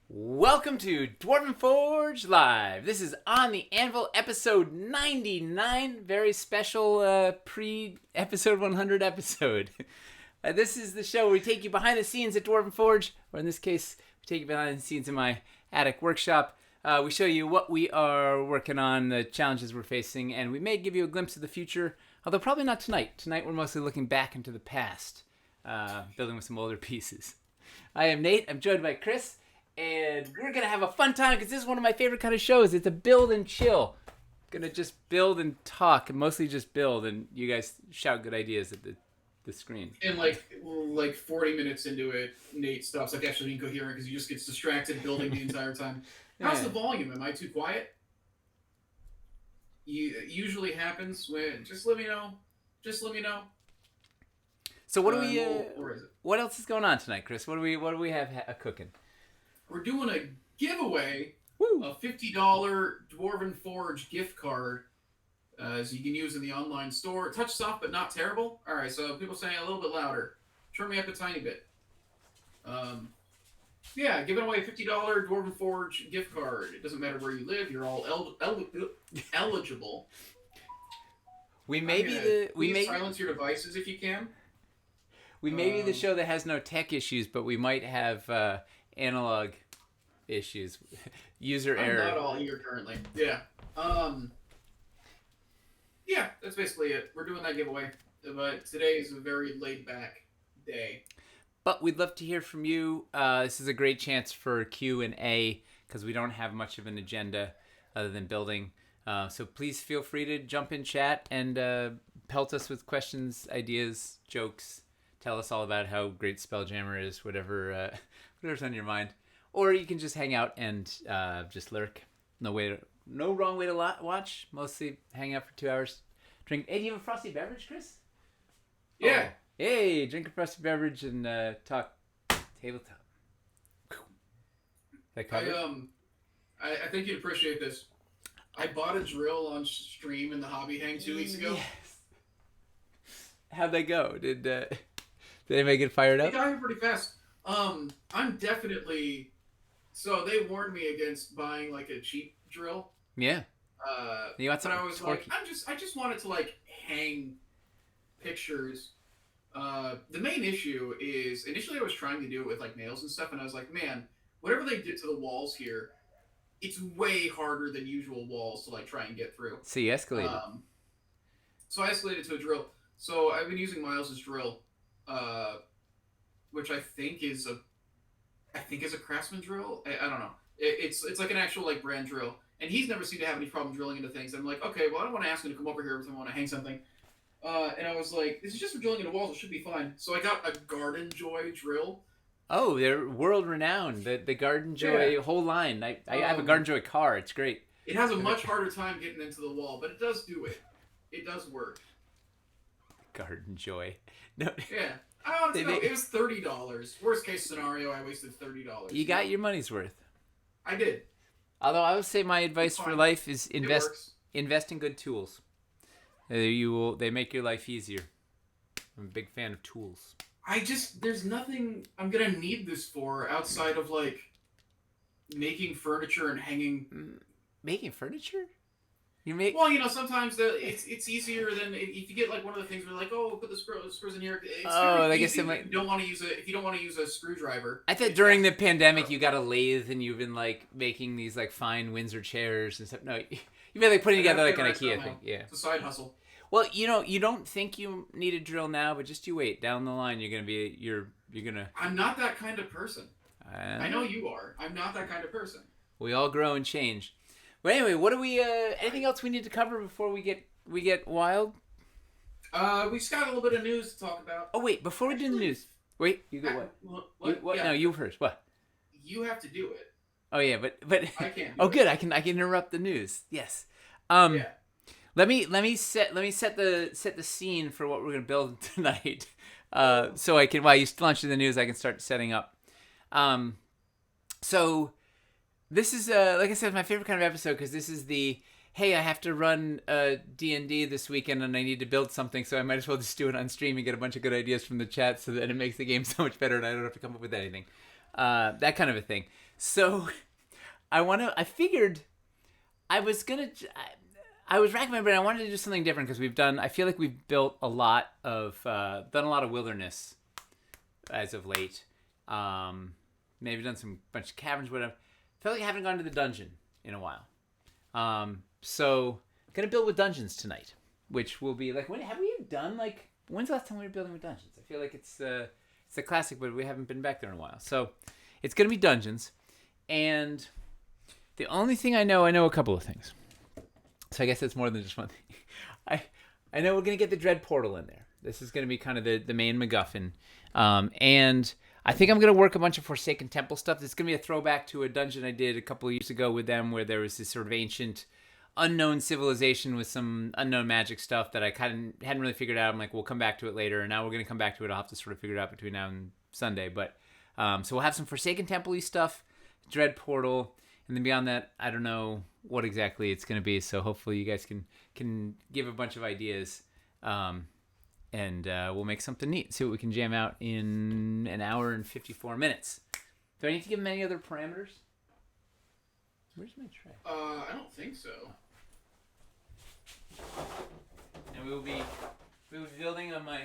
Welcome to Dwarven Forge Live. This is on the Anvil, episode 99. Very special pre-episode 100 episode. This is the show where we take you behind the scenes at Dwarven Forge, or in this case, we take you behind the scenes in my attic workshop. We show you what we are working on, the challenges we're facing, and we may give you a glimpse of the future, although probably not tonight. Tonight we're mostly looking back into the past, building with some older pieces. I am Nate. I'm joined by Chris. And we're going to have a fun time because this is one of my favorite kind of shows. It's a build and chill. Going to just build and talk, mostly just build, and you guys shout good ideas at the screen. And like 40 minutes into it, Nate stops actually being coherent because he just gets distracted building the entire time. How's the volume? Am I too quiet? Usually happens when just let me know. So what do we? What else is going on tonight, Chris? What do we have cooking? We're doing a giveaway, a $50 Dwarven Forge gift card, so you can use in the online store. Touch soft but not terrible. All right, so people saying a little bit louder. Turn me up a tiny bit. Yeah, giving away a $50 Dwarven Forge gift card. It doesn't matter where you live. You're all eligible. We may be Please silence your devices if you can. We may be the show that has no tech issues, but we might have analog issues, user error. I'm not all here currently. Yeah. Yeah, that's basically it. We're doing that giveaway, but today is a very laid back day. But we'd love to hear from you. This is a great chance for Q&A because we don't have much of an agenda other than building. So please feel free to jump in chat and pelt us with questions, ideas, jokes. Tell us all about how great Spelljammer is, whatever's on your mind. Or you can just hang out and just lurk. No wrong way to watch. Mostly hang out for 2 hours. Drink. Hey, do you have a frosty beverage, Chris? Yeah. Oh. Hey, drink a frosty beverage and talk tabletop. That covered? I think you'd appreciate this. I bought a drill on stream in the Hobby Hang 2 weeks ago. Yes. How'd they go? Did anybody get fired up? They got here pretty fast. I'm definitely. So they warned me against buying like a cheap drill. Yeah. You want but I was torquey. like, I just wanted to like hang pictures. The main issue is initially I was trying to do it with like nails and stuff, and I was like, man, whatever they did to the walls here, it's way harder than usual walls to like try and get through. So you escalated. So I escalated to a drill. So I've been using Miles's drill. Which I think is a Craftsman drill. I don't know. It's like an actual like brand drill, and he's never seemed to have any problem drilling into things. I'm like, okay, well, I don't want to ask him to come over here if I want to hang something. And I was like, this is just for drilling into walls. It should be fine. So I got a Garden Joy drill. Oh, they're world renowned. The Garden Joy whole line. I have a Garden Joy car. It's great. It has a much harder time getting into the wall, but it does do it. It does work. Garden Joy. No. Yeah. I don't know. It was $30. Worst case scenario, I wasted $30. You got your money's worth. I did. Although I would say my advice for life is invest in good tools. They make your life easier. I'm a big fan of tools. There's nothing I'm gonna need this for outside of like making furniture and hanging. Making furniture? Well, sometimes it's easier than if you get like one of the things where like, oh, put the screws in here. It's I guess if you don't want to use a screwdriver. I thought during the pandemic you got a lathe and you've been like making these like fine Windsor chairs and stuff. No, you've been like putting together like an IKEA thing. Yeah, it's a side hustle. Well, you don't think you need a drill now, but just you wait. Down the line, you're gonna. I'm not that kind of person. I know you are. I'm not that kind of person. We all grow and change. But anyway, what do we? Anything else we need to cover before we get wild? We just got a little bit of news to talk about. Oh wait, before we do the news, wait, you go what? What? Yeah. No, you first. What? You have to do it. Oh yeah, but I can't. Good. I can interrupt the news. Yes. Yeah. Let me set the scene for what we're gonna build tonight. So I can, while you launch the news, I can start setting up. So this is like I said, my favorite kind of episode because this is the hey, I have to run D&D this weekend and I need to build something, so I might as well just do it on stream and get a bunch of good ideas from the chat so that it makes the game so much better and I don't have to come up with anything. That kind of a thing. So I figured I was going to... I was racking my brain. I wanted to do something different because I feel like we've built a lot of, done a lot of wilderness as of late. Maybe done some bunch of caverns, whatever. I feel like I haven't gone to the dungeon in a while. So I'm gonna build with dungeons tonight, which will be like, have we done like, when's the last time we were building with dungeons? I feel like it's a classic, but we haven't been back there in a while. So it's gonna be dungeons, and the only thing I know a couple of things. So I guess it's more than just one thing. I know we're going to get the Dread Portal in there. This is going to be kind of the main MacGuffin. And I think I'm going to work a bunch of Forsaken Temple stuff. It's going to be a throwback to a dungeon I did a couple of years ago with them where there was this sort of ancient unknown civilization with some unknown magic stuff that I kind of hadn't really figured out. I'm like, we'll come back to it later. And now we're going to come back to it. I'll have to sort of figure it out between now and Sunday. But so we'll have some Forsaken Temple-y stuff, Dread Portal. And then beyond that, I don't know what exactly it's going to be. So hopefully you guys can give a bunch of ideas, and we'll make something neat. See what we can jam out in an hour and 54 minutes. Do I need to give them any other parameters? Where's my tray? I don't think so. And we'll be building on my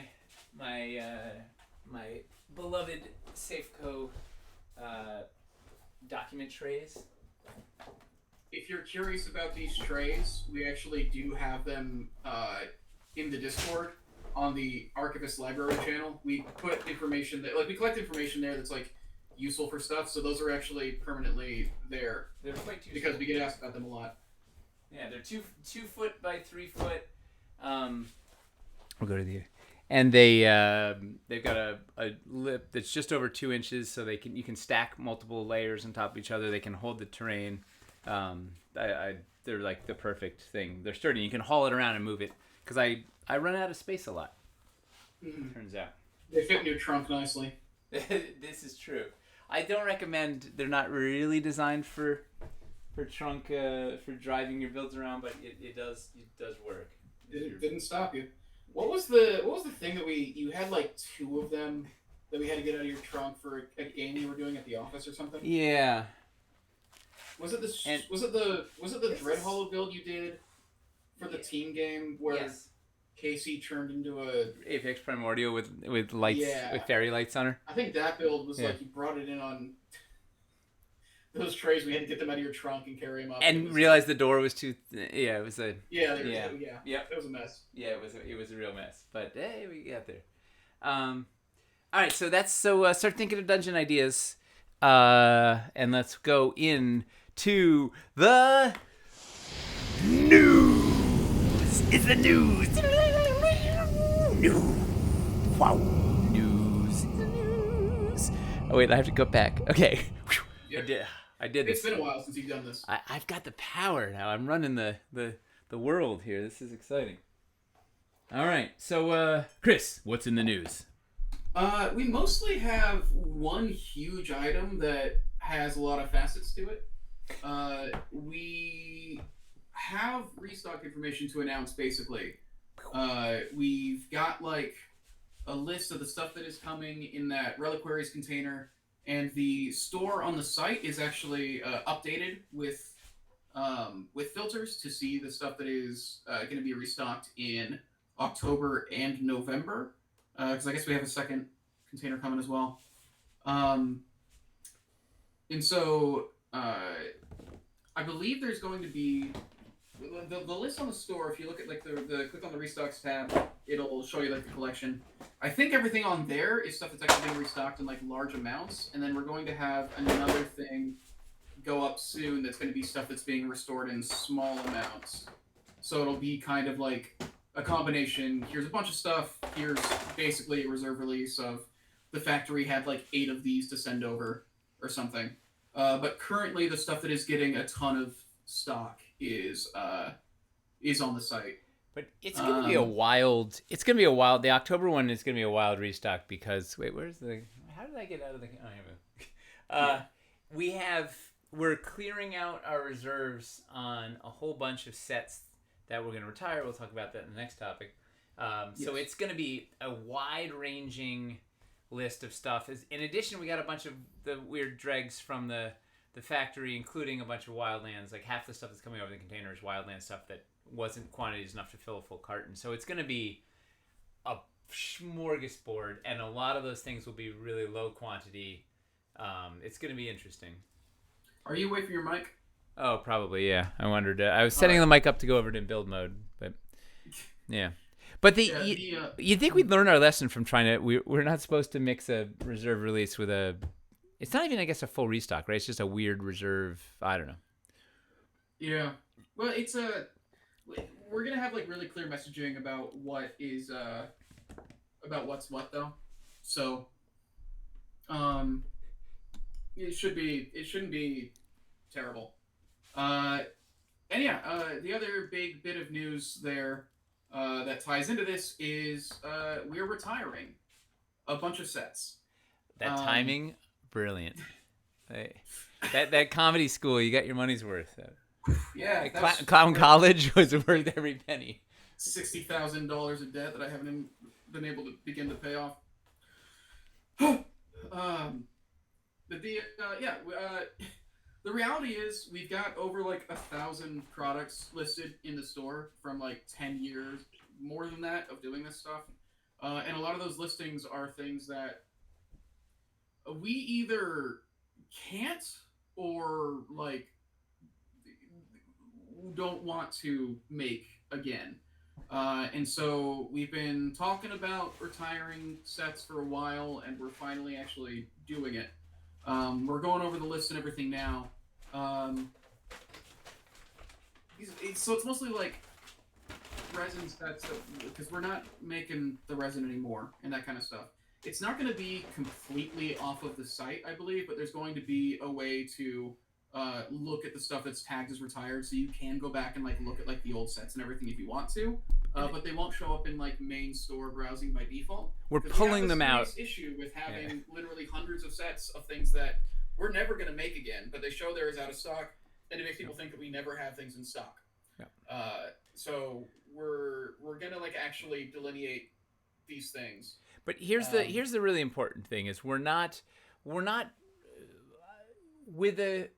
beloved Safeco document trays. If you're curious about these trays, we actually do have them in the Discord on the Archivist Library channel. We put information that, we collect information there that's useful for stuff. So those are actually permanently there. They're quite too because we get asked about them a lot. Yeah, they're 2 foot by 3 foot. We'll go to the, and they've got a lip that's just over 2 inches, so you can stack multiple layers on top of each other. They can hold the terrain. They're like the perfect thing. They're sturdy. You can haul it around and move it because I run out of space a lot. Mm-hmm. Turns out they fit in your trunk nicely. This is true. I don't recommend. They're not really designed for trunk for driving your builds around, but it does work. It didn't stop you. What was the thing that you had 2 of them that we had to get out of your trunk for a game you were doing at the office or something? Yeah. Was it the Dread Hollow build you did for the team game where Casey turned into a Apex Primordial with lights with fairy lights on her? I think that build was you brought it in on those trays. We had to get them out of your trunk and carry them up. And realized the door was too. It was a. Yeah. Yep. It was a mess. Yeah, it was a real mess. But hey, we got there. All right, so start thinking of dungeon ideas, and let's go in to the news. It's the news. News. Wow. News. The news. Oh wait, I have to go back. Okay. Yep. I did this. It's been a while since you've done this. I've got the power now. I'm running the world here. This is exciting. All right. So, Chris, what's in the news? We mostly have one huge item that has a lot of facets to it. We have restock information to announce, basically. We've got a list of the stuff that is coming in that Reliquaries container, and the store on the site is actually updated with filters to see the stuff that is going to be restocked in October and November. Because I guess we have a second container coming as well. And so I believe there's going to be the list on the store. If you look at the click on the restocks tab, it'll show you the collection. I think everything on there is stuff that's actually being restocked in large amounts, and then we're going to have another thing go up soon that's going to be stuff that's being restored in small amounts. So it'll be kind of a combination. Here's a bunch of stuff. Here's basically a reserve release of the factory had 8 of these to send over or something. But currently the stuff that is getting a ton of stock is on the site. But it's gonna be a wild. It's gonna be a wild. The October one is gonna be a wild restock because wait, where's the? How did I get out of the? Oh, we have we're clearing out our reserves on a whole bunch of sets that we're going to retire. We'll talk about that in the next topic. So it's going to be a wide-ranging list of stuff. In addition, we got a bunch of the weird dregs from the factory, including a bunch of wildlands. Like half the stuff that's coming over the container is wildland stuff that wasn't quantities enough to fill a full carton. So it's going to be a smorgasbord, and a lot of those things will be really low quantity. It's going to be interesting. Are you away from your mic? Oh, probably, yeah. I wondered. I was setting the mic up to go over to build mode, but yeah. But you think we'd learn our lesson from trying to? We're not supposed to mix a reserve release with a. It's not even, I guess, a full restock, right? It's just a weird reserve. I don't know. Yeah. Well, it's we're gonna have like really clear messaging about what is about what's what though. So, it shouldn't be terrible. And yeah, the other big bit of news there that ties into this is we're retiring a bunch of sets. That timing, brilliant. That comedy school, you got your money's worth. Yeah, Clown College was worth every penny. $60,000 of debt that I haven't been able to begin to pay off. But the reality is we've got over like 1,000 products listed in the store from like 10 years, more than that, of doing this stuff. And a lot of those listings are things that we either can't or like don't want to make again. And so we've been talking about retiring sets for a while, and we're finally actually doing it. We're going over the list and everything now. So it's mostly like resin sets, because we're not making the resin anymore and that kind of stuff. It's not going to be completely off of the site, I believe, but there's going to be a way to look at the stuff that's tagged as retired, so you can go back and like look at like the old sets and everything if you want to, but they won't show up in like main store browsing by default. We're pulling them out. Issue with having literally hundreds of sets of things that we're never going to make again, but they show there is out of stock, and it makes people think that we never have things in stock. So we're gonna like actually delineate these things. But here's the really important thing is we're not with the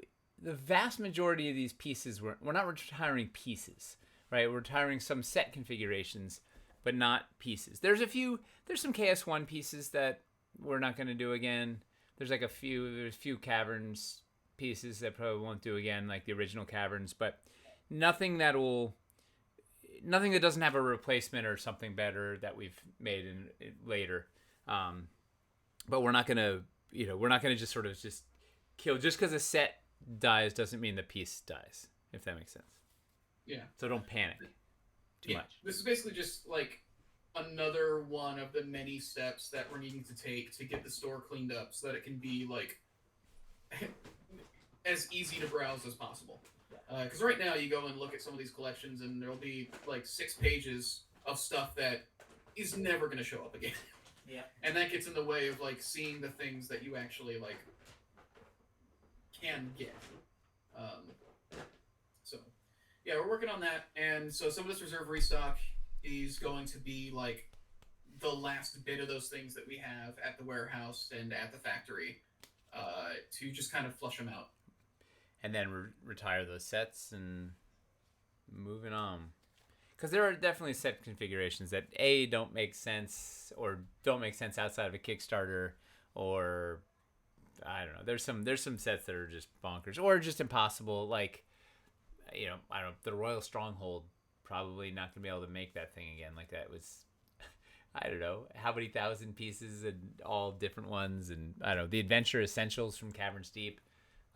vast majority of these pieces we're not retiring pieces, right? We're retiring some set configurations, but not pieces. There's some KS1 pieces that we're not going to do again. There's a few caverns pieces that probably won't do again, like the original caverns, but nothing that doesn't have a replacement or something better that we've made in later. But we're not gonna just sort of just kill just because a set dies doesn't mean the piece dies, if that makes sense. Yeah. So don't panic too much. This is basically just like another one of the many steps that we're needing to take to get the store cleaned up so that it can be like as easy to browse as possible. Because right now you go and look at some of these collections and there'll be like 6 pages of stuff that is never going to show up again. Yeah. And that gets in the way of like seeing the things that you actually like can get. So yeah, we're working on that. And so some of this reserve restock is going to be like the last bit of those things that we have at the warehouse and at the factory to just kind of flush them out. And then retire those sets and moving on. Because there are definitely set configurations that A, don't make sense or don't make sense outside of a Kickstarter, or I don't know. There's some sets that are just bonkers or just impossible. Like, I don't know, the Royal Stronghold, probably not going to be able to make that thing again. Like that was, I don't know, how many thousand pieces and all different ones. And I don't know, the Adventure Essentials from Caverns Deep.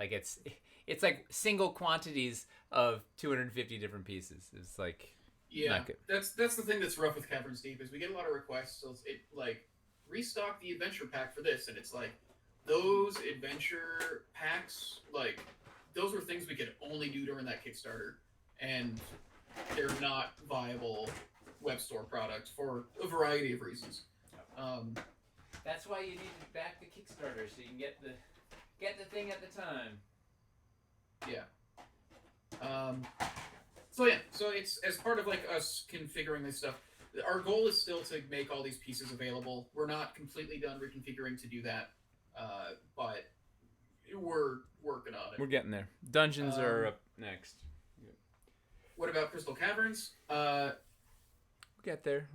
Like it's like single quantities of 250 different pieces. It's like not good. That's the thing that's rough with Caverns Deep is we get a lot of requests. So it like restock the adventure pack for this, and it's like those adventure packs, like those were things we could only do during that Kickstarter, and they're not viable web store products for a variety of reasons. That's why you need to back the Kickstarter so you can get the thing at the time. Yeah. So yeah, so it's as part of like us configuring this stuff. Our goal is still to make all these pieces available. We're not completely done reconfiguring to do that, but we're working on it. We're getting there. Dungeons are Um, up next. what about Crystal Caverns? We'll get there.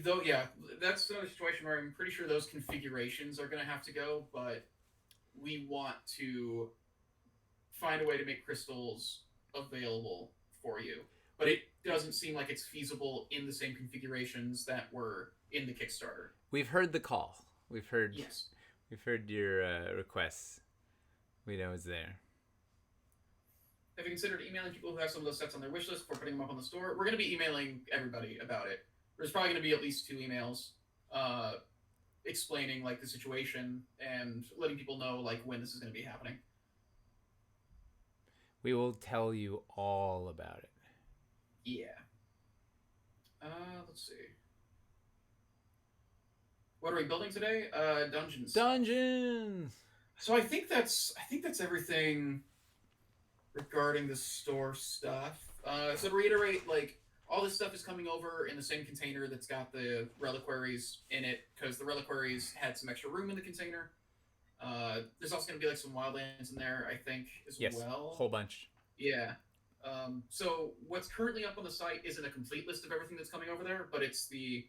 Though yeah, that's another situation where I'm pretty sure those configurations are going to have to go, but we want to find a way to make crystals available for you. But it doesn't seem like it's feasible in the same configurations that were in the Kickstarter. We've heard the call. Yes. We've heard your requests. We know it's there. Have you considered emailing people who have some of those sets on their wish list before putting them up on the store? We're going to be emailing everybody about it. There's probably going to be at least 2 emails explaining like the situation and letting people know like when this is going to be happening. We will tell you all about it. Yeah. Let's see. What are we building today? Dungeons. Dungeons. So I think that's everything regarding the store stuff. So to reiterate, like all this stuff is coming over in the same container that's got the reliquaries in it because the reliquaries had some extra room in the container. There's also going to be like some wildlands in there, I think, as well. A whole bunch. Yeah. So what's currently up on the site isn't a complete list of everything that's coming over there, but it's the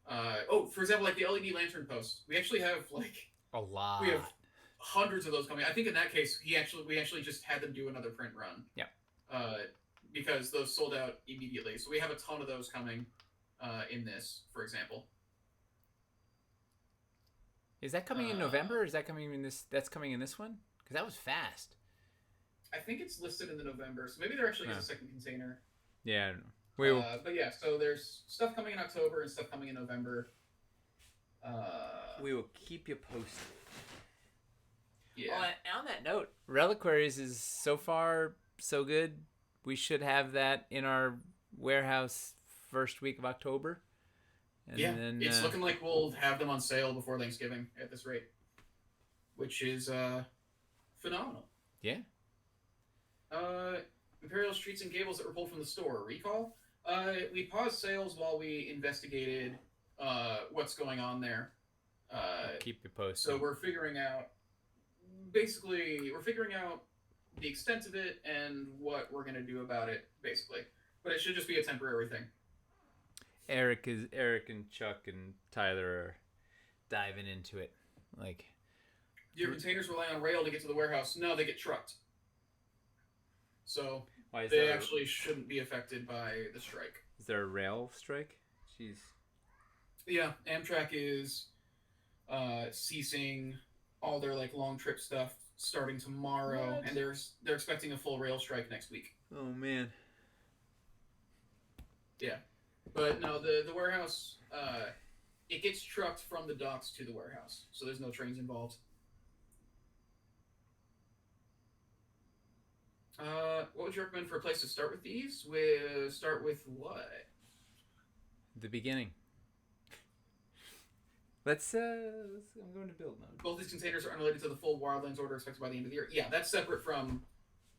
for example, like the LED lantern post. We actually have like a lot. We have hundreds of those coming. I think in that case, we actually just had them do another print run. Yeah. Because those sold out immediately, so we have a ton of those coming in this, for example. Is that coming in November, or is that coming in this? That's coming in this one? Because that was fast. I think it's listed in the November, so maybe there actually is a second container. Yeah, I don't know. But yeah, so there's stuff coming in October and stuff coming in November. We will keep you posted. Yeah. Well, on that note, Reliquaries is so far so good. We should have that in our warehouse first week of October. And then, it's looking like we'll have them on sale before Thanksgiving at this rate, which is phenomenal. Yeah. Imperial Streets and Gables that were pulled from the store. Recall? We paused sales while we investigated what's going on there. Keep you posted. So we're figuring out the extent of it and what we're going to do about it, basically. But it should just be a temporary thing. Eric and Chuck and Tyler are diving into it. Like, do your containers rely on rail to get to the warehouse? No, they get trucked. So they actually shouldn't be affected by the strike. Is there a rail strike? Jeez. Yeah, Amtrak is ceasing all their like long trip stuff starting tomorrow, and they're expecting a full rail strike next week. Oh man. Yeah, but no, the warehouse it gets trucked from the docks to the warehouse, so there's no trains involved. What would you recommend for a place to start with these? We start with what? The beginning. Let's. I'm going to build mode. Both these containers are unrelated to the full Wildlands order expected by the end of the year. Yeah, that's separate from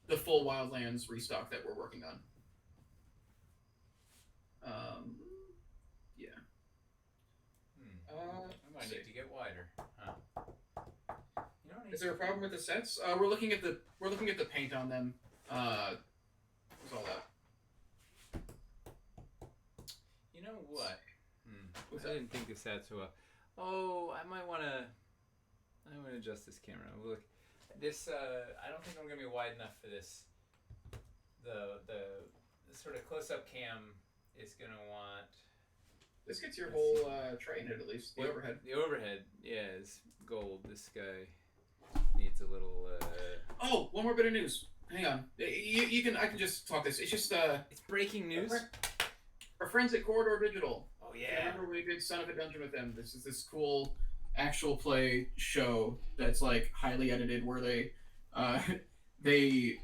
the full Wildlands restock that we're working on. Yeah. I might need to get wider. Huh. You know, is there a problem with the sets? We're looking at the paint on them. What's all that? You know what? I didn't think of that so well. Oh, I might want to adjust this camera. Look, this. I don't think I'm gonna be wide enough for this. The sort of close-up cam is gonna want. This gets your whole tray in it at least. The overhead. The overhead, yeah, is gold. This guy needs a little. Oh, one more bit of news. Hang on. You can. I can just talk this. It's just. It's breaking news. Our friends at Corridor Digital. Oh yeah. I remember we did Son of a Dungeon with them. This is this cool actual play show that's like highly edited, where they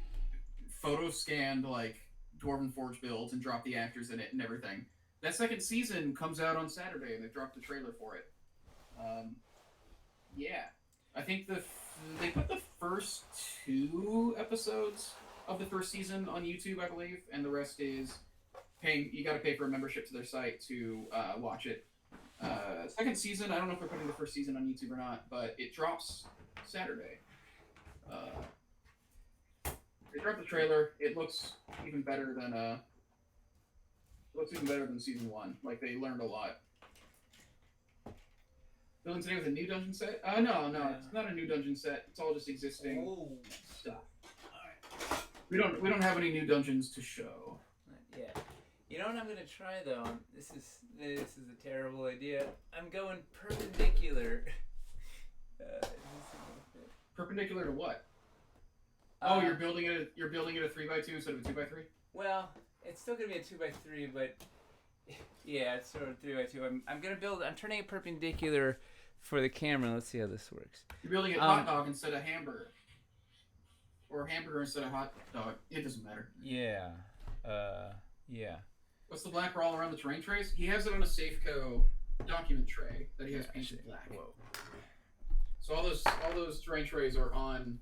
photo scanned like Dwarven Forge builds and dropped the actors in it and everything. That second season comes out on Saturday, and they dropped the trailer for it. Yeah, I think they put the first 2 episodes of the first season on YouTube, I believe, and the rest is paying. You got to pay for a membership to their site to watch it. Second season, I don't know if they're putting the first season on YouTube or not, but it drops Saturday. They dropped the trailer. It looks even better than season 1. Like they learned a lot. Building today with a new dungeon set? No, it's not a new dungeon set. It's all just existing stuff. All right. We don't have any new dungeons to show. Yeah. You know what I'm gonna try though? This is a terrible idea. I'm going perpendicular. Perpendicular to what? You're building it a 3x2 instead of a 2x3? Well, it's still gonna be a 2x3, but yeah, it's sort of 3x2. I'm turning it perpendicular for the camera. Let's see how this works. You're building it hot dog instead of hamburger. Or hamburger instead of hot dog. It doesn't matter. Yeah. Yeah. What's the black all around the terrain trays? He has it on a Safeco document tray that he has painted black. Whoa. So all those terrain trays are on.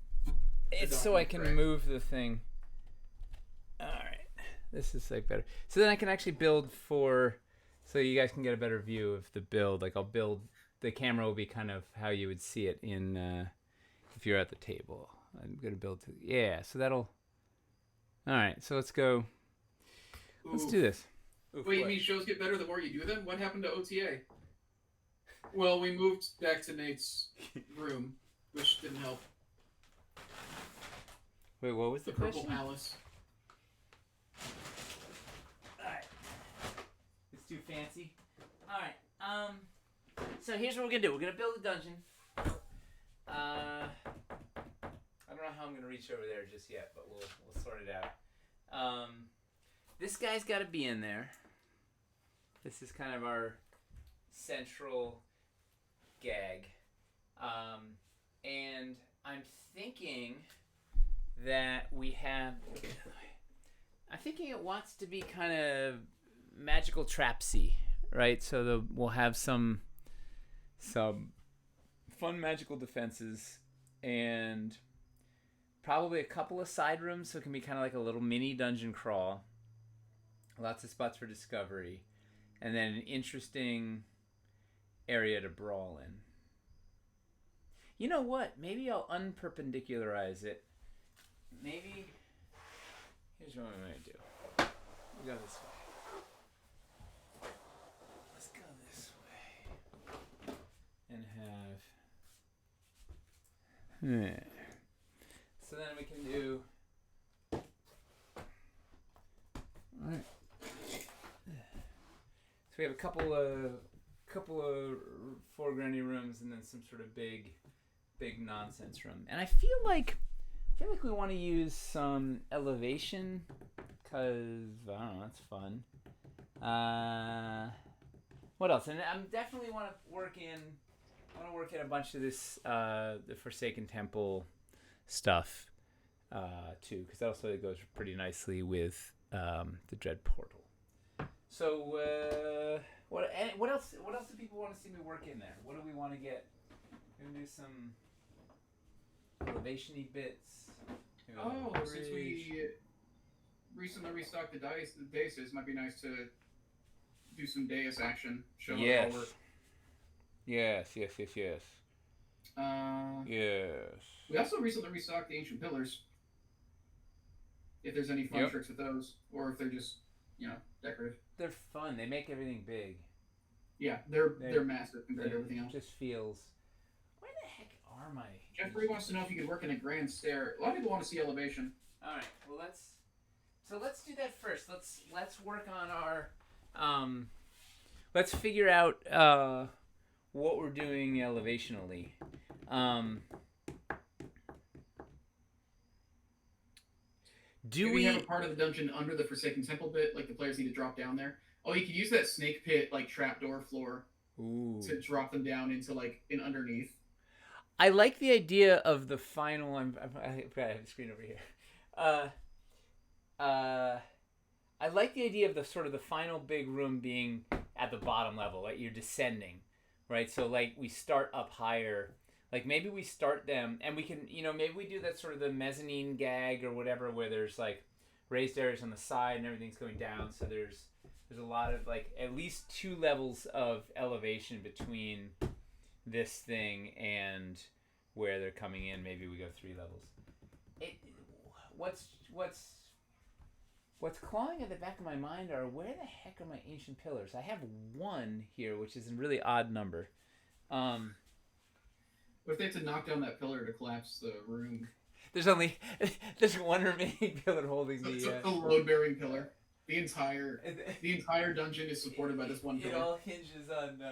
It's so I can move the thing. All right. This is like better. So then I can actually build so you guys can get a better view of the build. Like I'll build, the camera will be kind of how you would see it if you're at the table. I'm going to build so that'll, all right, so let's go. Let's do this. Wait, you mean shows get better the more you do them? What happened to OTA? Well, we moved back to Nate's room, which didn't help. Wait, what was the Purple question? Palace. Alright. It's too fancy. Alright, so here's what we're gonna do. We're gonna build a dungeon. I don't know how I'm gonna reach over there just yet, but we'll sort it out. This guy's gotta be in there. This is kind of our central gag. And I'm thinking that I'm thinking it wants to be kind of magical trapsy, right? So we'll have some fun magical defenses and probably a couple of side rooms, so it can be kind of like a little mini dungeon crawl. Lots of spots for discovery, and then an interesting area to brawl in. You know what? Maybe I'll unperpendicularize it. Maybe. Here's what I'm going to do. We'll go this way. Let's go this way. And have. So then we can do. Alright. So we have a couple of foregroundy rooms and then some sort of big nonsense room. And I feel like we want to use some elevation because I don't know, that's fun. What else? And I'm definitely want to work in a bunch of this the Forsaken Temple stuff too, because that also goes pretty nicely with the Dread Portal. So what else do people want to see me work in there? What do we want to get? We're gonna do some elevation-y bits. Since we recently restocked the daises, it might be nice to do some dais action. Show yes. How it all works. Yes. Yes. We also recently restocked the ancient pillars. If there's any fun tricks with those, or if they're just, decorative. They're fun. They make everything big. Yeah, they're massive compared to everything else. It just feels. Where the heck are my? Jeffrey wants to know if you could work in a grand stair. A lot of people want to see elevation. All right. Well, let's do that first. Let's work on our let's figure out what we're doing elevationally. Do we have a part of the dungeon under the Forsaken Temple bit, like the players need to drop down there? Oh, you could use that snake pit like trapdoor floor to drop them down into like an underneath. I like the idea of the final. I have the screen over here. I like the idea of the sort of the final big room being at the bottom level, like you're descending, right? So like we start up higher, Like maybe we start them, and we can, maybe we do that sort of the mezzanine gag or whatever, where there's like raised areas on the side and everything's going down. So there's a lot of like at least 2 levels of elevation between this thing and where they're coming in. Maybe we go 3 levels. It, what's clawing at the back of my mind are, where the heck are my ancient pillars? I have one here, which is a really odd number. What if they have to knock down that pillar to collapse the room? There's one remaining pillar holding It's the a load-bearing pillar. The entire dungeon is supported by this one pillar. It all hinges on.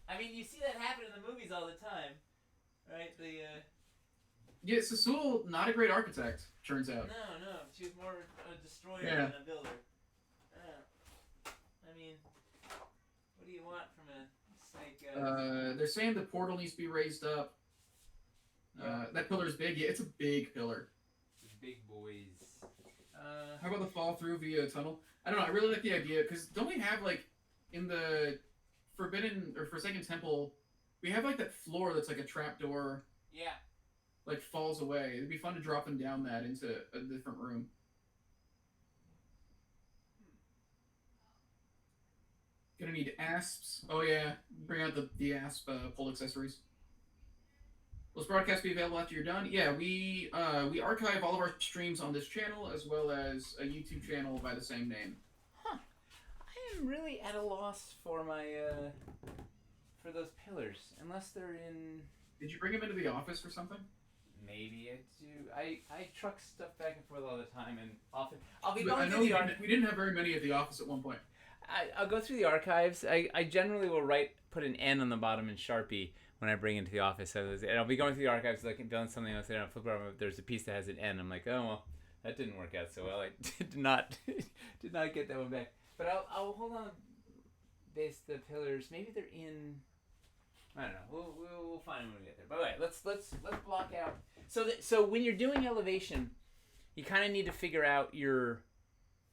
I mean, you see that happen in the movies all the time, right? Yeah, Sassoul, not a great architect, turns out. No, she was more a destroyer than a builder. I mean, what do you want from a snake? They're saying the portal needs to be raised up. That pillar's big. Yeah, it's a big pillar. Big boys. How about the fall through via tunnel? I don't know. I really like the idea, because don't we have, like, in the Forsaken Temple, we have like that floor that's like a trapdoor. Yeah. Like falls away. It'd be fun to drop them down that into a different room. Gonna need asps. Oh yeah, bring out the asp pole accessories. Will this broadcast be available after you're done? Yeah, we archive all of our streams on this channel, as well as a YouTube channel by the same name. Huh. I am really at a loss for my for those pillars, unless they're in. Did you bring them into the office or something? Maybe I do. I truck stuff back and forth all the time, and often I'll be But going through the we didn't have very many at the office at one point. I'll go through the archives. I generally will put an N on the bottom in Sharpie when I bring into the office. And I'll be going through the archives, like doing something else, and I'll flip over. There's a piece that has an N. I'm like, oh well, that didn't work out so well. I did not get that one back. But I'll hold on. Base the pillars. Maybe they're in. I don't know. We'll find them when we get there. But wait, let's block out. So when you're doing elevation, you kind of need to figure out your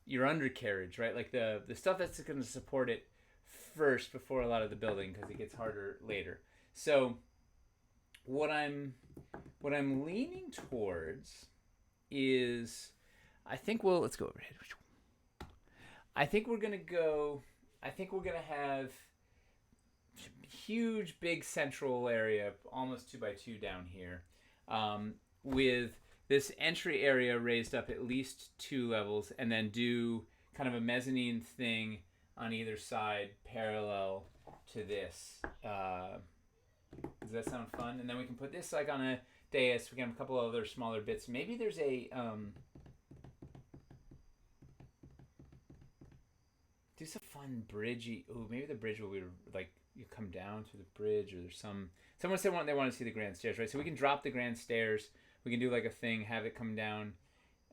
undercarriage, right? Like the stuff that's going to support it first before a lot of the building, because it gets harder later. So what I'm leaning towards is, let's go over here. I think we're gonna have huge big central area, almost 2x2 down here, with this entry area raised up at least 2 levels, and then do kind of a mezzanine thing on either side parallel to this. Does that sound fun? And then we can put this like on a dais. We can have a couple other smaller bits. Maybe there's a do some fun bridgey. Ooh, maybe the bridge will be like you come down to the bridge, or there's someone said they want to see the grand stairs, right? So we can drop the grand stairs. We can do like a thing, have it come down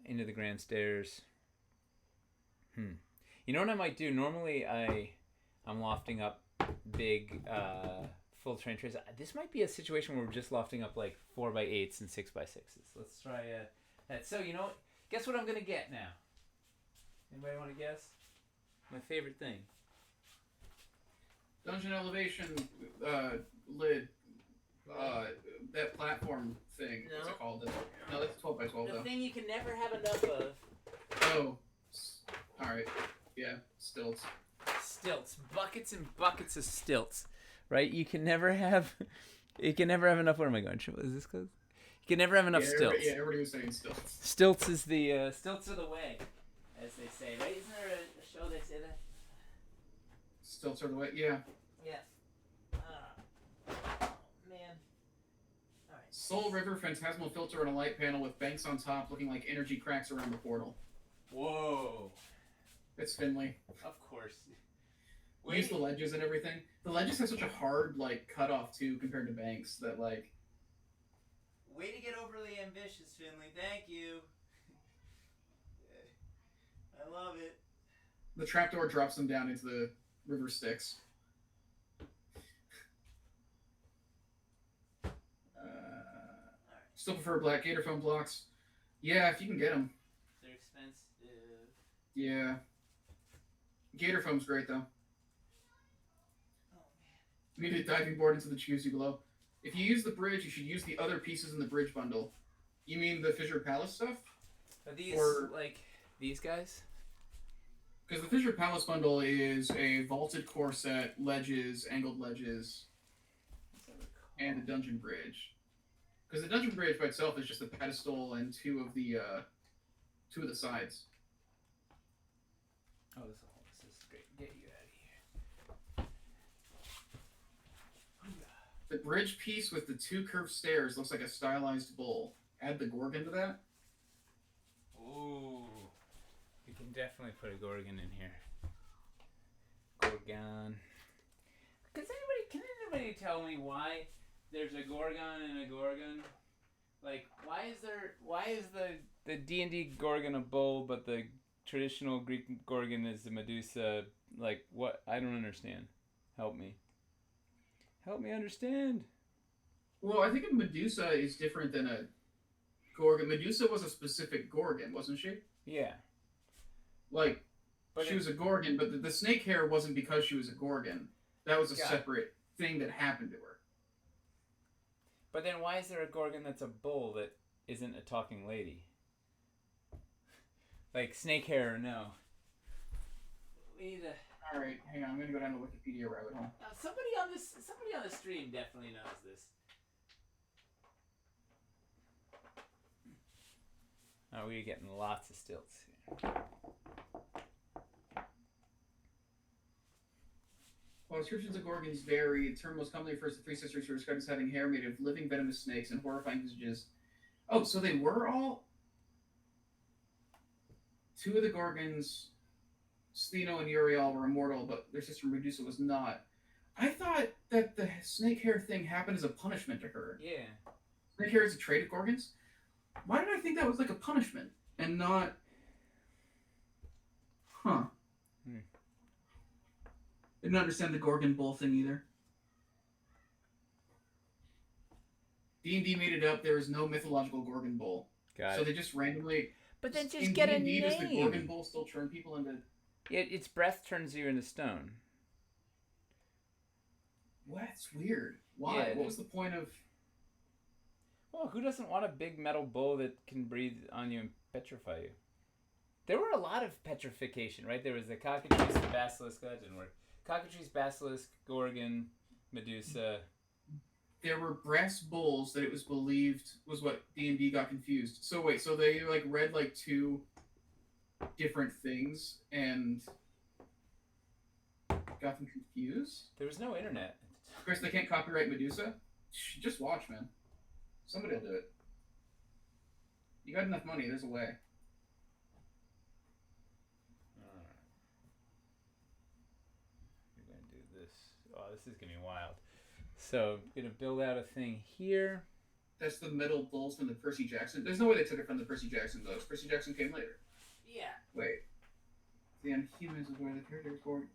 into the grand stairs. You know what I might do? Normally I'm lofting up big full train trays. This might be a situation where we're just lofting up like 4x8s and 6x6s. Let's try that. So guess what I'm gonna get now? Anybody want to guess? My favorite thing. Dungeon elevation lid. That platform thing. No. What's it called? No, that's 12x12 The though. thing you can never have enough of. Oh. Alright. Yeah, stilts. Stilts. Buckets and buckets of stilts. Right? You can never have enough. Where am I going? What is this called? You can never have enough stilts. Everybody was saying stilts. Stilts is the stilts are the way, as they say, right? Isn't there a show they say that? Stilts are the way, yeah. Yes. Man. All right. Soul River phantasmal filter on a light panel with banks on top looking like energy cracks around the portal. Whoa. It's Finley. Of course. Use the ledges and everything. The ledges have such a hard cutoff too compared to banks that Way to get overly ambitious, Finley. Thank you. I love it. The trapdoor drops them down into the river Styx. Still prefer black gator foam blocks. Yeah, if you can get them. They're expensive. Yeah. Gator foam's great though. Oh man. You need a diving board into the jacuzzi below. If you use the bridge, you should use the other pieces in the bridge bundle. You mean the Fissure Palace stuff? Are these Or like these guys? because the Fissure Palace bundle is a vaulted core set, ledges, angled ledges, and a dungeon bridge. Because the dungeon bridge by itself is just a pedestal and two of the sides. Oh, this is great. Get you out of here. The bridge piece with the two curved stairs looks like a stylized bowl. Add the Gorgon to that. Ooh, we can definitely put a Gorgon in here. Gorgon. Can anybody tell me why there's a Gorgon and a Gorgon? Like, why is the D&D Gorgon a bull, but the traditional Greek Gorgon is the Medusa? Like, what? I don't understand. Help me. Help me understand. Well, I think a Medusa is different than a Gorgon. Medusa was a specific Gorgon, wasn't she? Yeah. Like, she was a Gorgon, but the snake hair wasn't because she was a Gorgon. That was a separate thing that happened to her. But then why is there a Gorgon that's a bull that isn't a talking lady? Like, snake hair or no? We need a... Alright, hang on, I'm gonna go down the Wikipedia rabbit hole. Now, somebody on the stream definitely knows this. Oh, we're getting lots of stilts here. While descriptions of Gorgons vary, the term most commonly refers to three sisters who are described as having hair made of living venomous snakes and horrifying visages. Oh, so they were all... Two of the Gorgons, Stheno and Uriel, were immortal, but their sister Medusa was not. I thought that the snake hair thing happened as a punishment to her. Yeah. Snake hair is a trait of Gorgons? Why did I think that was like a punishment and not... Huh. Didn't understand the Gorgon Bull thing either. D&D made it up. There is no mythological Gorgon Bull. Got so it. they just randomly... But then just in get D&D, a name. Does the Gorgon Bull still turn people into... Its breath turns you into stone. What? That's weird. Why? Yeah, what was the point of... Well, who doesn't want a big metal bull that can breathe on you and petrify you? There were a lot of petrification, right? There was the cockatrice, the basilisk. That didn't work. Cockatrice, basilisk, Gorgon, Medusa. There were brass bulls that it was believed was what D&D got confused. So wait, so they like read like two different things and got them confused? There was no internet. Of course, they can't copyright Medusa? Just watch, man. Somebody will do it. You got enough money, there's a way. Alright. We're going to do this. Oh, this is going to be wild. So, I'm going to build out a thing here. That's the metal bulls from the Percy Jackson. There's no way they took it from the Percy Jackson, though. Percy Jackson came later. Yeah. Wait. The Unhumans is where the character is born.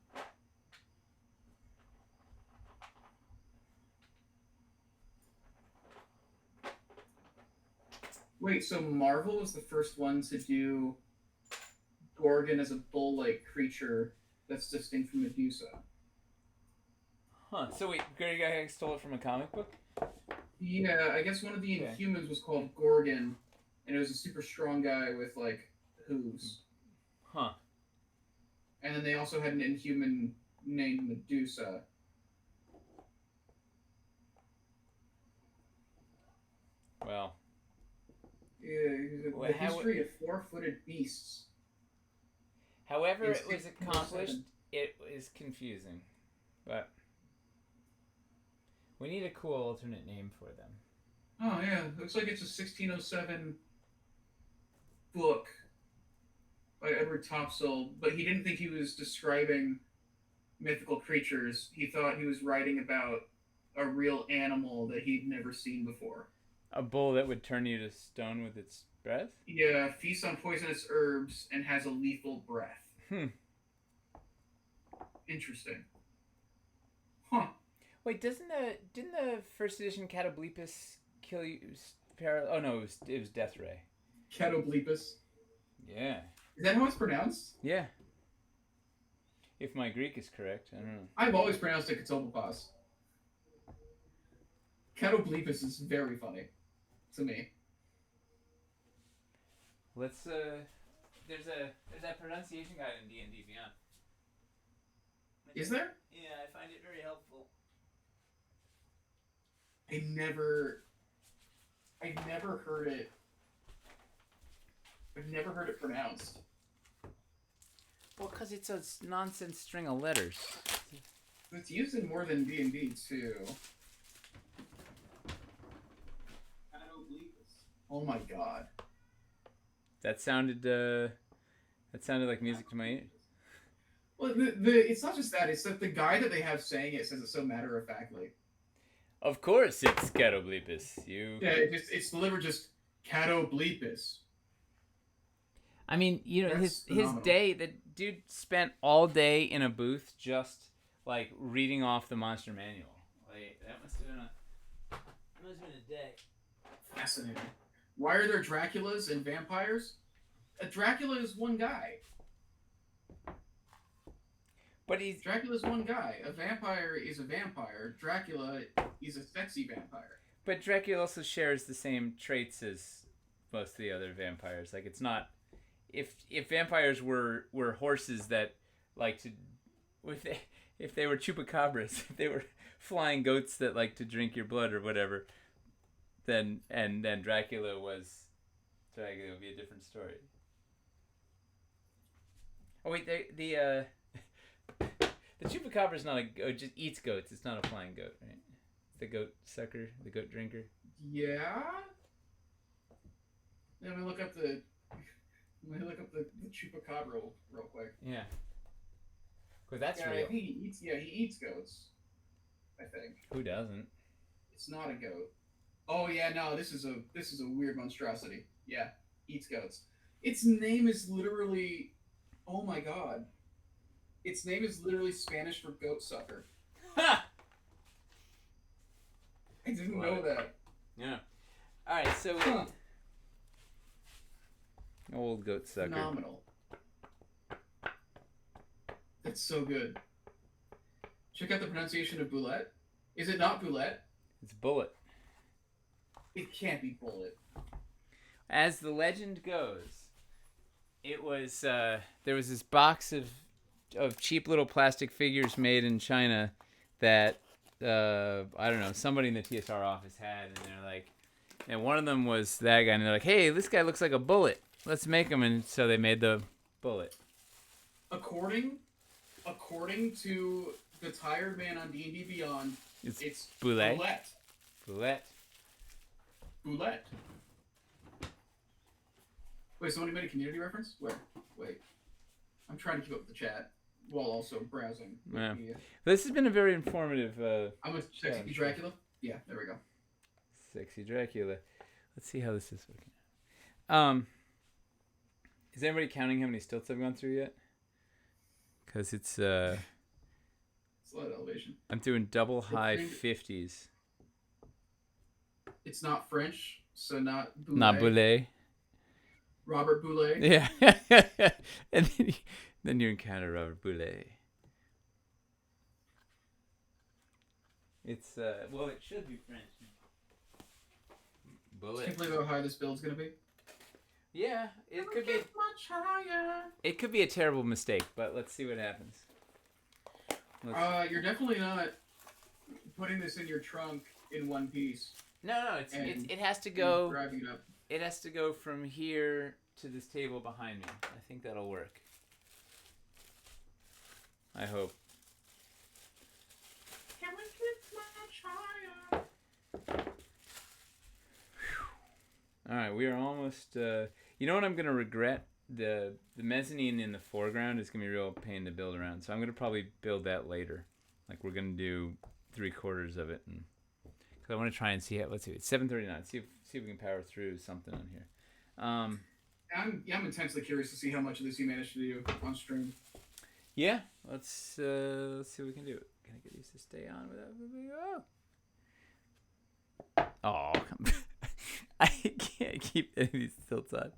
Wait, so Marvel was the first one to do Gorgon as a bull-like creature that's distinct from Medusa. Huh. So wait, Gary Guy stole it from a comic book? Yeah, I guess one of the Inhumans was called Gorgon, and it was a super strong guy with, like, hooves. Huh. And then they also had an Inhuman named Medusa. Well. Yeah, the history of four-footed beasts. However it was accomplished, it is confusing. But we need a cool alternate name for them. Oh, yeah. Looks like it's a 1607 book by Edward Topsell, but he didn't think he was describing mythical creatures. He thought he was writing about a real animal that he'd never seen before. A bull that would turn you to stone with its breath? Yeah, feasts on poisonous herbs and has a lethal breath. Interesting. Huh. Wait, didn't the first edition Catoblepus kill you? Oh no, it was Death Ray. Catoblepus. Yeah. Is that how it's pronounced? Yeah. If my Greek is correct, I don't know. I've always pronounced it Catoblepas. Catobleepus is very funny to me. Let's there's that pronunciation guide in D&D Beyond. Is there? Yeah, I find it very helpful. I've never heard it. I've never heard it pronounced. Well, because it's a nonsense string of letters. It's used in more than D&D too. Oh my god. That sounded like music to my ears. Well, it's not just that. It's that the guy that they have saying it says it so matter of factly. Of course, it's Catobleepus. Yeah, it's delivered just Catobleepus. I mean, you know, That's his phenomenal. day. The dude spent all day in a booth just like reading off the monster manual. Like that must have been a day. Fascinating. Why are there Draculas and vampires? A Dracula is one guy. But he's Dracula's one guy. A vampire is a vampire. Dracula is a sexy vampire. But Dracula also shares the same traits as most of the other vampires. Like it's not if vampires were horses that like to if they were chupacabras, if they were flying goats that like to drink your blood or whatever, then Dracula would be a different story. Oh wait, the chupacabra is not a goat, it just eats goats. It's not a flying goat, right? It's the goat sucker, the goat drinker. Yeah. Let me look up the chupacabra real quick. Yeah. Because that's Yeah, real. he eats goats. I think. Who doesn't? It's not a goat. Oh yeah, no, this is a weird monstrosity. Yeah, eats goats. Its name is literally, oh my god. Its name is literally Spanish for goat sucker. Ha! I didn't know that. Yeah. All right, so old goat sucker. Phenomenal. That's so good. Check out the pronunciation of boulette. Is it not boulette? It's bullet. It can't be bullet. As the legend goes, it was there was this box of cheap little plastic figures made in China that I don't know, somebody in the TSR office had, and they're like, and one of them was that guy, and they're like, hey, this guy looks like a bullet. Let's make him, and so they made the bullet. According to the Tired Man on D&D Beyond, it's Boulette. boulette. Bullet. Boulette. Wait, somebody made a community reference? Where? Wait. I'm trying to keep up with the chat while also browsing. Yeah. This has been a very informative. I'm a sexy Dracula. Yeah, there we go. Sexy Dracula. Let's see how this is working. Is anybody counting how many stilts I've gone through yet? Because it's Slight elevation. I'm doing double high 50s. It's not French, so not Boulay. Not Boulay. Robert Boulay. Yeah. And then you encounter Robert Boulay. It's well, it should be French. I Bullet. can't believe how high this build's gonna be. Yeah, it could be. Much higher. It could be a terrible mistake, but let's see what happens. You're definitely not putting this in your trunk in one piece. No, it has to go. Driving it up. It has to go from here to this table behind me. I think that'll work. I hope. Can we get much higher? All right, we are almost. You know what I'm gonna regret? The mezzanine in the foreground is gonna be a real pain to build around. So I'm gonna probably build that later. Like we're gonna do 3/4 of it, and because I want to try and see how. Let's see, it's 7:39. See if we can power through something on here. I'm intensely curious to see how much of this you managed to do on stream. Yeah, let's see what we can do. Can I get these to stay on without moving? Oh, I can't keep any of these tilts on.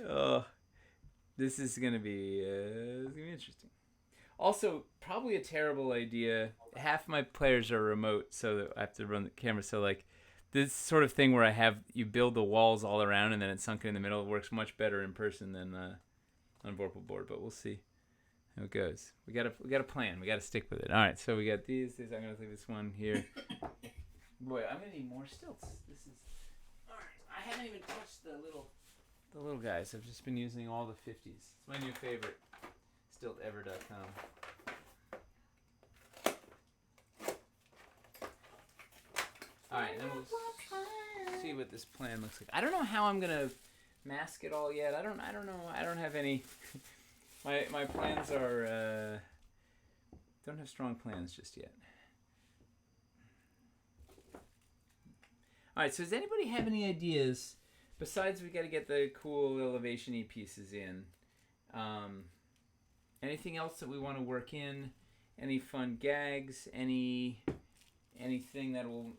Oh, this is gonna be interesting. Also, probably a terrible idea. Half my players are remote, so that I have to run the camera. So like this sort of thing where you build the walls all around and then it's sunken in the middle. It works much better in person than on Vorpal board. But we'll see how it goes. We got a plan. We got to stick with it. All right. So we got these. I'm gonna leave this one here. Boy, I'm gonna need more stilts. This is all right. I haven't even touched the little guys. I've just been using all the 50s. It's my new favorite. StiltEver.com. Alright, then we'll see what this plan looks like. I don't know how I'm gonna mask it all yet. I don't know. I don't have any. my plans are don't have strong plans just yet. Alright, so does anybody have any ideas? Besides, we got to get the cool elevation-y pieces in. Anything else that we want to work in? Any fun gags? Anything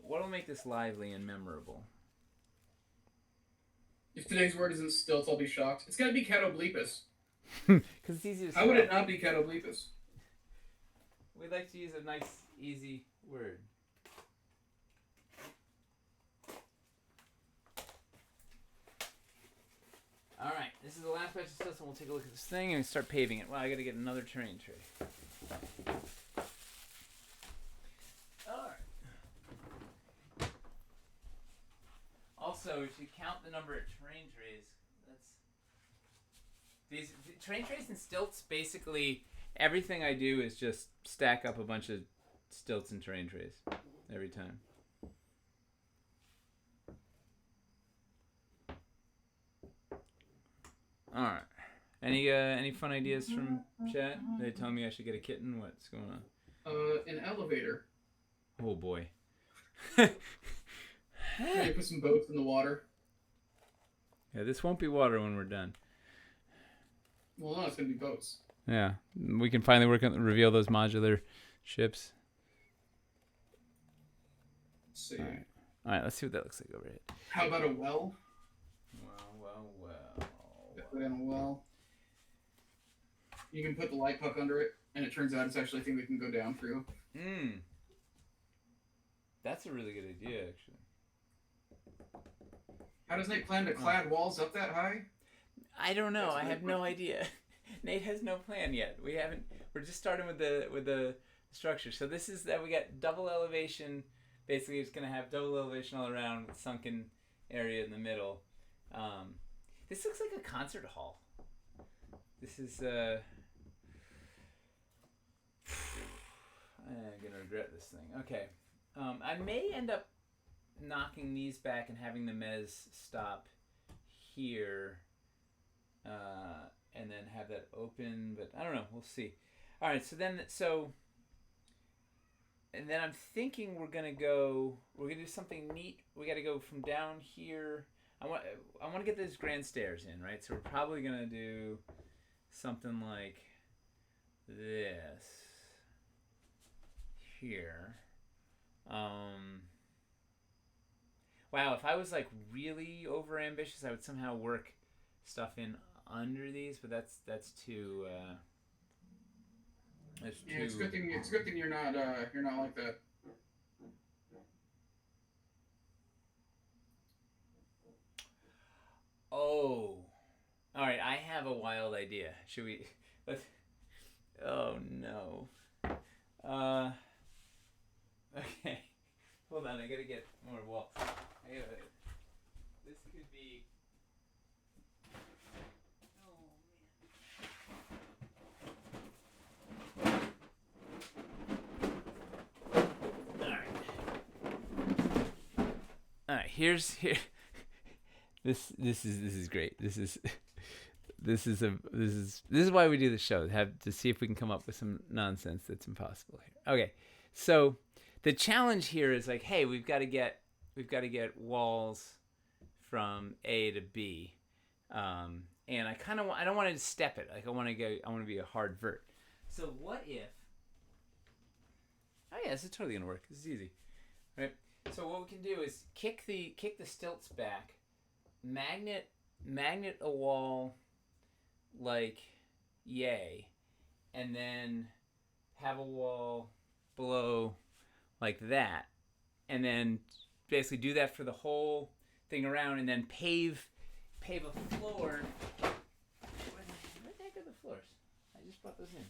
what'll make this lively and memorable? If today's word isn't stilts, I'll be shocked. It's gotta be catoblepus. Because it's easy to say. How would it not be catoblepus? We like to use a nice, easy word. All right, this is the last batch of stilts, and we'll take a look at this thing and start paving it. Wow, I got to get another terrain tray. All right. Also, if you count the number of terrain trays, these terrain trays and stilts. Basically, everything I do is just stack up a bunch of stilts and terrain trays every time. All right. Any fun ideas from chat? They tell me I should get a kitten. What's going on? An elevator. Oh boy. Maybe put some boats in the water. Yeah, this won't be water when we're done. Well, no, it's gonna be boats. Yeah, we can finally reveal those modular ships. Let's see. All right, let's see what that looks like overhead. How about a well? Well. Put in a well. You can put the light puck under it, and it turns out it's actually a thing that can go down through. That's a really good idea, actually. How does Nate plan to clad walls up that high? I don't know. I have no idea. Nate has no plan yet. We're just starting with the structure. So this is that we got double elevation. Basically, it's gonna have double elevation all around with sunken area in the middle. This looks like a concert hall. This is I'm gonna regret this thing. Okay, I may end up knocking these back and having the mez stop here, and then have that open. But I don't know. We'll see. All right. And then I'm thinking we're gonna do something neat. We got to go from down here. I want to get those grand stairs in, right? So we're probably gonna do something like this here. Wow, if I was like really over ambitious, I would somehow work stuff in under these, but that's too. Yeah, it's a good thing. It's a good thing you're not like that. Oh, all right. I have a wild idea. Should we? Oh no. Okay. Hold on. I gotta get more walls. This could be. All right. Here. This is great. This is why we do the show. To see if we can come up with some nonsense that's impossible here. Okay. So the challenge here is like, hey, we've got to get walls from A to B, and I don't want to step it. Like I want to be a hard vert. So what if? Oh yeah, this is totally gonna work. This is easy, right? So what we can do is kick the stilts back, magnet a wall like yay, and then have a wall below like that, and then basically do that for the whole thing around, and then pave a floor. Where the heck are the floors? I just brought those in.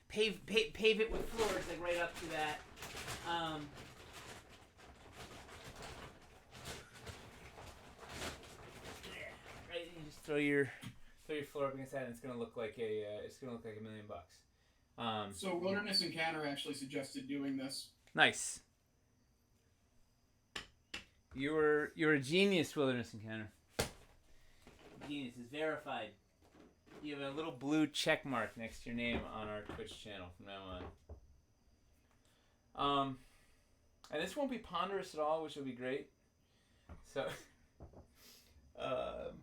Pave it with floors like right up to that. Right, you just throw your floor up against that, and it's gonna look like $1 million. So Wilderness Encounter actually suggested doing this. Nice. You're a genius, Wilderness Encounter. Genius is verified. You have a little blue check mark next to your name on our Twitch channel from now on. And this won't be ponderous at all, which will be great. So, good.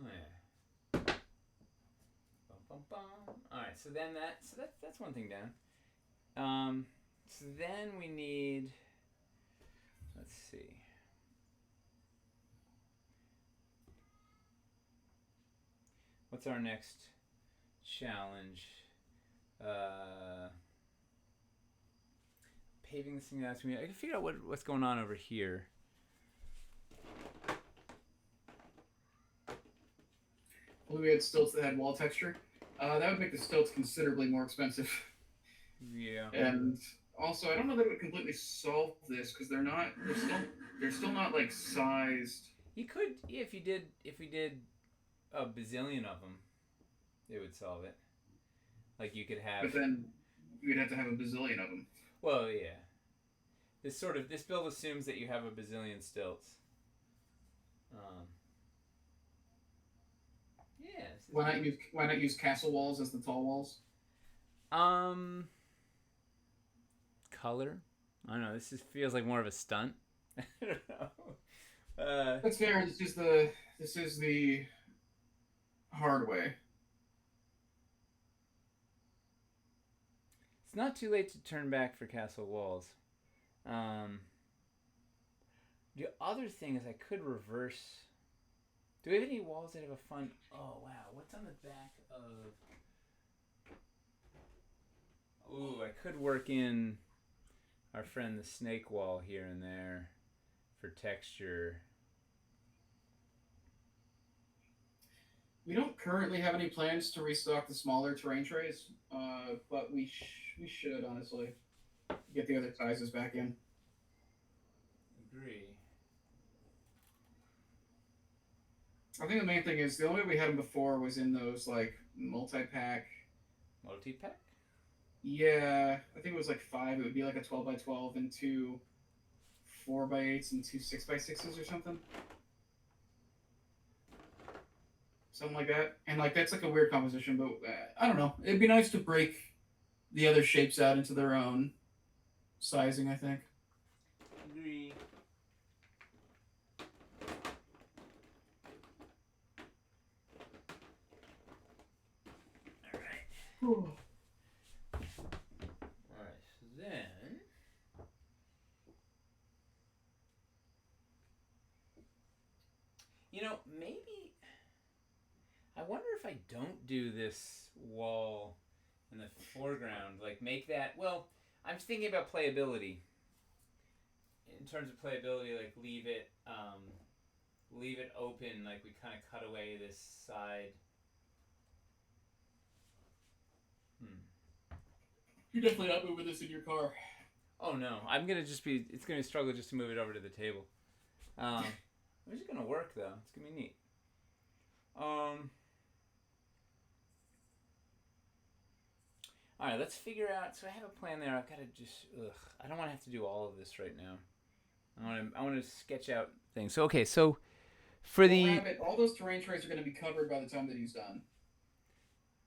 Oh yeah. Bum, bum, bum. All right. So then that's one thing down. So then we need. Let's see. What's our next challenge? Paving this thing out. I can figure out what's going on over here. Well, we had stilts that had wall texture. That would make the stilts considerably more expensive. Yeah. And also, I don't know that it would completely solve this because they're still not like sized. You could, yeah, if we did a bazillion of them, it would solve it. Like you could have. But then you'd have to have a bazillion of them. Well, yeah. This build assumes that you have a bazillion stilts. Yeah. Why not use castle walls as the tall walls? Color. I don't know. This feels like more of a stunt. I don't know. That's fair. This is the hard way. It's not too late to turn back for castle walls. The other thing is I could reverse. Do we have any walls that have a fun? Oh wow! What's on the back of? Ooh, I could work in our friend the snake wall here and there for texture. We don't currently have any plans to restock the smaller terrain trays, but we should honestly get the other sizes back in. Agree. I think the main thing is the only way we had them before was in those like multi-pack. Multi-pack? Yeah, I think it was like 5. It would be like a 12x12 and 2 4x8s and 2 6x6s or something. Something like that. And like that's like a weird composition, but I don't know. It'd be nice to break the other shapes out into their own sizing, I think. Agree. Whew. Alright, so then maybe I wonder if I don't do this wall in the foreground, like make that I'm just thinking about playability. In terms of playability, like leave it open, like we kind of cut away this side. You're definitely not moving this in your car. Oh no, it's gonna be a struggle just to move it over to the table. Which is gonna work though. It's gonna be neat. Alright, let's figure out. So I have a plan there. I've got to just. I don't want to have to do all of this right now. I want to sketch out things. So okay, so for Rabbit, all those terrain trays are going to be covered by the time that he's done.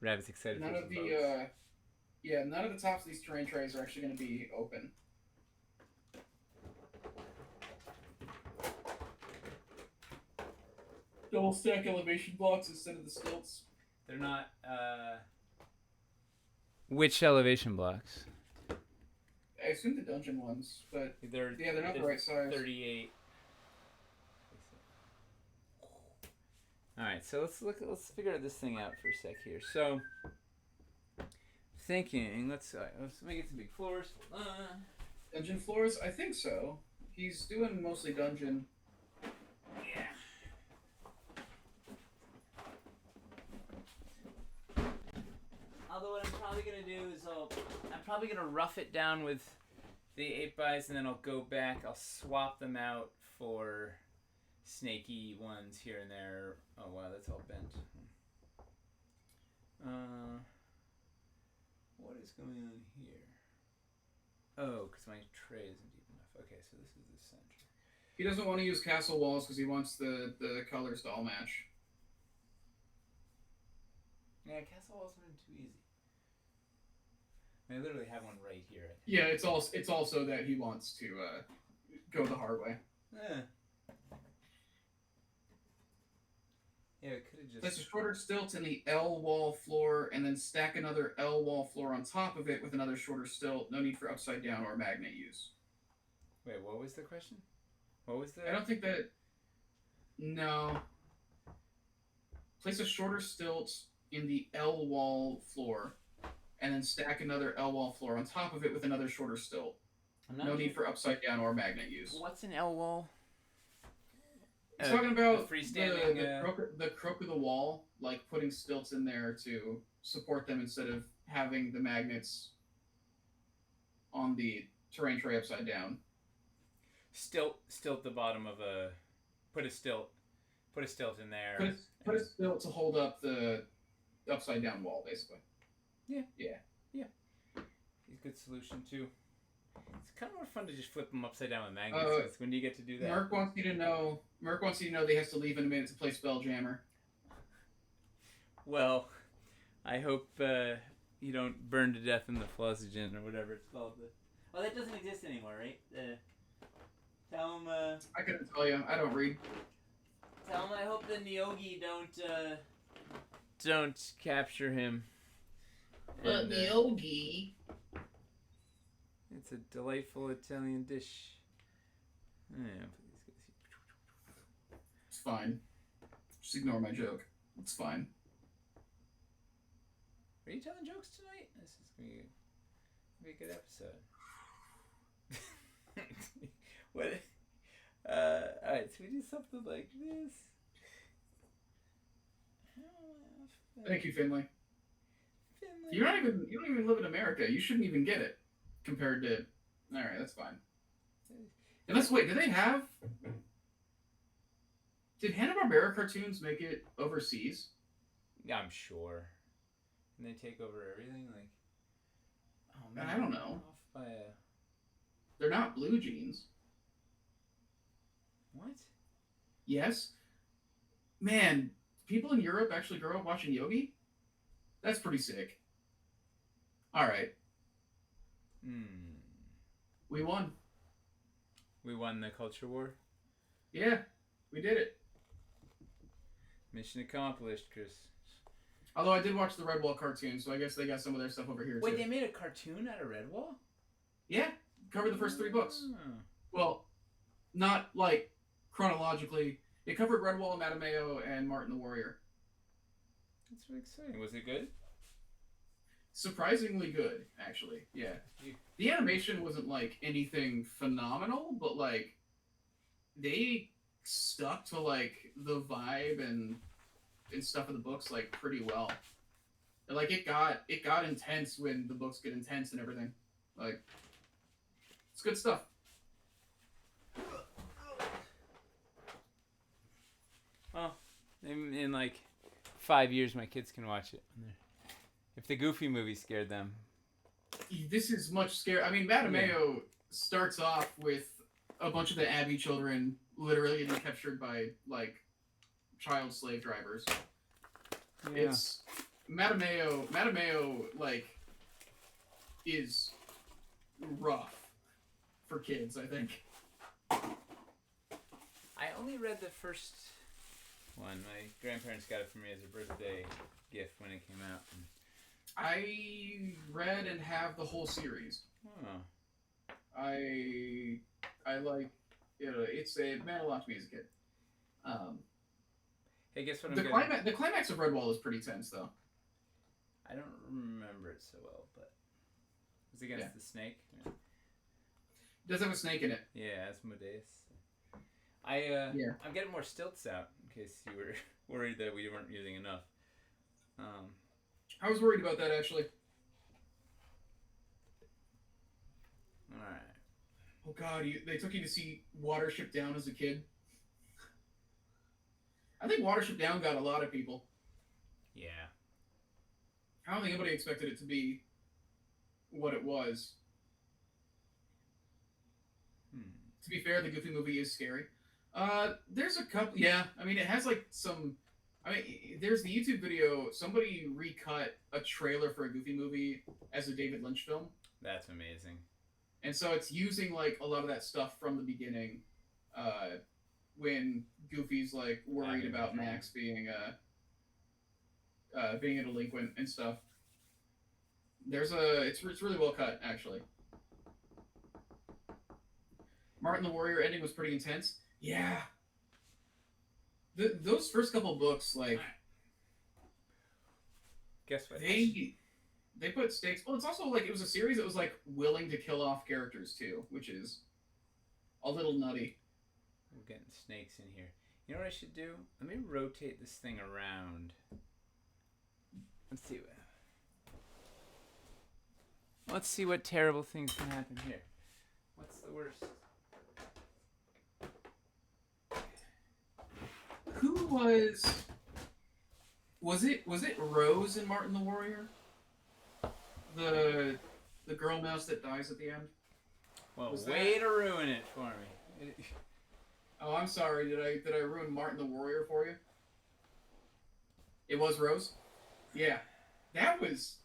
Rabbit's excited. None of none of the tops of these terrain trays are actually going to be open. Double stack elevation blocks instead of the stilts. They're not. Which elevation blocks? I assume the dungeon ones, but they're not the right size. 38. right, so let's figure out this thing out for a sec here. So, thinking, let's make it some big floors. Dungeon floors? I think so. He's doing mostly dungeon. Yeah. Although what I'm probably gonna do is I'm probably gonna rough it down with the 8x, and then I'll go back. I'll swap them out for snaky ones here and there. Oh wow, that's all bent. What is going on here? Oh, because my tray isn't deep enough. Okay, so this is the center. He doesn't want to use castle walls because he wants the colors to all match. Yeah, castle walls would have been too easy. I literally have one right here. Yeah, it's also that he wants to go the hard way. Yeah, it could have just... Place a shorter stilt in the L wall floor, and then stack another L wall floor on top of it with another shorter stilt. No need for upside down or magnet use. Wait, what was the question? What was the... I don't think that... No. Place a shorter stilt in the L wall floor, and then stack another L wall floor on top of it with another shorter stilt. No need for upside down or magnet use. What's an L wall? He's talking about freestanding the crook of the wall, like putting stilts in there to support them instead of having the magnets on the terrain tray upside down. Stilt the bottom of a... Put a stilt in there. Put a stilt to hold up the upside down wall, basically. Yeah. Yeah. It's a good solution, too. It's kind of more fun to just flip them upside down with magnets. When do you get to do that? Merc wants you to know that he has to leave in a minute to play Spelljammer. Well, I hope you don't burn to death in the Phloxygen or whatever it's called. Well, that doesn't exist anymore, right? Tell him... I couldn't tell you. I don't read. Tell him I hope the Nyogi don't capture him. But Nyogi... It's a delightful Italian dish. Yeah, it's fine. Just ignore my joke. It's fine. Are you telling jokes tonight? This is going to be a good episode. What? Alright, so we do something like this. Thank you, Finley. You don't even live in America. You shouldn't even get it. Compared to... Alright, that's fine. Wait, did Hanna-Barbera cartoons make it overseas? Yeah, I'm sure. And they take over everything? Like... Oh, man. I don't know. Off by a... They're not blue jeans. What? Yes. Man, people in Europe actually grow up watching Yogi? That's pretty sick. Alright. We won. We won the culture war? Yeah, we did it. Mission accomplished, Chris. Although I did watch the Redwall cartoon, so I guess they got some of their stuff over here, Wait, too. they made a cartoon out of Redwall? Yeah, covered the first 3 books. Oh. Well, not, like, chronologically. It covered Redwall, Matameo, and Martin the Warrior. That's really exciting. Was it good? Surprisingly good, actually. Yeah. The animation wasn't, like, anything phenomenal, but, like, they stuck to, like, the vibe and stuff of the books, like, pretty well. And, like, it got intense when the books get intense and everything. Like, it's good stuff. Well, in like 5 years, my kids can watch it. If the Goofy movie scared them. This is much scary. I mean, Matameo starts off with a bunch of the Abbey children literally getting captured by, like, child slave drivers. Yeah. It's... Matameo, like, is rough for kids, I think. I only read the first one. My grandparents got it for me as a birthday gift when it came out. I read and have the whole series. Oh. I like, it meant a lot to me as a kid. Hey, guess what I'm getting? The climax of Redwall is pretty tense, though. I don't remember it so well, but it was against the snake. Yeah. It does have a snake in it. Yeah, Asmodeus. Yeah. I'm getting more stilts out in case you were worried that we weren't using enough. I was worried about that actually. All right. Oh God, they took you to see Watership Down as a kid. I think Watership Down got a lot of people. Yeah. I don't think anybody expected it to be what it was. To be fair, the Goofy movie is scary. There's a couple. Yeah, I mean, it has like some. I mean, there's the YouTube video. Somebody recut a trailer for a Goofy movie as a David Lynch film, That's amazing. and so it's using like a lot of that stuff from the beginning. When Goofy's like worried about Max being a delinquent and stuff. It's really well cut actually. Martin the Warrior ending was pretty intense. Yeah. Those first couple books, like, guess what? They put stakes. Well, it's also like it was a series that was like willing to kill off characters too, which is a little nutty. We're getting snakes in here. You know what I should do? Let me rotate this thing around. Let's see what terrible things can happen here. What's the worst? Who was it Rose in Martin the Warrior? The girl mouse that dies at the end? Well, way to ruin it for me. Oh, I'm sorry. Did I ruin Martin the Warrior for you? It was Rose? Yeah. That was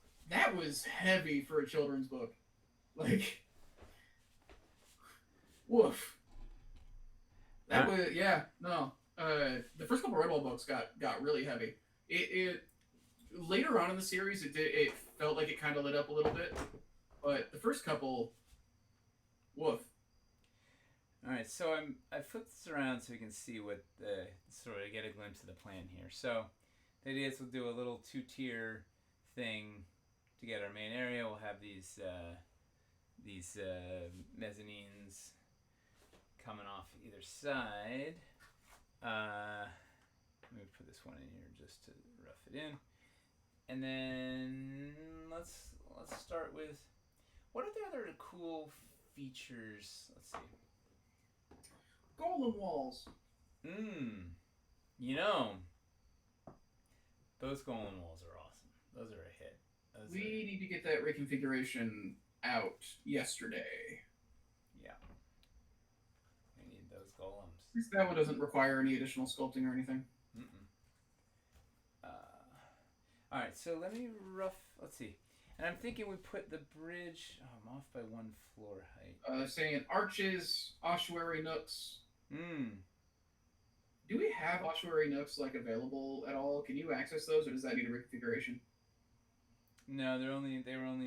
heavy for a children's book. Like, woof. That was, yeah, no. The first couple Redwall books got really heavy. It later on in the series it felt like it kind of lit up a little bit, but the first couple, woof. All right, so I flipped this around so we can see what sort of get a glimpse of the plan here. So the idea is we'll do a little 2-tier thing to get our main area. We'll have these mezzanines coming off either side. Let me put this one in here just to rough it in, and then let's start with what are the other cool features? Let's see. Golem walls. You know, those golem walls are awesome. Those are a hit. We need to get that reconfiguration out yesterday. Yeah. We need those golems. At least that one doesn't require any additional sculpting or anything. All right, so let me let's see. And I'm thinking we put the bridge. Oh, I'm off by 1 floor height. Saying arches, ossuary nooks. Do we have ossuary nooks like available at all? Can you access those, or does that need a reconfiguration? No, they were only in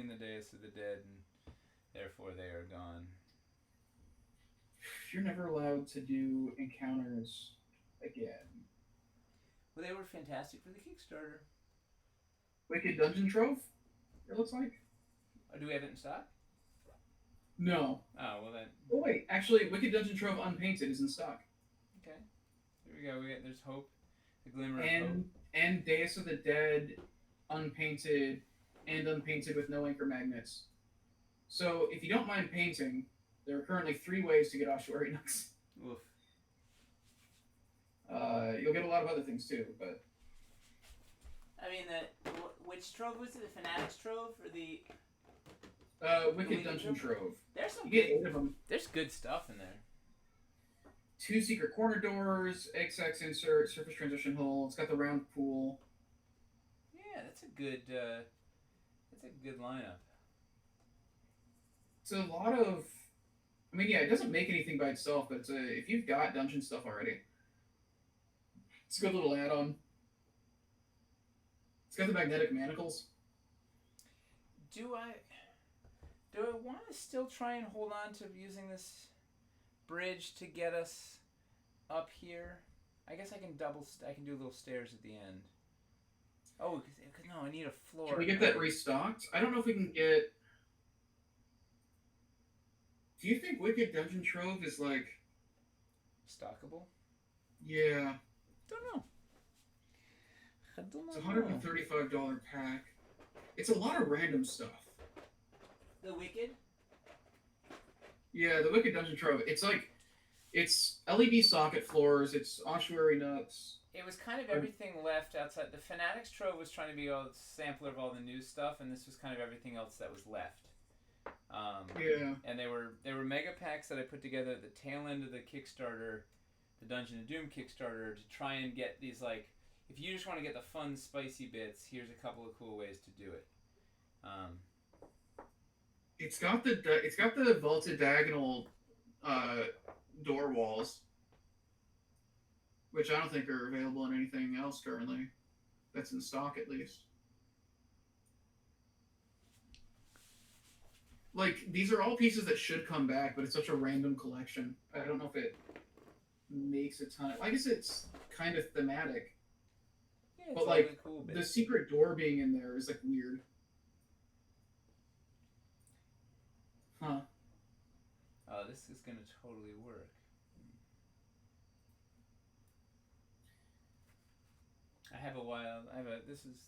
the Days of the Dead, and therefore they are gone. You're never allowed to do encounters again. Well, they were fantastic for the Kickstarter. Wicked Dungeon Trove? It looks like. Do we have it in stock? No. Oh, well then. Oh wait, actually, Wicked Dungeon Trove Unpainted is in stock. Okay. Here we go. There's hope. The glimmer of hope. And Deus of the Dead Unpainted and Unpainted with no anchor magnets. So if you don't mind painting, there are currently 3 ways to get ossuary nooks. Oof. You'll get a lot of other things too, but. I mean, which trove was it? The Fanatics Trove or the? Wicked Dungeon Trove. There's some. You get 8 of them. There's good stuff in there. 2 secret corner doors, XX insert, surface transition hole. It's got the round pool. Yeah, that's a good lineup. It's a lot of. I mean, yeah, it doesn't make anything by itself, but if you've got dungeon stuff already, it's a good little add-on. It's got the magnetic manacles. Do I want to still try and hold on to using this bridge to get us up here? I guess I can I can do little stairs at the end. Oh, cause no, I need a Can floor. we get that restocked? I don't know if we can get. Do you think Wicked Dungeon Trove is like? Stockable? Yeah, Don't know. I do it's a not know. $135 pack. It's a lot of random stuff. The Wicked? Yeah, the Wicked Dungeon Trove. It's LED socket floors. It's ossuary nuts. It was kind of Um, everything left outside. The Fanatics Trove was trying to be a sampler of all the new stuff, and this was kind of everything else that was left. yeah, And they were mega packs that I put together at the tail end of the Kickstarter, the Dungeon of Doom Kickstarter, to try and get these, like, if you just want to get the fun spicy bits, here's a couple of cool ways to do it. Um, it's got the vaulted diagonal uh, door walls, which I don't think are available in anything else currently. That's in stock at least. Like these are all pieces that should come back, but it's such a random collection. I don't know if it makes a ton of. I guess it's kind of thematic, yeah, it's but all like the cool the bits. secret door being in there is like weird. Huh? Oh, this is gonna totally work.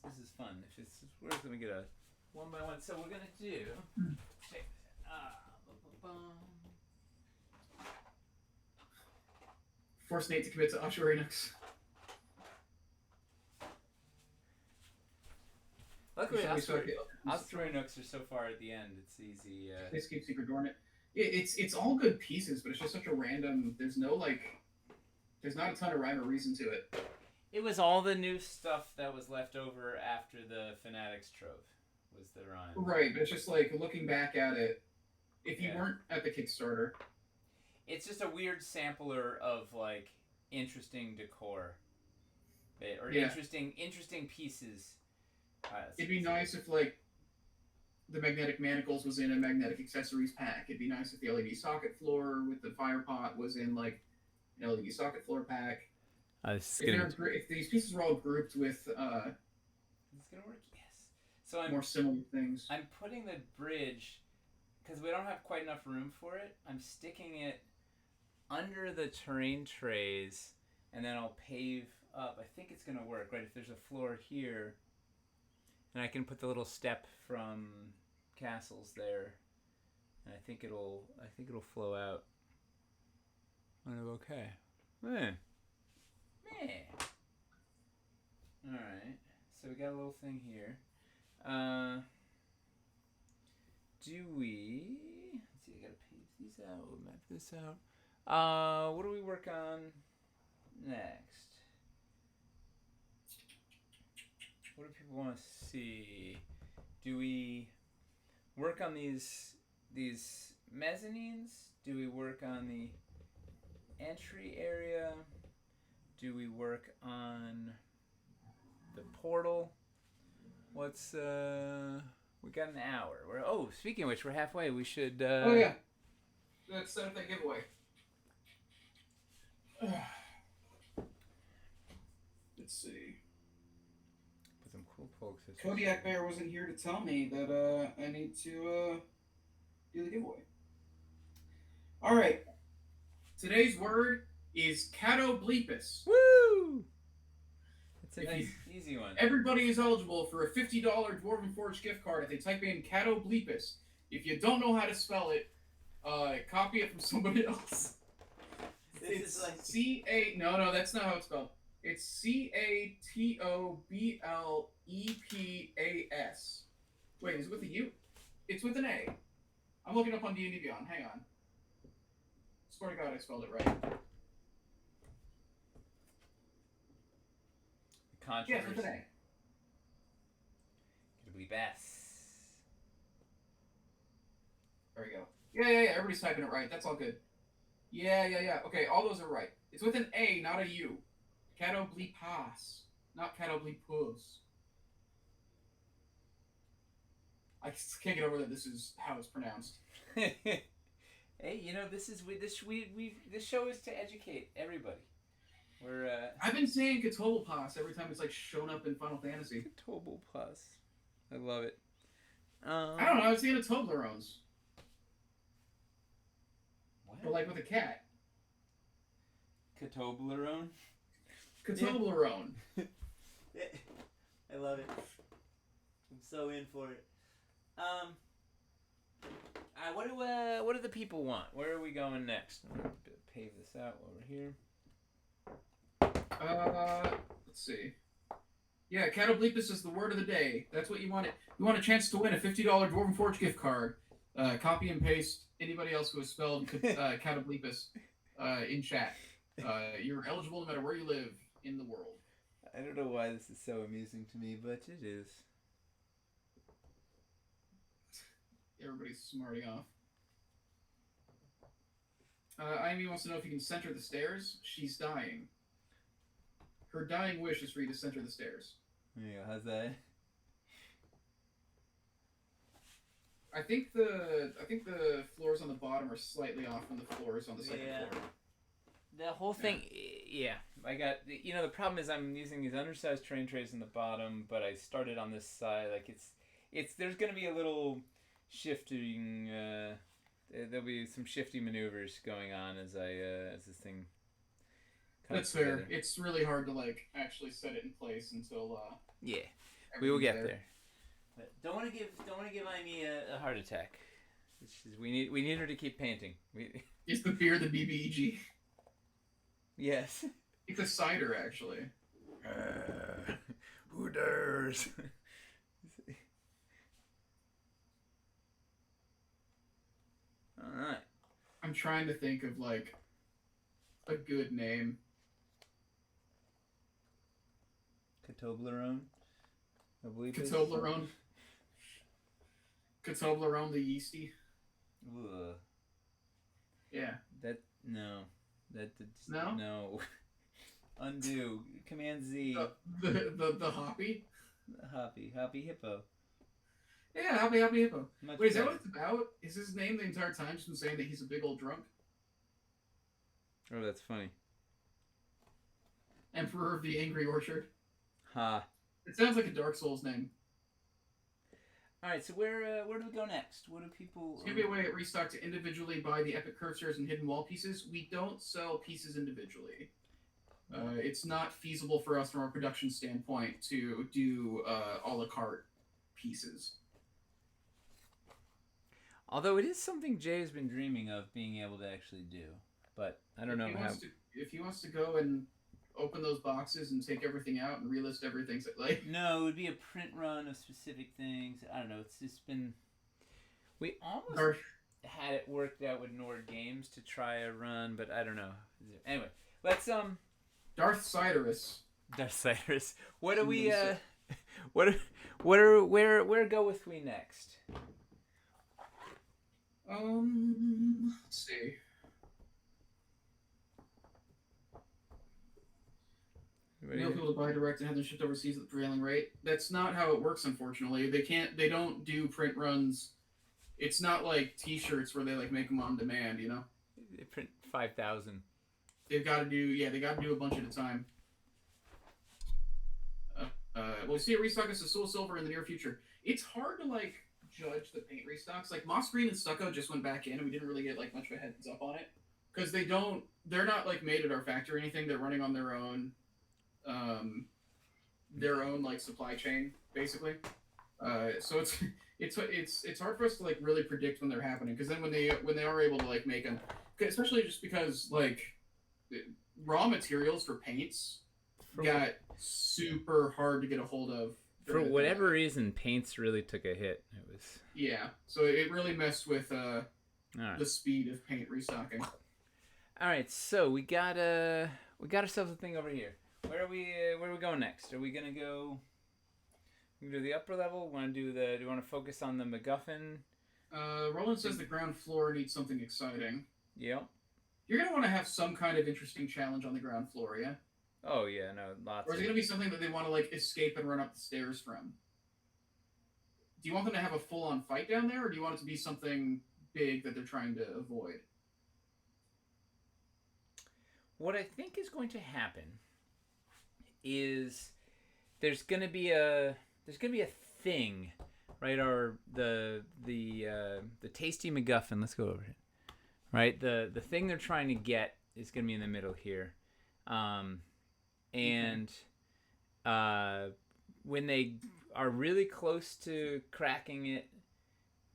This is fun. We're gonna get a one by one. So we're gonna do. Check this out. Force Nate to commit to ossuary nuts. Luckily, Ossuary Nooks are so far at the end. It's easy. Please keep secret door in it. It's all good pieces, but it's just such a random. There's no like. There's not a ton of rhyme or reason to it. It was all the new stuff that was left over after the Fanatics Trove. Was the rhyme. Right, but it's just like looking back at it. If you weren't at the Kickstarter, it's just a weird sampler of like interesting decor, or interesting pieces. It'd be nice if like the magnetic manacles was in a magnetic accessories pack. It'd be nice if the LED socket floor with the fire pot was in like an LED socket floor pack. If these pieces were all grouped with it's gonna work. Yes. So I'm more similar things. I'm putting the bridge because we don't have quite enough room for it. I'm sticking it under the terrain trays, and then I'll pave up. I think it's gonna work, right? If there's a floor here, and I can put the little step from Castles there, and I think it'll flow out. Okay. Man. Alright. So we got a little thing here. Do we... Let's see, I gotta pave these out. We'll map this out. What do we work on next? What do people want to see? Do we work on these mezzanines? Do we work on the entry area? Do we work on the portal? What's we got an hour. Speaking of which, we're halfway. We should Oh yeah. Let's set up that giveaway. Let's see. Put some cool pokes. Kodiak Bear wasn't here to tell me that I need to do the giveaway. All right. Today's word is catobleepus. Woo! It's a nice, easy one. Everybody is eligible for a $50 Dwarven Forge gift card if they type in catobleepus. If you don't know how to spell it, copy it from somebody else. It's like C-A... No, that's not how it's spelled. It's C-A-T-O-B-L-E-P-A-S. Wait, is it with a U? It's with an A. I'm looking up on D&D Beyond. Hang on. Swear to God I spelled it right. Controversy. Yes, with an A. There we go. Yeah. Everybody's typing it right. That's all good. Yeah. Okay, all those are right. It's with an A, not a U. Catoblepas, not catoblepus. I can't get over that this is how it's pronounced. Hey, this show is to educate everybody. I've been saying Cthulhupas every time it's like shown up in Final Fantasy. Cthulhu Plus. I love it. I don't know. I was saying Toblerones. What? But like with a cat. Catoblerone? Catoblerone. I love it. I'm so in for it. What do the people want? Where are we going next? I'm gonna pave this out while we're here. Let's see. Yeah, Catobleepus is the word of the day. That's what you want. You want a chance to win a $50 Dwarven Forge gift card. Copy and paste anybody else who has spelled Catobleepus in chat. You're eligible no matter where you live in the world. I don't know why this is so amusing to me, but it is. Everybody's smarting off. Ivy wants to know if you can center the stairs. She's dying. Her dying wish is for you to center the stairs. There you go. How's that? I think the floors on the bottom are slightly off from the floors on the second floor. The whole thing, yeah. I got, the problem is I'm using these undersized terrain trays in the bottom, but I started on this side. Like it's there's going to be a little shifting. There'll be some shifty maneuvers going on as this thing. That's fair. It's really hard to like actually set it in place until. Yeah, we will get there. But don't want to give Amy a heart attack. We need her to keep painting. Is the beer the BBEG? Yes. It's a cider, actually. Who dares? All right. I'm trying to think of like a good name. Catoblerone. Catoblerone. Catoblerone the yeasty. Ugh. Yeah. No. No. No. Undo. Command Z. The hoppy. Hoppy hippo. Yeah, hoppy hippo. Much Wait, is that better. what it's about? Is his name the entire time just been saying that he's a big old drunk? Oh, that's funny. Emperor of the Angry Orchard. Ha. It sounds like a Dark Souls name. All right, so where do we go next? What do people? It's gonna be a way at Restock to individually buy the epic curve stairs and hidden wall pieces. We don't sell pieces individually. It's not feasible for us from a production standpoint to do a la carte pieces. Although it is something Jay has been dreaming of being able to actually do, but I don't know how. If he wants to go and open those boxes and take everything out and relist everything, like no, it would be a print run of specific things. I don't know. It's just been. We almost had it worked out with Nord Games to try a run, but I don't know. Anyway, let's Darth Cyrus. Darth Cyrus. What do we where go with we next? Let's see. Mail people to buy direct and have them shipped overseas at the prevailing rate. That's not how it works, unfortunately. They don't do print runs. It's not like T-shirts where they like make them on demand, you know? They print 5,000. They got to do a bunch at a time. We'll see a restock of Sassul Silver in the near future. It's hard to like judge the paint restocks. Like Moss Green and Stucco just went back in, and we didn't really get like much of a heads up on it because they're not like made at our factory or anything. They're running on their own like supply chain basically. So it's hard for us to like really predict when they're happening because then when they are able to like make them, especially just because like raw materials for paints got super hard to get a hold of. For whatever reason, paints really took a hit. It was so it really messed with the speed of paint restocking. All right, so we got ourselves a thing over here. Where are we going next? Are we gonna go? We do the upper level. Do you want to focus on the MacGuffin? Roland says the ground floor needs something exciting. Yep. You're gonna want to have some kind of interesting challenge on the ground floor, yeah. Oh yeah, no, lots. Or is it gonna be something that they want to like escape and run up the stairs from? Do you want them to have a full-on fight down there, or do you want it to be something big that they're trying to avoid? what I think is going to happen is there's gonna be a thing, right? Or the tasty MacGuffin. Let's go over it. Right, the thing they're trying to get is gonna be in the middle here, and when they are really close to cracking it,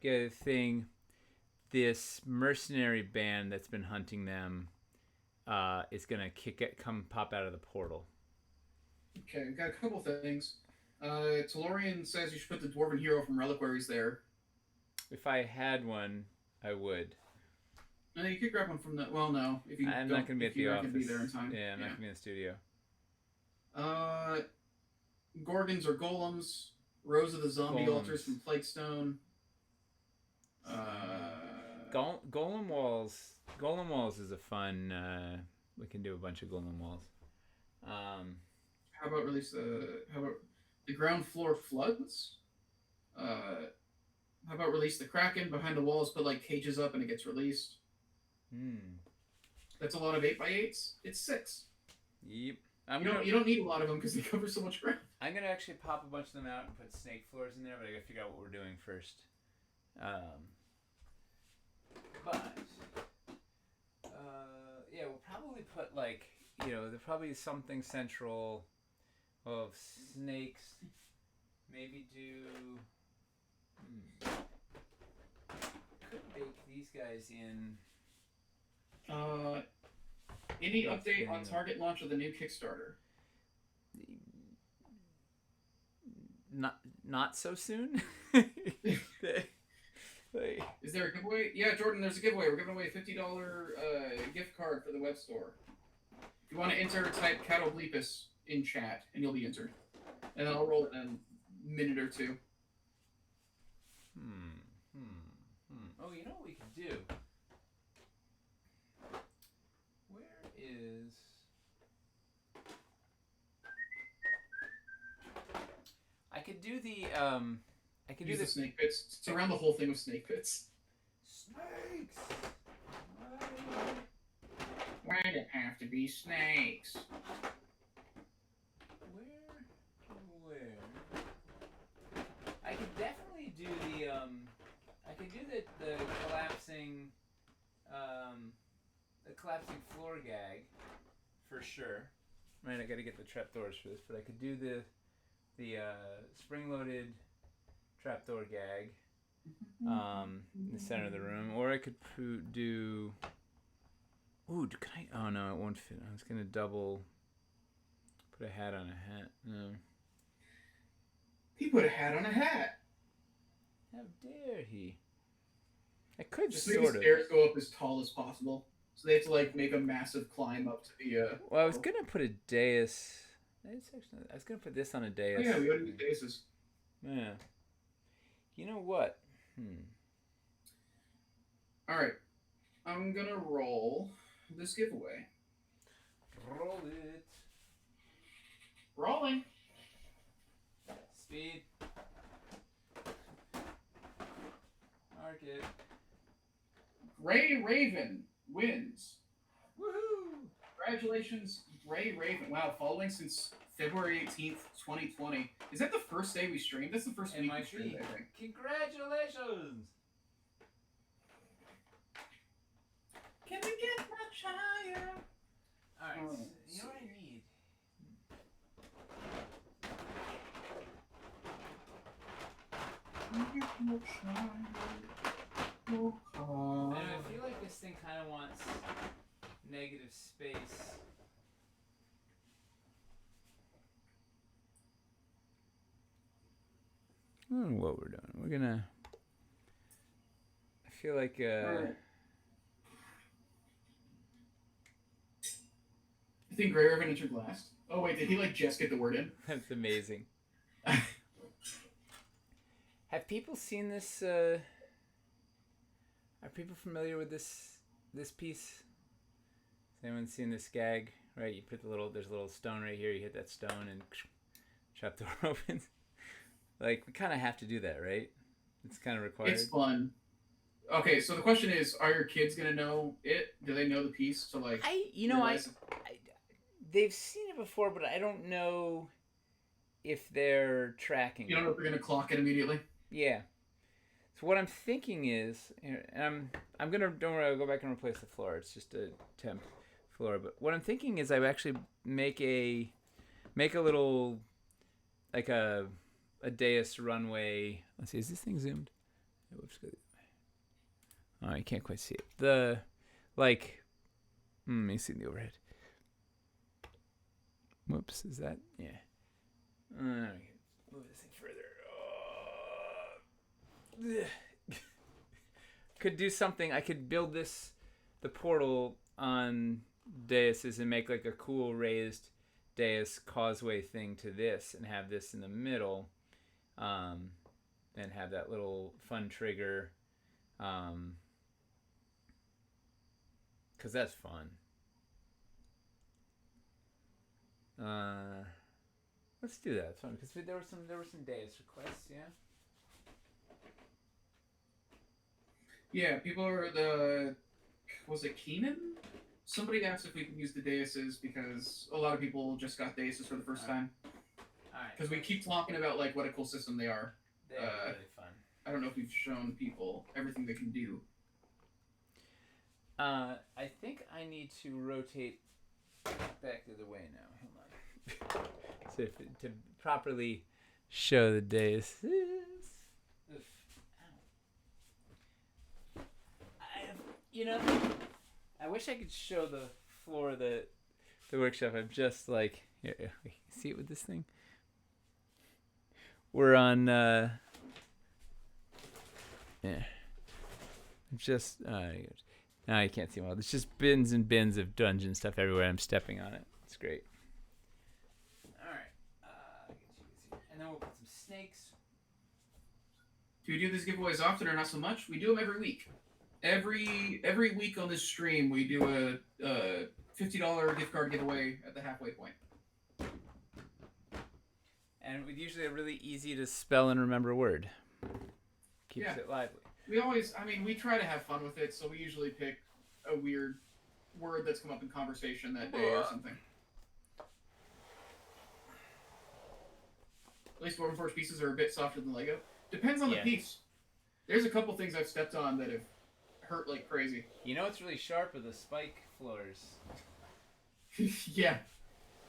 get a thing. This mercenary band that's been hunting them is gonna come pop out of the portal. Okay, we've got a couple things. Tellurian says you should put the Dwarven Hero from Reliquaries there. If I had one, I would. You could grab one from the. Well, no, if you I'm don't, not gonna be if at the you're not office. gonna be there in time. Yeah, I'm not gonna be in the studio. Gorgons or golems. Rose of the Zombie Golems. Altars from Plaguestone. Golem walls. Golem walls is a fun. We can do a bunch of golem walls. How about the ground floor floods? How about release the Kraken behind the walls? Put like cages up and it gets released. That's a lot of 8x8s. It's 6. Yep. You don't need a lot of them because they cover so much ground. I'm gonna actually pop a bunch of them out and put snake floors in there, but I gotta figure out what we're doing first. Yeah, we'll probably put there'll probably something central of snakes. Maybe do. Could bake these guys in. Any update on target launch of the new Kickstarter? Not so soon. Is there a giveaway? Yeah, Jordan, there's a giveaway. We're giving away a $50 gift card for the web store. If you want to enter, type Catoblepus in chat, and you'll be entered. And then I'll roll it in a minute or two. Oh, you know what we can do? Where is... I could do the... I could Use do the snake pits. Surround the whole thing with snake pits. Snakes! Why do it have to be snakes? Where? I could definitely do the I could do the collapsing floor gag for sure. Right, I gotta get the trapdoors for this, but I could do the spring-loaded trapdoor gag in the center of the room, or I could do. Ooh, can I? Oh no, it won't fit. I was gonna double. Put a hat on a hat. No. He put a hat on a hat. How dare he? I could just make sort the of. stairs go up as tall as possible, so they have to like make a massive climb up to the. Well, I was gonna put a dais. I was gonna put this on a dais. Oh, yeah, we gotta do daises. Yeah. You know what? All right, I'm gonna roll this giveaway. Roll it. Rolling. Speed. Market. Gray Raven wins. Woohoo! Congratulations, Gray Raven. Wow, following since February 18th, 2020. Is that the first day we streamed? That's the first week we streamed, I think. Congratulations! Can we get much higher? Alright, you know what I need? I feel like this thing kind of wants negative space. I don't know what we're doing. We're gonna... I feel like... You think Gray Raven entered last? Oh wait, did he like just get the word in? That's amazing. Have people seen this? Are people familiar with this piece? Has anyone seen this gag? Right, you put there's a little stone right here. You hit that stone and trapdoor opens. Like we kind of have to do that, right? It's kind of required. It's fun. Okay, so the question is, are your kids gonna know it? Do they know the piece to like I you know realize it? I they've seen it before, but I don't know if they're tracking You don't it. know if they're gonna clock it immediately. Yeah. So what I'm thinking is, and I'm gonna don't worry, I'll go back and replace the floor. It's just a temp floor. But what I'm thinking is, I actually make a little like a dais runway. Let's see, is this thing zoomed? Whoops. Oh, you can't quite see it. The like, let me see the overhead. Whoops, is that yeah? Move this thing further. Could do something. I could build the portal on daises and make like a cool raised dais causeway thing to this, and have this in the middle, um, and have that little fun trigger, because that's fun. Uh, let's do that. It's fun because there were some dais requests. Yeah. Yeah, people are the. Was it Keenan? Somebody asked if we could use the daises because a lot of people just got daises for the first time. All right. Because we keep talking about like what a cool system they are. They're really fun. I don't know if we've shown people everything they can do. I think I need to rotate back the other way now. Hold on. So to properly show the dais. I wish I could show the floor of the workshop. I'm just like, here, see it with this thing? We're on, yeah. Just, now you can't see them all. There's just bins and bins of dungeon stuff everywhere. I'm stepping on it. It's great. All right. And then we'll put some snakes. Do we do these giveaways often or not so much? We do them every week. Every week on this stream, we do a $50 gift card giveaway at the halfway point. And with usually a really easy to spell and remember word. Keeps it lively. We try to have fun with it, so we usually pick a weird word that's come up in conversation that day or something. At least Dwarven Forge pieces are a bit softer than Lego. Depends on the piece. There's a couple things I've stepped on that have hurt like crazy. You know what's really sharp are the spike floors. Yeah.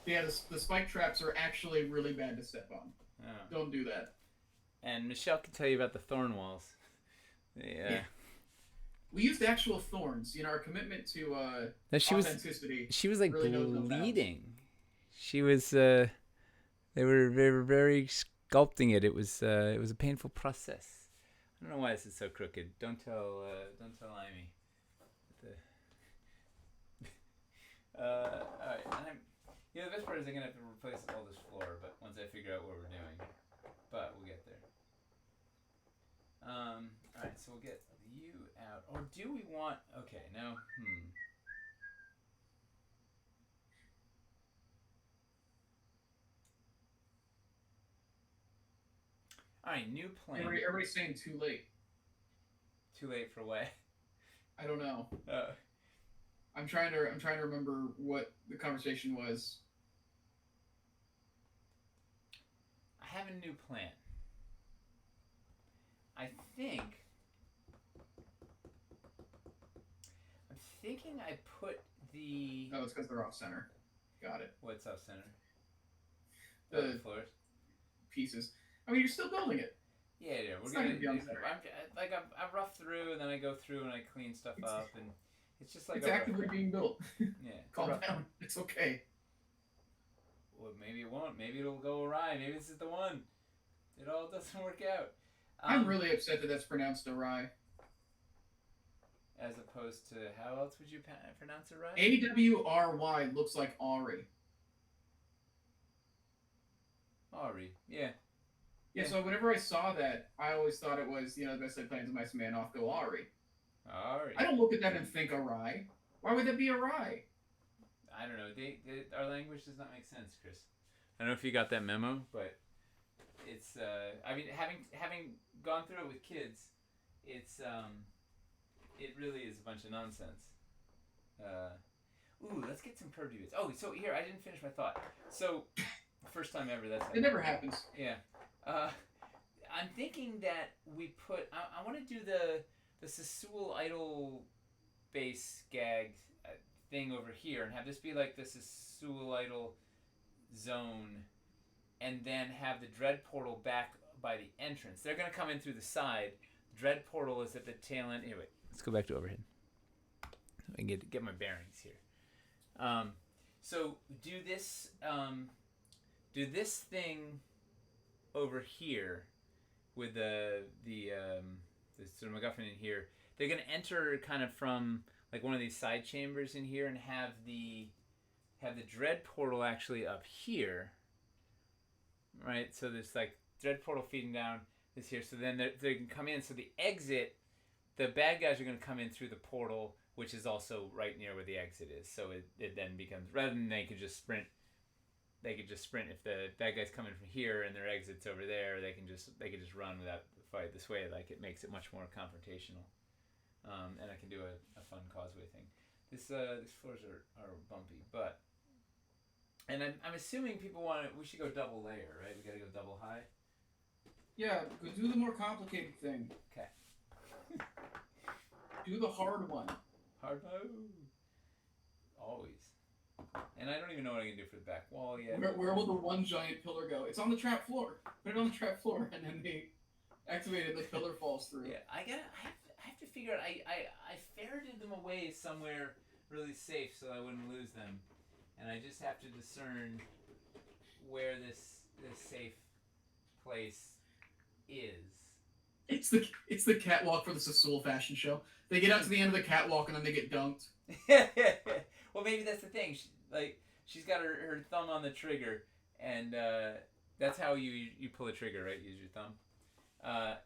Yeah, the spike traps are actually really bad to step on. Oh. Don't do that. And Michelle can tell you about the thorn walls. Yeah. We used actual thorns. Our commitment to authenticity. She was like really bleeding. She was. They were very, very sculpting it. It was a painful process. I don't know why this is so crooked. Don't tell Amy. All right. And the best part is I'm gonna have to replace all this floor, but once I figure out what we're doing, but we'll get there. All right, so we'll get you out, or do we want? Okay, no. All right, new plan. Everybody's saying too late. Too late for what? I don't know. I'm trying to remember what the conversation was. I have a new plan. I'm thinking I put the. Oh, it's because they're off center. Got it. What's off center? The floors. Pieces. You're still building it. Yeah. We're gonna be on center. I rough through, and then I go through and I clean stuff up, and it's just like it's actively being built. Yeah. Calm down. It's okay. Well, maybe it won't. Maybe it'll go awry. Maybe this is the one. It all doesn't work out. I'm really upset that that's pronounced awry. As opposed to, how else would you pronounce it right? A-W-R-Y looks like Ari. Ari, yeah. Yeah, so whenever I saw that, I always thought it was, the best laid plans of mice and man off go Ari. Ari. I don't look at that and think awry. Why would that be awry? I don't know. Our language does not make sense, Chris. I don't know if you got that memo, but it's, having gone through it with kids, it's it really is a bunch of nonsense. Ooh, let's get some curved bits. Oh, so here, I didn't finish my thought. So, first time ever, that's It never happens. Yeah. I'm thinking that we put... I want to do the Sassoon Idol bass gag thing over here and have this be like the Sassoon Idol zone, and then have the Dread Portal back by the entrance. They're going to come in through the side. The Dread Portal is at the tail end. Anyway, let's go back to overhead. I can get my bearings here. So do this thing over here with the sort of MacGuffin in here. They're going to enter kind of from like one of these side chambers in here and have the Dread Portal actually up here. Right, so there's like Dread Portal feeding down this here. So then they can come in. So the exit, the bad guys are going to come in through the portal, which is also right near where the exit is. So it then becomes, rather than they could just sprint if the bad guys come in from here and their exit's over there. They can just run without the fight. This way, like, it makes it much more confrontational. And I can do a fun causeway thing. These floors are bumpy, but. And I'm assuming people we should go double layer, right? We gotta go double high. Yeah, go do the more complicated thing. Okay. Do the hard one. Hard mode. Always. And I don't even know what I can do for the back wall yet. Where will the one giant pillar go? It's on the trap floor. Put it on the trap floor, and then they activate it, the pillar falls through. Yeah, I have to figure out. I ferreted them away somewhere really safe so I wouldn't lose them. And I just have to discern where this safe place is. It's the catwalk for the Sassoon fashion show. They get out to the end of the catwalk and then they get dunked. Well, maybe that's the thing. She's got her thumb on the trigger, and that's how you pull a trigger, right? Use your thumb,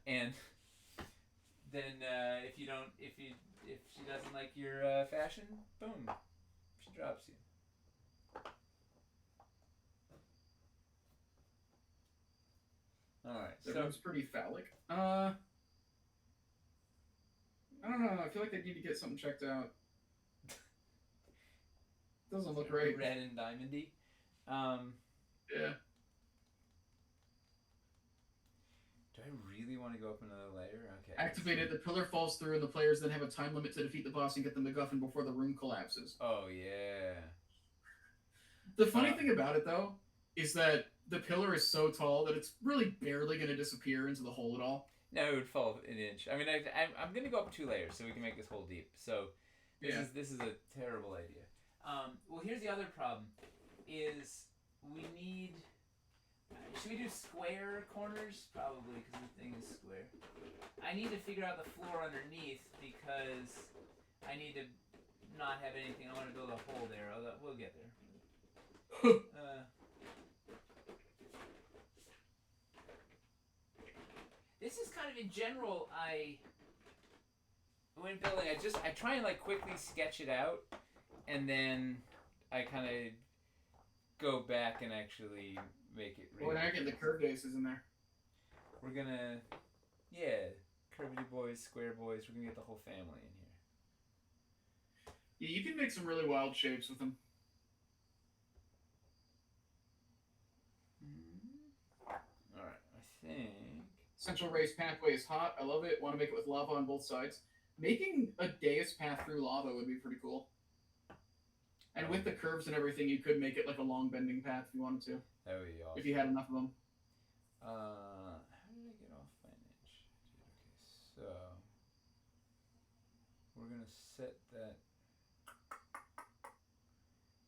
and then if she doesn't like your fashion, boom, she drops you. All right, so it's pretty phallic. I don't know. I feel like they need to get something checked out. Doesn't look great. Red and diamondy. Yeah. Do I really want to go up another layer? Okay. Activated. The pillar falls through, and the players then have a time limit to defeat the boss and get the MacGuffin before the room collapses. Oh yeah. The funny thing about it, though, is that the pillar is so tall that it's really barely going to disappear into the hole at all. No, it would fall an inch. I mean, I'm going to go up 2 layers so we can make this hole deep. So this is a terrible idea. Well, here's the other problem: is we need. Should we do square corners? Probably, because the thing is square. I need to figure out the floor underneath because I need to not have anything. I want to build a hole there. We'll get there. This is kind of in general. When building, I try and like quickly sketch it out, and then I kind of go back and actually make it. Well, now you're getting the curved aces in there. We're gonna, curvy boys, square boys. We're gonna get the whole family in here. Yeah, you can make some really wild shapes with them. All right, I think. Central raised pathway is hot. I love it. Want to make it with lava on both sides. Making a dais path through lava would be pretty cool. And with the curves and everything, you could make it like a long bending path if you wanted to. That would be awesome. If you had enough of them. How did I get off by an inch? Okay, so we're gonna set that.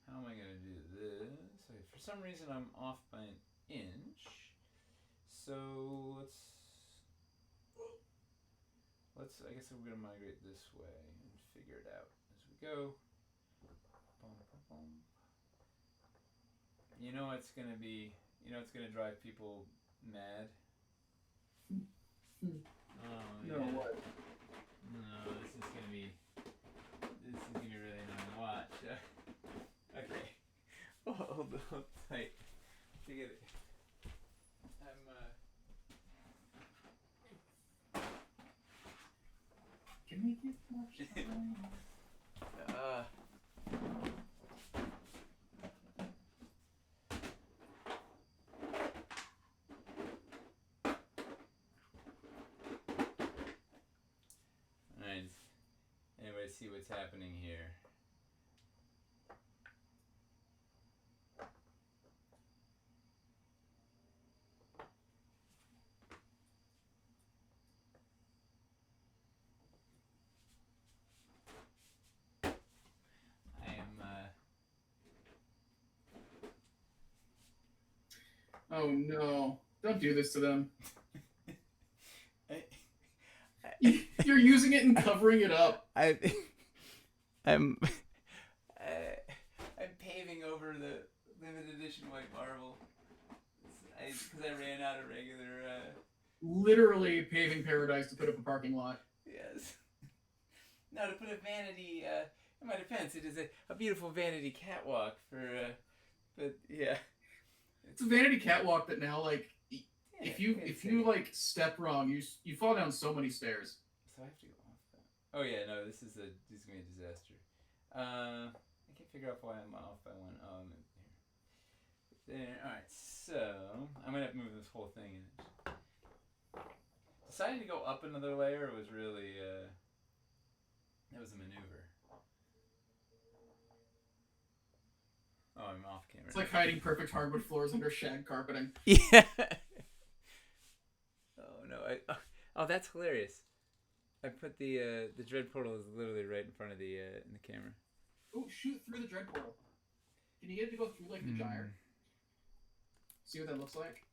How am I gonna do this? Okay, for some reason I'm off by an inch. So let's. I guess we're gonna migrate this way and figure it out as we go. Boom, boom, boom. You know it's gonna be. You know it's gonna drive people mad. Oh yeah. No, what? No, this is gonna be really annoying to watch. Okay. Oh, hold on tight. To get it. Can we uh, all right. Anybody see what's happening here? I am. Oh no! Don't do this to them. I, You're using it and covering it up. I'm. I'm paving over the limited edition white marble. Because I ran out of regular. Literally paving paradise to put up a parking lot. Yes. Now to put a vanity. In my defense, it is a beautiful vanity catwalk for. But yeah. It's a vanity catwalk that now, like, Yeah, if you like step wrong, you fall down so many stairs. So I have to go off that. Oh yeah, no, this is gonna be a disaster. I can't figure out why I'm off by one. Oh, I'm here. There. All right, so I'm gonna have to move this whole thing in. Deciding to go up another layer was really that was a maneuver. Oh, I'm off camera. It's like hiding perfect hardwood floors under shag carpeting. Yeah. Oh no! Oh, that's hilarious. I put the dread portal is literally right in front of the in the camera. Oh, shoot through the dread portal. Can you get it to go through like the gyre? See what that looks like?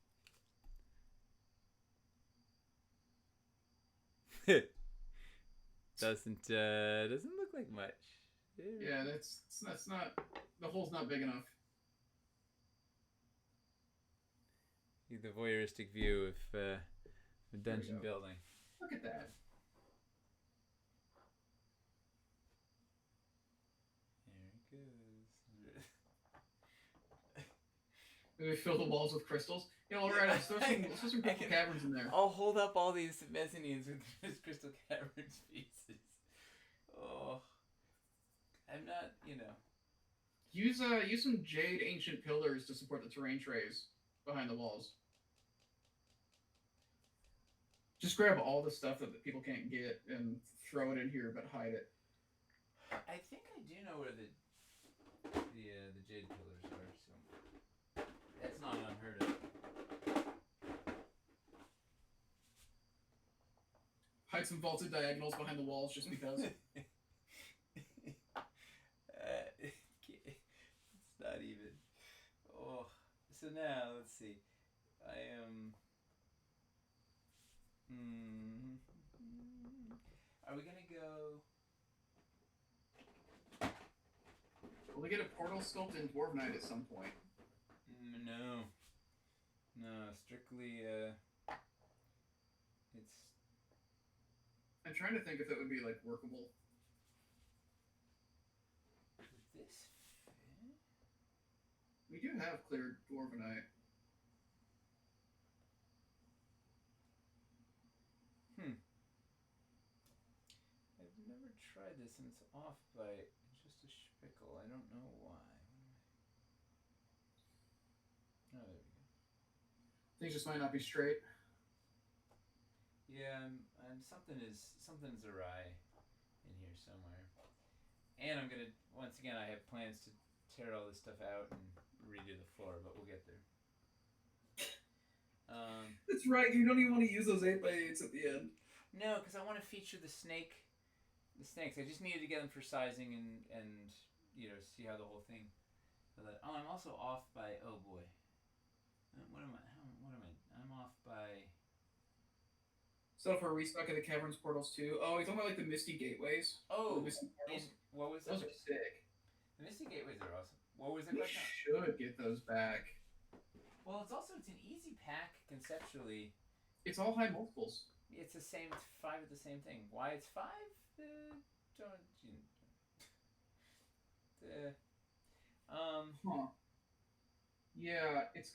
Doesn't look like much. Yeah, that's not, the hole's not big enough. The voyeuristic view of the dungeon building. Look at that. There it goes. Maybe fill the walls with crystals. Yeah, all right. Let's throw some crystal caverns in there. I'll hold up all these mezzanines with these crystal caverns pieces. Oh, I'm not, Use some jade ancient pillars to support the terrain trays behind the walls. Just grab all the stuff that people can't get and throw it in here, but hide it. I think I do know where the jade pillars are, so that's not unheard of. Hide some vaulted diagonals behind the walls just because. It's not even. Oh, so now let's see. I am. Are we gonna go? Will we get a portal sculpt in Dwarvenite at some point? No, strictly. It's. I'm trying to think if it would be like workable. Would this fit? We do have cleared Dwarvenite. I've never tried this and it's off by just a spickle. I don't know why. Oh, there we go. Things just might not be straight. Yeah, something's awry in here somewhere. And I'm gonna once again I have plans to tear all this stuff out and redo the floor, but we'll get there. That's right. You don't even want to use those 8x8s at the end. No, because I want to feature the snakes. I just needed to get them for sizing and see how the whole thing. Oh, I'm also off by. Oh boy. What am I? I'm off by. So for a restock of the caverns portals too. Oh, he's talking about like the Misty Gateways. Oh, the Misty what was those that? are sick. The Misty Gateways are awesome. What was it? We should get those back. Well, it's an easy pack conceptually. It's all high multiples. It's the same. It's 5 of the same thing. Why it's 5? Don't you? Huh. Yeah, it's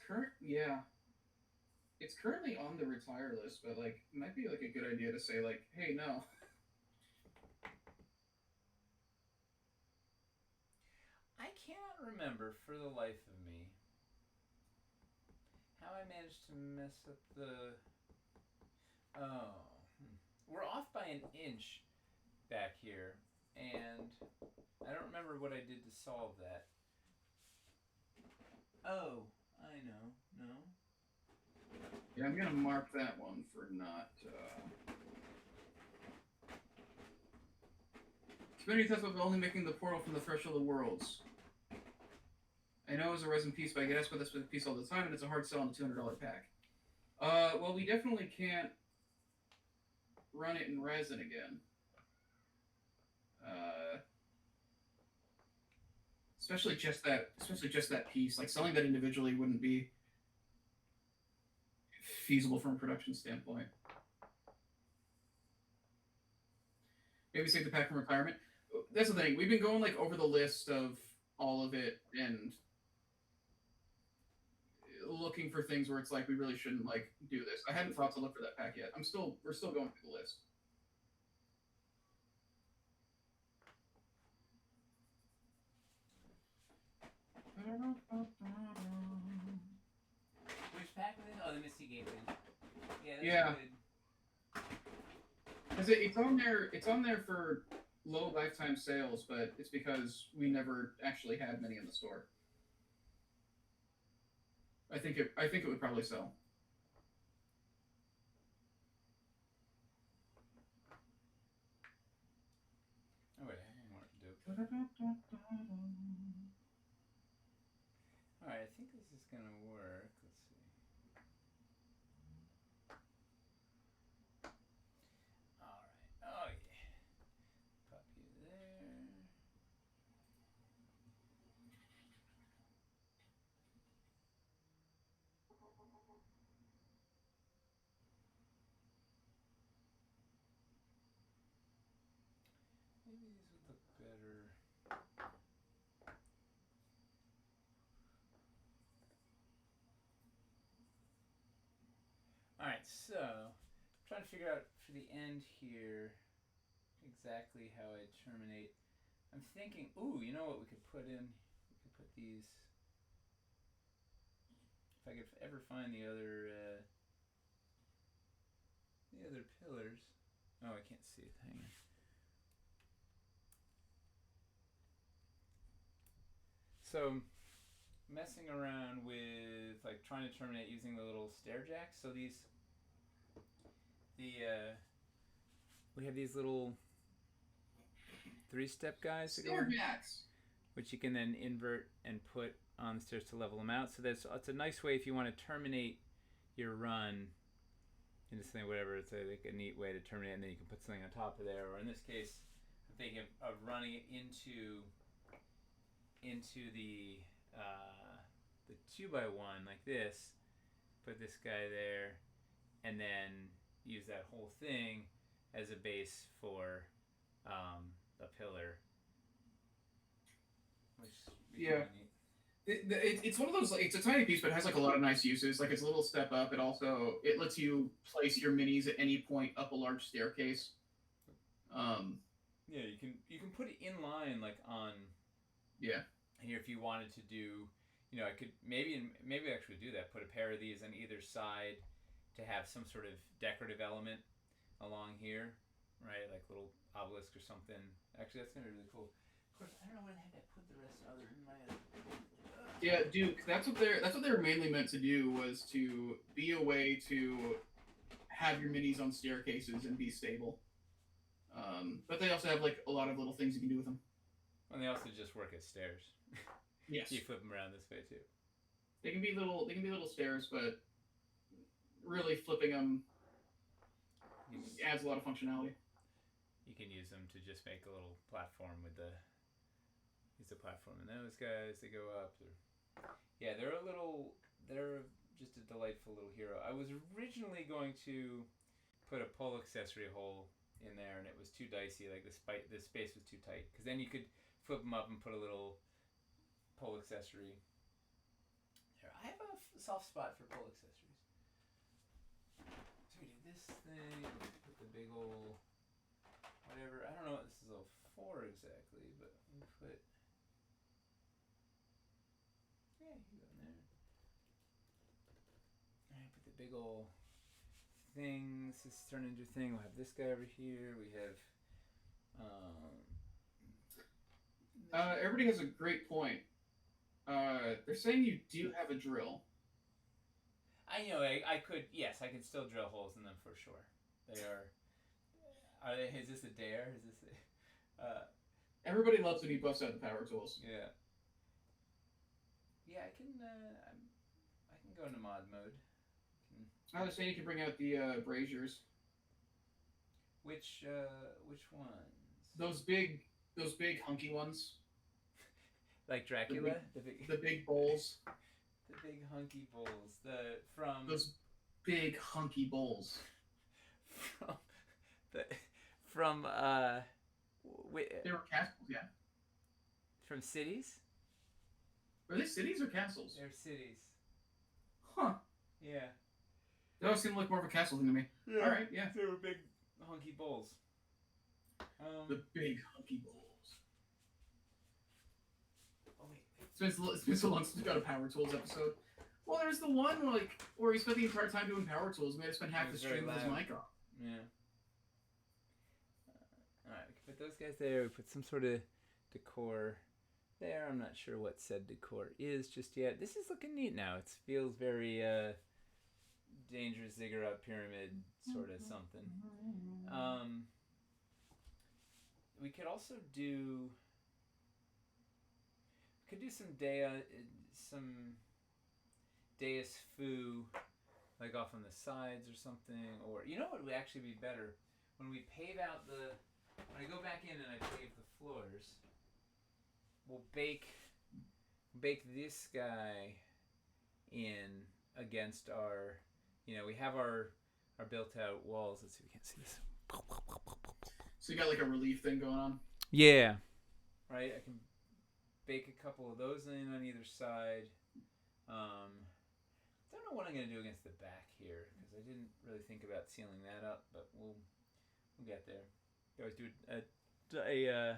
currently on the retire list, but like it might be like a good idea to say like, hey, no. I cannot remember for the life of me how I managed to mess up the... Oh. We're off by an inch back here, and I don't remember what I did to solve that. Oh, I know. No? Yeah, I'm gonna mark that one for not. Community test of only making the portal from the threshold of the worlds. I know it's a resin piece, but I get asked about this piece all the time, and it's a hard sell on a $200 pack. Well, we definitely can't run it in resin again. Especially just that piece. Like selling that individually wouldn't be feasible from a production standpoint. Maybe save the pack from retirement. That's the thing. We've been going like over the list of all of it and looking for things where it's like we really shouldn't like do this. I haven't thought to look for that pack yet. We're still going through the list. Which pack was it? Oh, the Misty Gateway. Yeah, that's Yeah. good. Because it's on there. It's on there for low lifetime sales, but it's because we never actually had many in the store. I think it would probably sell. Oh wait, I have more to do. Alright, I think this is gonna work. Let's see. Alright. Oh yeah. Pop you there. Maybe these would look better. Alright, so I'm trying to figure out for the end here exactly how I terminate. I'm thinking, ooh, you know what we could put in? We could put these. If I could ever find the other pillars. Oh, I can't see it. Hang on. So, messing around with like trying to terminate using the little stair jacks. So we have these little 3-step guys that Stair jacks. which you can then invert and put on the stairs to level them out. So it's a nice way if you want to terminate your run into something, whatever. It's like a neat way to terminate, and then you can put something on top of there. Or in this case, I'm thinking of running it into the 2x1 like this. Put this guy there, and then use that whole thing as a base for a pillar. Which Yeah. It's one of those. Like, it's a tiny piece, but it has like a lot of nice uses. Like it's a little step up. It lets you place your minis at any point up a large staircase. Yeah, you can put it in line like on. Yeah. Here, if you wanted to do, I could maybe actually do that. Put a pair of these on either side to have some sort of decorative element along here, right? Like little obelisk or something. Actually, that's gonna be really cool. Of course, I don't know where the heck I put the rest other than my. Yeah, Duke. That's what they were mainly meant to do, was to be a way to have your minis on staircases and be stable. But they also have like a lot of little things you can do with them. And they also just work as stairs. Yes. You flip them around this way too. They can be little stairs, but really flipping them adds a lot of functionality. You can use them to just make a little platform with use the platform, and those guys, they go up. They're just a delightful little hero. I was originally going to put a pole accessory hole in there, and it was too dicey. Like the space was too tight, because then you could flip them up and put a little pole accessory. There, I have a soft spot for pole accessories. So we do this thing. Put the big old whatever. I don't know what this is all for exactly, but we put big ol' thing. This is turned into a thing. We'll have this guy over here. We have. Everybody has a great point. They're saying you do have a drill. I know. I could. Yes, I could still drill holes in them for sure. They are. Are they? Is this a dare? Is this? Everybody loves when he buffs out the power tools. Yeah. Yeah, I can. I can go into mod mode. I was saying you can bring out the braziers. Which ones? Those big hunky ones. Like Dracula, the big bowls. The big hunky bowls. From those big hunky bowls. From they were castles, yeah. From cities? Are they cities or castles? They're cities. Huh. Yeah. They always seem like more of a castle thing to me. Yeah. All right, yeah. They were big hunky bowls. The big hunky bowls. Oh wait. It's been so long since we got a Power Tools episode. Well, there's the one where he spent the entire time doing Power Tools. We had to spend half the stream with his mic off. Yeah. Alright, we can put those guys there. We put some sort of decor there. I'm not sure what said decor is just yet. This is looking neat now. It feels very dangerous ziggurat pyramid sort of something. We could also do some Deus Fu, like off on the sides or something. Or you know what would actually be better when we pave out when I go back in and I pave the floors. We'll bake this guy in against our, we have our built out walls. Let's see if we can't see this. So you got like a relief thing going on? Yeah. Right? I can bake a couple of those in on either side. Don't know what I'm going to do against the back here because I didn't really think about sealing that up, but we'll get there. You always do a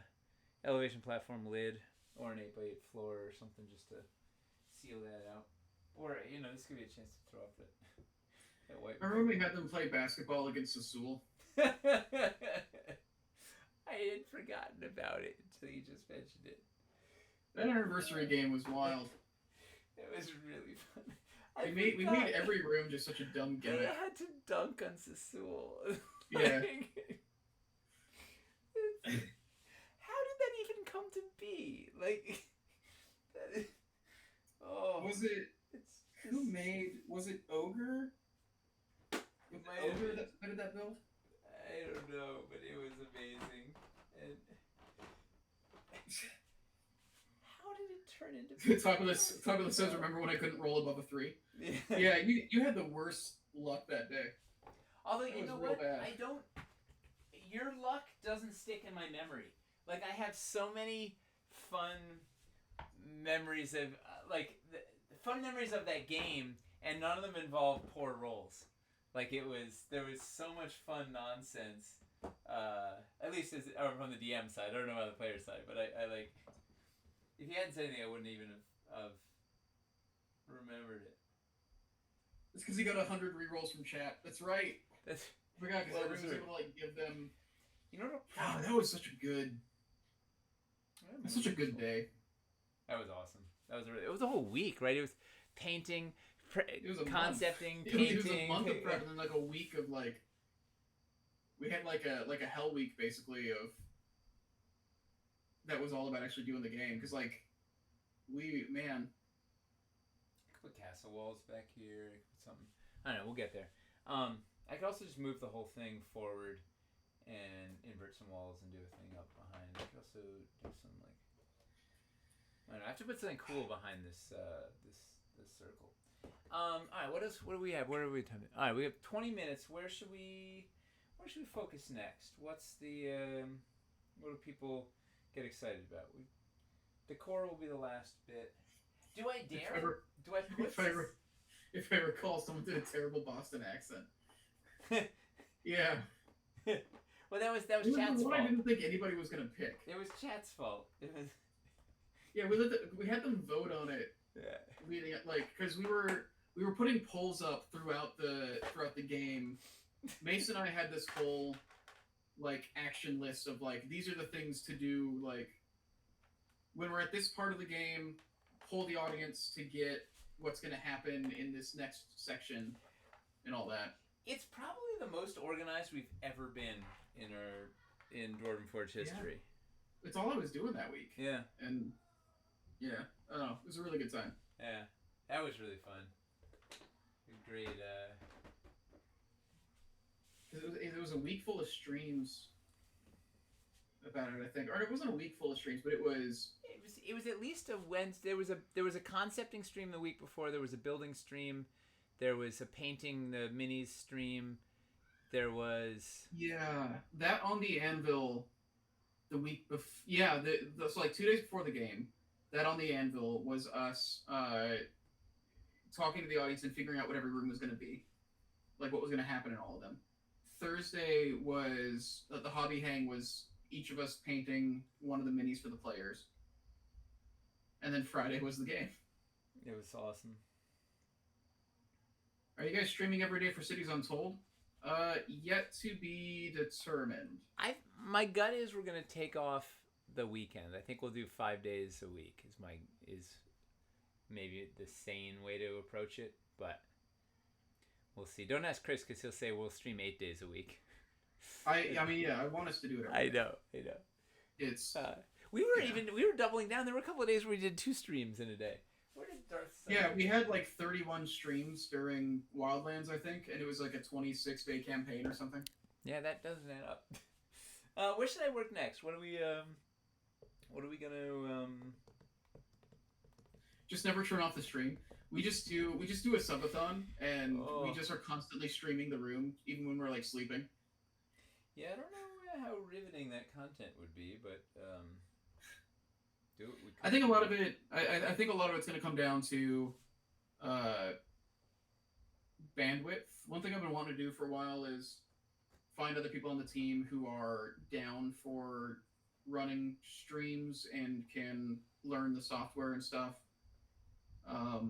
elevation platform lid or an 8x8 floor or something just to seal that out. Or, this could be a chance to throw up that white. I remember we had them play basketball against Sassoul. I had forgotten about it until you just mentioned it. That anniversary game was wild. It was really fun. We made every room just such a dumb gimmick. I had to dunk on Sassoul. Yeah. How did that even come to be? Was it Ogre? Ogre that did that build? I don't know, but it was amazing. And how did it turn into? Taco says, "Remember when I couldn't roll above a 3?" Yeah, you had the worst luck that day. Although you know what, bad. Your luck doesn't stick in my memory. I have so many fun memories of fun memories of that game, and none of them involved poor rolls. There was so much fun nonsense. At least from the DM side. I don't know about the player side, but I if you hadn't said anything, I wouldn't even have remembered it. It's because he got 100 rerolls from chat. That's right. I forgot because everyone was able to give them. That was such a good. That's such a good day. That was awesome. It was a whole week, right? It was painting, concepting, painting. It was a month of prep and then a week of we had a hell week basically of. That was all about actually doing the game because I could put castle walls back here. I could put something. I don't know. We'll get there. I could also just move the whole thing forward and invert some walls and do a thing up behind. I could also do some I don't know. I have to put something cool behind this this circle. All right. What else? What do we have? Where are we? All right. We have 20 minutes. Where should we focus next? What's the what do people get excited about? Decor will be the last bit. Do I dare? Do I put? If I recall, someone did a terrible Boston accent. Yeah. Well, that was Chat's fault. I didn't think anybody was gonna pick. It was Chat's fault. It was. Yeah, we had them vote on it. Yeah. Leading because we were we were putting polls up throughout the game. Mason and I had this whole like action list of like these are the things to do like when we're at this part of the game, poll the audience to get what's going to happen in this next section and all that. It's probably the most organized we've ever been in Dwarven Forge history. Yeah. It's all I was doing that week. Yeah. And yeah, I don't know. It was a really good time. Yeah, that was really fun. Great. It was a week full of streams about it, I think, or it wasn't a week full of streams, but it was. It was at least a Wednesday. There was a concepting stream the week before. There was a building stream. There was a painting the minis stream. There was that on the Anvil. The week before, so like 2 days before the game, that on the Anvil was us talking to the audience and figuring out what every room was going to be, like what was going to happen in all of them. Thursday was the hobby hang was each of us painting one of the minis for the players, and then Friday was the game. It was awesome. Are you guys streaming every day for Cities Untold? Yet to be determined. My gut is we're gonna take off the weekend. I think we'll do 5 days a week. Is maybe the sane way to approach it, but we'll see. Don't ask Chris because he'll say we'll stream 8 days a week. I mean, I want us to do it. I know. It's we were doubling down. There were a couple of days where we did 2 streams in a day. Where did Darth? Yeah, we had like 31 streams during Wildlands, I think, and it was like a 26-day campaign or something. Yeah, that doesn't add up. Where should I work next? What are we gonna Just never turn off the stream. We just do a subathon, and we just are constantly streaming the room, even when we're like sleeping. Yeah, I don't know how riveting that content would be, but I think a lot of it. I think a lot of it's going to come down to bandwidth. One thing I've been wanting to do for a while is find other people on the team who are down for running streams and can learn the software and stuff. I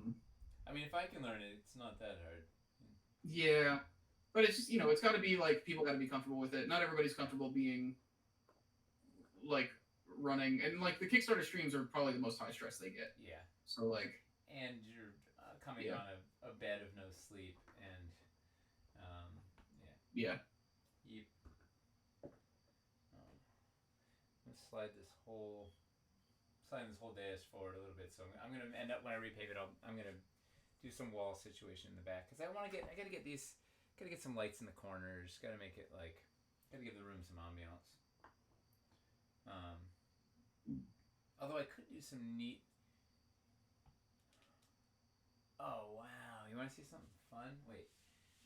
mean, if I can learn it, it's not that hard. Yeah, but it's just it's got to be like people got to be comfortable with it. Not everybody's comfortable being like running, and like the Kickstarter streams are probably the most high stress they get. Yeah. So like. And you're coming on a bed of no sleep, and Yeah. You. Let's slide this whole dais forward a little bit. So I'm gonna end up when I repave it. I'm gonna do some wall situation in the back because I gotta get some lights in the corners. Gotta make it gotta give the room some ambiance. Although I could do some neat. Oh wow! You want to see something fun? Wait,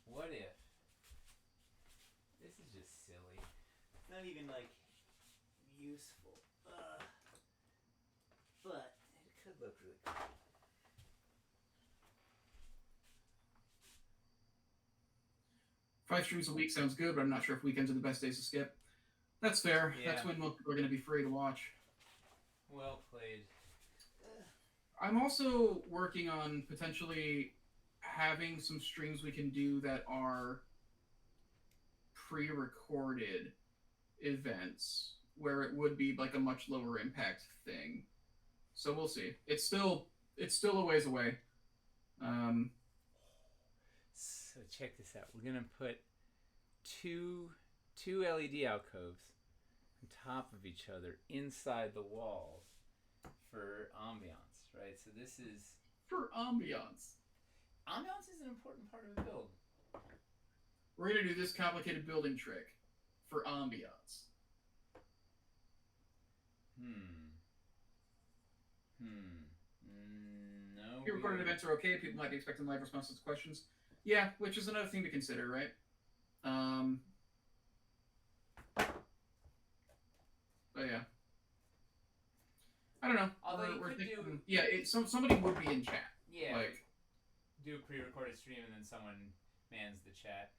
what if this is just silly? Not even useful, but it could look really cool. Five streams a week sounds good, but I'm not sure if weekends are the best days to skip. That's fair. Yeah. That's when most people are going to be free to watch. Well played. I'm also working on potentially having some streams we can do that are pre-recorded events where it would be like a much lower impact thing. So we'll see. It's still a ways away. So check this out. We're gonna put two LED alcoves on top of each other inside the walls for ambiance, right? So this is for ambiance. Ambiance is an important part of a build. We're gonna do this complicated building trick for ambiance. No. Pre-recorded events are okay. People might be expecting live responses to questions. Yeah, which is another thing to consider, right? But yeah. I don't know. Although we're thinking, somebody would be in chat. Yeah. Do a pre-recorded stream and then someone mans the chat.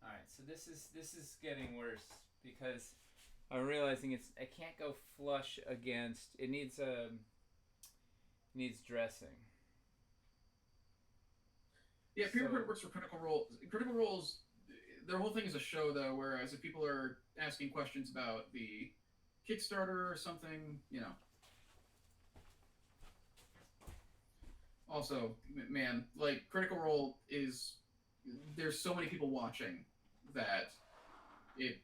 All right, so this is getting worse because I'm realizing I can't go flush against. It needs needs dressing. Yeah, Peer Credit So works for Critical Role. Critical Role's their whole thing is a show though, whereas if people are asking questions about the Kickstarter or something, Also, man, like Critical Role is there's so many people watching that it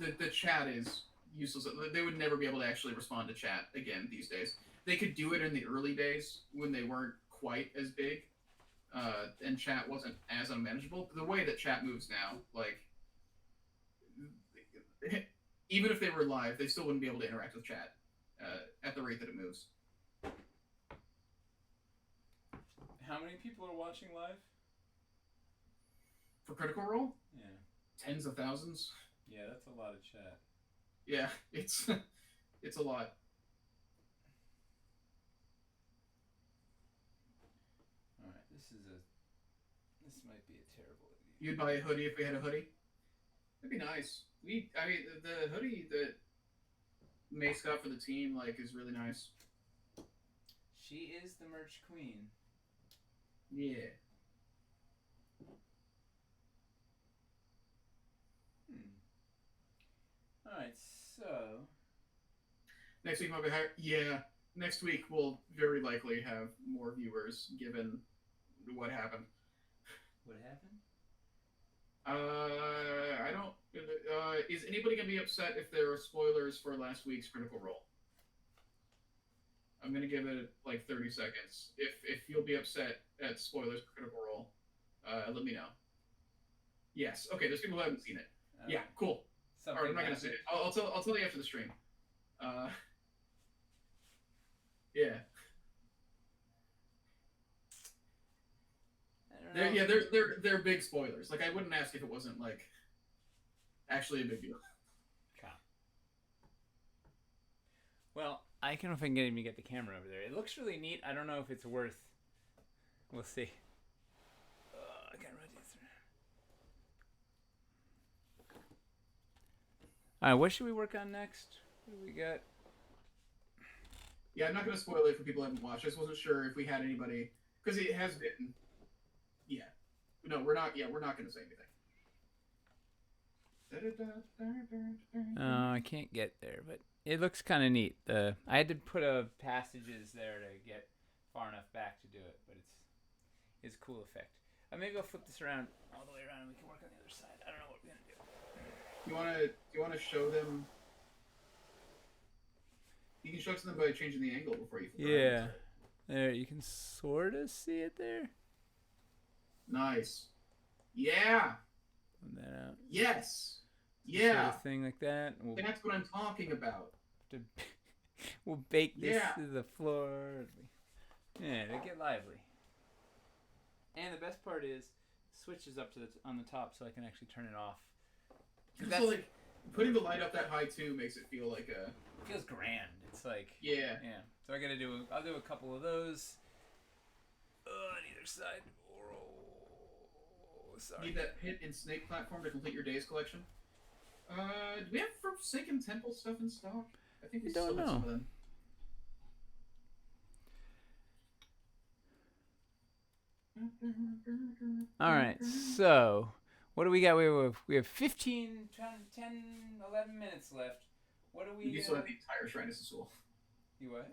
the chat is useless. They would never be able to actually respond to chat again these days. They could do it in the early days when they weren't quite as big, and chat wasn't as unmanageable. But the way that chat moves now, like even if they were live, they still wouldn't be able to interact with chat at the rate that it moves. how many people are watching live? For Critical Role, Yeah. tens of thousands. Yeah, that's a lot of chat. Yeah, it's it's a lot. All right, this might be a terrible idea. You'd buy a hoodie if we had a hoodie. That'd be nice. I mean, the hoodie that Mace got for the team, like, is really nice. She is the merch queen. Yeah. All right, so Next week might be higher. Yeah. Next week we'll very likely have more viewers given what happened. what happened? I don't. Is anybody gonna be upset if there are spoilers for last week's Critical Role? I'm gonna give it like 30 seconds. If you'll be upset at spoilers for Critical Role, let me know. Yes. Okay. There's people who haven't seen it. Yeah. Cool. All right. I'm not gonna say it. I'll tell you after the stream. Yeah. They're big spoilers. Like I wouldn't ask if it wasn't like actually a big deal. Okay. Well, I don't know if I can even get the camera over there. It looks really neat. I don't know if it's worth. We'll see. I can't run these through. All right, what should we work on next? What do we got? Yeah, I'm not gonna spoil it for people who haven't watched. I just wasn't sure if we had anybody because it has been. Yeah. No, we're not. Yeah, we're not gonna say anything. Oh, I can't get there, but it looks kind of neat. I had to put passages there to get far enough back to do it, but it's a cool effect. Maybe I'll flip this around all the way around and we can work on the other side. I don't know what we're gonna do. You wanna show them? You can show it to them by changing the angle before you flip it around. Yeah, there you can sort of see it there. Nice. Yeah. Put that out. Yes. Yeah. Sort of thing like that. That's what I'm talking about. We'll bake this to the floor. Yeah, they get lively. And the best part is, switch is up to on the top, so I can actually turn it off. So like putting the light up that high too makes it feel like a. It feels grand. It's like yeah. So I'll do a couple of those. On either side. Sorry. Need that pit and snake platform to complete your days collection. Do we have Forsaken Temple stuff in stock? I think we still have some of them. All right, so what do we got? We have 15, 10, 11 minutes left. What do we? You still have the entire Shrine of Sesul. You what?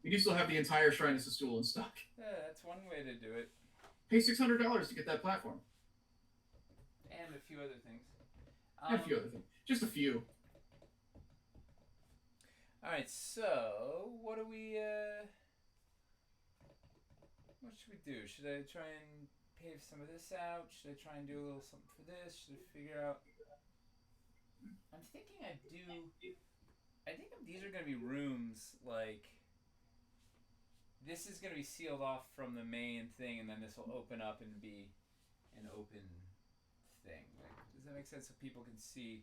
You do still have the entire Shrine of Sesul in stock. Yeah, that's one way to do it. Pay $600 to get that platform. And a few other things. And a few other things. Just a few. Alright, so what do we what should we do? Should I try and pave some of this out? Should I try and do a little something for this? Should I figure out I'm thinking I think these are gonna be rooms like this is gonna be sealed off from the main thing, and then this will open up and be an open thing. Like, does that make sense? So people can see.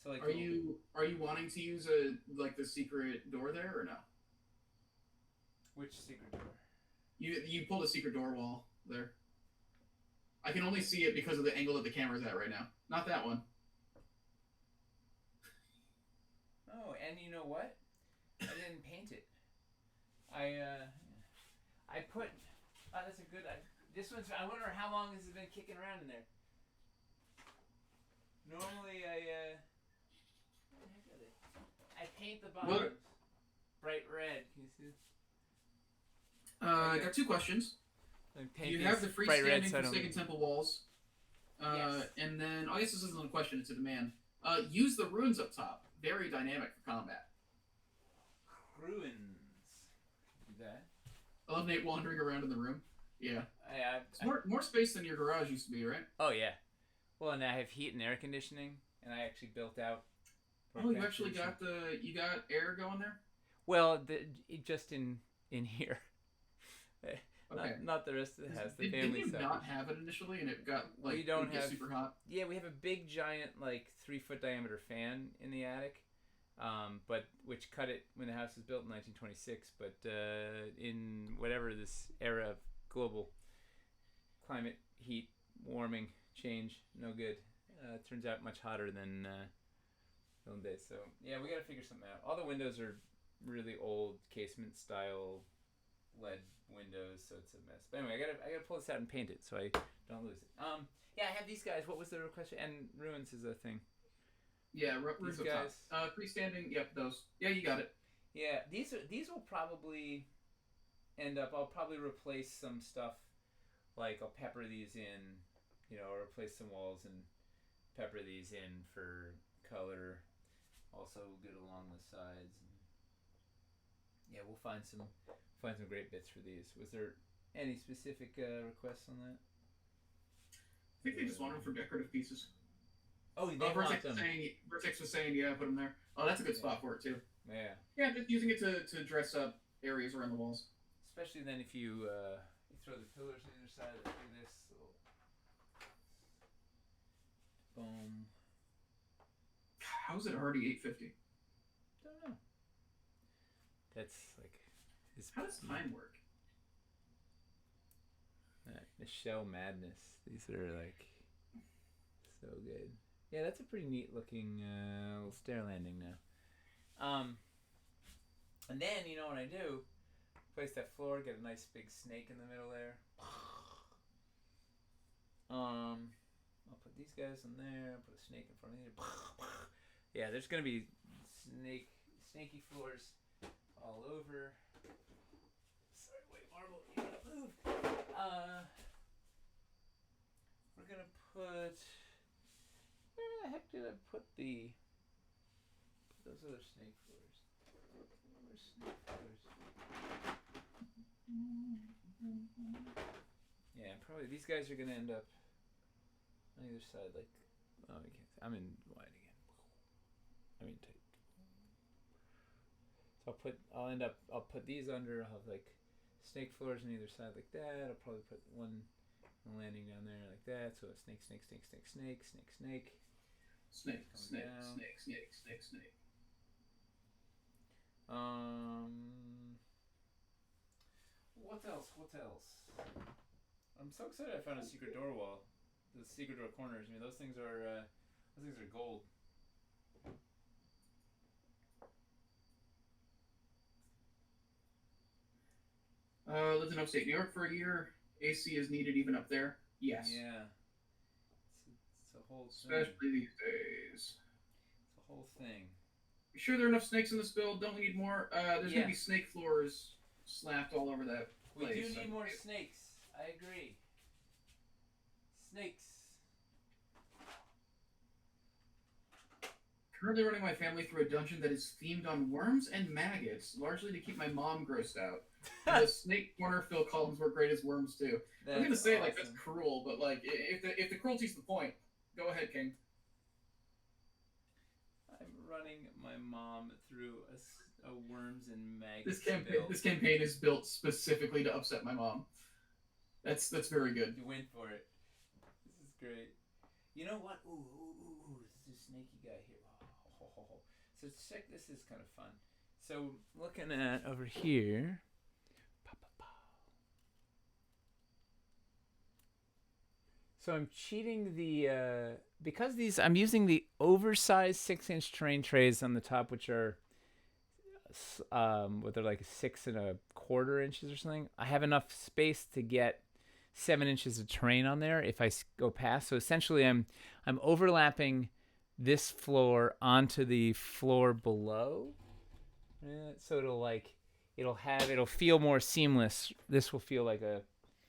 So like, are you wanting to use the secret door there or no? Which secret door? You pulled a secret door wall there. I can only see it because of the angle that the camera's at right now. Not that one. Oh, and you know what? I didn't paint it. I put. Oh, that's a good. This one's. I wonder how long this has been kicking around in there. Normally, where the heck are they? I paint the bottoms bright red. Can you see? I got two questions. You have the freestanding Forsaken Temple walls. Yes. And then, I guess this isn't a question, it's a demand. Use the ruins up top. Very dynamic for combat. Ruins. Do that. I love Nate wandering around in the room. Yeah. It's I, more space than your garage used to be, right? oh, yeah. Well, and I have heat and air conditioning, and I actually built out. Oh, you actually got you got air going there? Well, just in here. Okay. Not the rest of the house. The Did family you side. not have it initially, and it got like we don't have super hot? Yeah, we have a big giant 3-foot diameter fan in the attic, but which cut it when the house was built in 1926. But in whatever this era of global climate, heat, warming, change, no good. It turns out much hotter than film days. So yeah, we got to figure something out. All the windows are really old casement style lead windows, so it's a mess. But anyway, I gotta pull this out and paint it so I don't lose it. Yeah, I have these guys. What was the request? And ruins is a thing. Yeah, ruins up guys. top. Freestanding. Yep, those. Yeah, you got it. Yeah, these will probably end up. I'll probably replace some stuff. Like I'll pepper these in, or replace some walls and pepper these in for color. Also good along the sides. Yeah, we'll find some great bits for these. Was there any specific requests on that? I think they just want them for decorative pieces. Oh, they want them. Vertex was saying, yeah, put them there. Oh, that's a good spot for it too. Yeah. Yeah, just using it to dress up areas around the walls. Especially then if you throw the pillars on either side like this. Boom. How's it already 8:50? Don't know. That's like. How does time work? Michelle Madness. These are like so good. Yeah, that's a pretty neat looking little stair landing now. And then you know what I do? Place that floor, get a nice big snake in the middle there. I'll put these guys in there. I'll put a snake in front of here. Yeah, there's gonna be snaky floors all over. Sorry, wait, Marble, you gotta move. We're gonna put. Where the heck did I put those other snake floors? Where's snake floors? Yeah, probably these guys are gonna end up on either side. Like, oh, I can't. I'm in wide again. I mean tight. So I'll put these under. I'll have like snake floors on either side like that. I'll probably put one landing down there like that. So it's snake. What else? I'm so excited I found a secret door wall. The secret door corners. I mean, those things are gold. Lived in upstate New York for a year. AC is needed even up there. Yes. Yeah. It's a whole thing. Especially these days. It's a whole thing. You sure there are enough snakes in this build? Don't we need more? There's going to be snake floors slapped all over that place. We do need more snakes. I agree. Snakes. Currently running my family through a dungeon that is themed on worms and maggots, largely to keep my mom grossed out. The snake corner fill columns work great as worms too. I'm gonna say awesome. That's cruel, but if the cruelty's the point, go ahead, King. I'm running my mom through a worms and maggots. This campaign is built specifically to upset my mom. That's very good. You went for it. This is great. You know what? Ooh, there's a snaky guy here. Oh. So check, this is kind of fun. So looking at over here. So I'm cheating because I'm using the oversized 6-inch terrain trays on the top, which are what they're like 6.25 inches or something. I have enough space to get 7 inches of terrain on there if I go past. So essentially, I'm overlapping this floor onto the floor below. So it'll feel more seamless. This will feel like a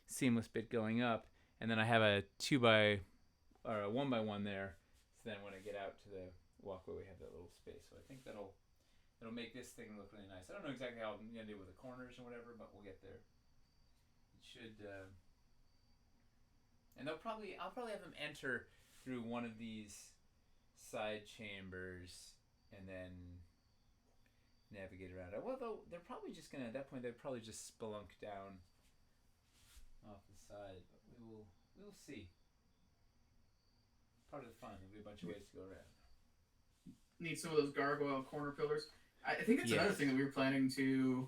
seamless bit going up, and then I have a 1x1 there. So then when I get out to the walkway, we have that little space. So I think that'll make this thing look really nice. I don't know exactly how I'm gonna do with the corners and whatever, but we'll get there. It should, and I'll probably have them enter through one of these side chambers and then navigate around it. Well, they're probably just gonna, at that point, they'd probably just spelunk down off the side, but we will see. Part of the fun. There'll be a bunch of ways to go around. Need some of those gargoyle corner pillars. I think that's another thing that we were planning to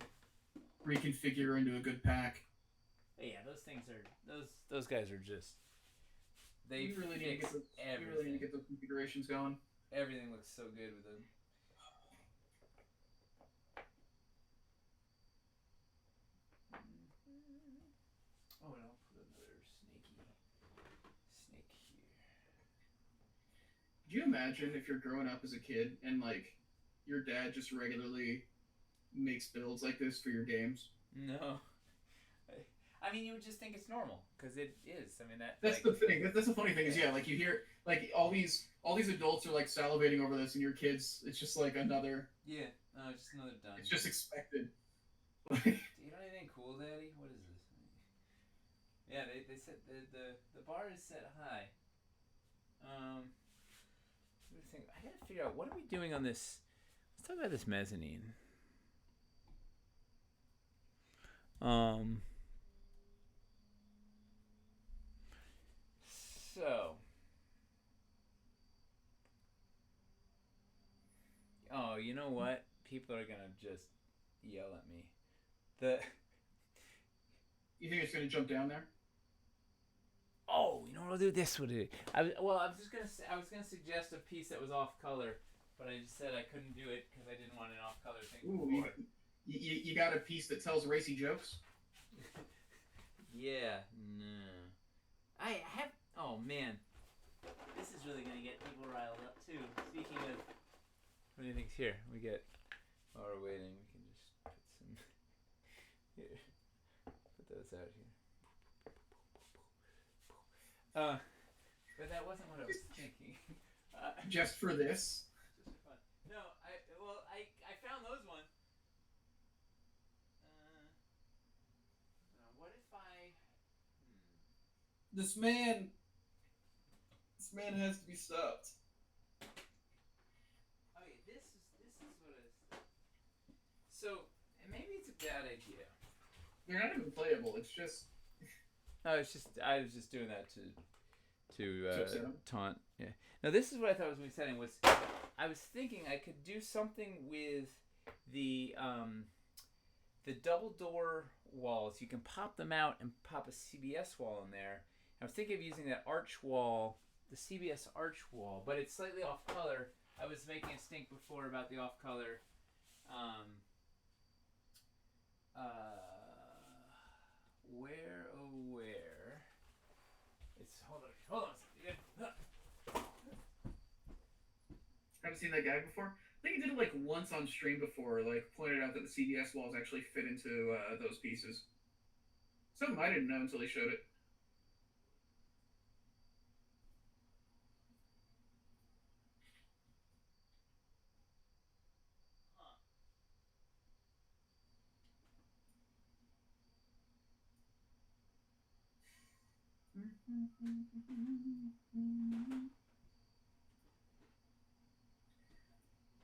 reconfigure into a good pack. Yeah, those things are those guys are just they really need to get those configurations going. Everything looks so good with them. Oh, and I'll put another snake here. Do you imagine if you're growing up as a kid and like your dad just regularly makes builds like this for your games? No. I mean, you would just think it's normal because it is. I mean, that's the thing. That's the funny thing is, yeah, like you hear like all these adults are like salivating over this, and your kids, it's just like another. Yeah, no, just another done. It's just expected. Do you know anything cool, Daddy? What is this? Yeah, they said the bar is set high. I gotta figure out what are we doing on this. Let's talk about this mezzanine. So. Oh, you know what? People are gonna just yell at me. You think it's gonna jump down there? Oh, you know what I'll do? This would do. I was gonna suggest a piece that was off color, but I just said I couldn't do it because I didn't want an off color thing. Ooh, you got a piece that tells racy jokes? Yeah, no. I have. Oh man, this is really gonna get people riled up too. Speaking of, what do you think's here? We get. While we're waiting, we can just put some. Here, put those out here. But that wasn't what I was thinking. Just for this? Just for fun. No, I found those one. What if I? This man has to be stopped. Okay, this is what it's. So maybe it's a bad idea. They're not even playable. It's just. No, it's just I was just doing that to taunt. Yeah. Now this is what I thought was exciting. Was I was thinking I could do something with the double door walls. You can pop them out and pop a CBS wall in there. I was thinking of using that arch wall, the CBS arch wall, but it's slightly off color. I was making a stink before about the off color. Where? It's hold on a second. Haven't seen that guy before. I think he did it like once on stream before. Like pointed out that the CBS walls actually fit into those pieces. Something I didn't know until he showed it.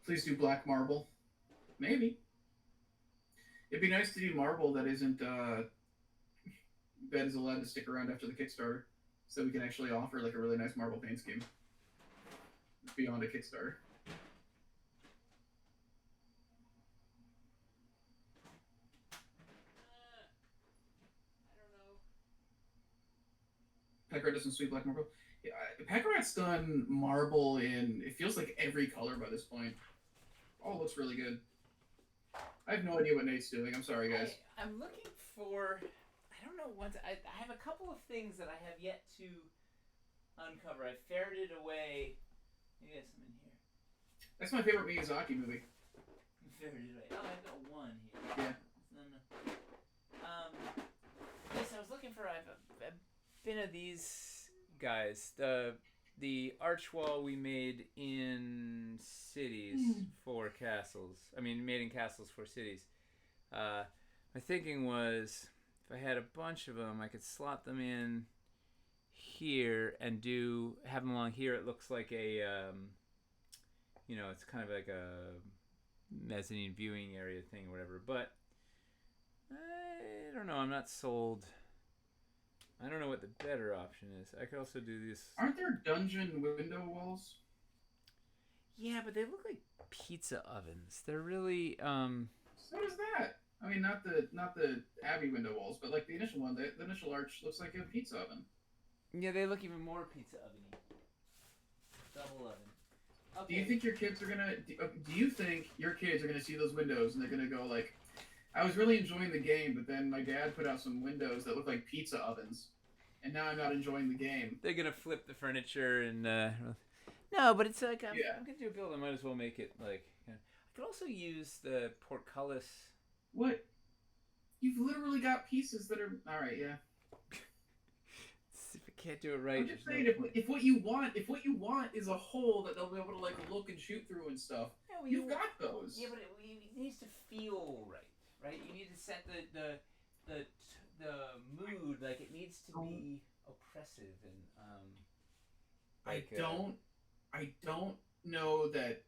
Please do black marble. Maybe. It'd be nice to do marble that isn't that is allowed to stick around after the Kickstarter, so we can actually offer like a really nice marble paint scheme beyond a Kickstarter. I don't know. Packard doesn't sweet black marble. Yeah, Packard's done marble in it feels like every color by this point. Oh, looks really good. I have no idea what Nate's doing. I'm sorry, guys. I'm looking for. I don't know what. I have a couple of things that I have yet to uncover. I ferreted away. Maybe there's some in here. That's my favorite Miyazaki movie. Ferreted away. Oh, I've got one here. Yeah. Yes, I was looking for. I've been of these guys. The arch wall we made in cities for castles. I mean, made in castles for cities. My thinking was, if I had a bunch of them, I could slot them in here and have them along here. It looks like a, it's kind of like a mezzanine viewing area thing or whatever. But I don't know. I'm not sold. I don't know what the better option is. I could also do this. Aren't there dungeon window walls? Yeah, but they look like pizza ovens. They're really. So does that. I mean, not the Abbey window walls, but like the initial one, the initial arch looks like a pizza oven. Yeah, they look even more pizza oveny. Double oven. Okay. Do you think your kids are gonna? Do you think your kids are gonna see those windows and they're gonna go like, I was really enjoying the game, but then my dad put out some windows that look like pizza ovens, and now I'm not enjoying the game. They're gonna flip the furniture and no, but it's like I'm gonna do a build. I might as well make it like. I could also use the portcullis. What? You've literally got pieces that are all right. Yeah. If I can't do it right, I'm just saying, if what you want is a hole that they'll be able to like look and shoot through and stuff, you've got those. Yeah, but it needs to feel right. Right? You need to set the mood. Like it needs to be oppressive and like, I don't know that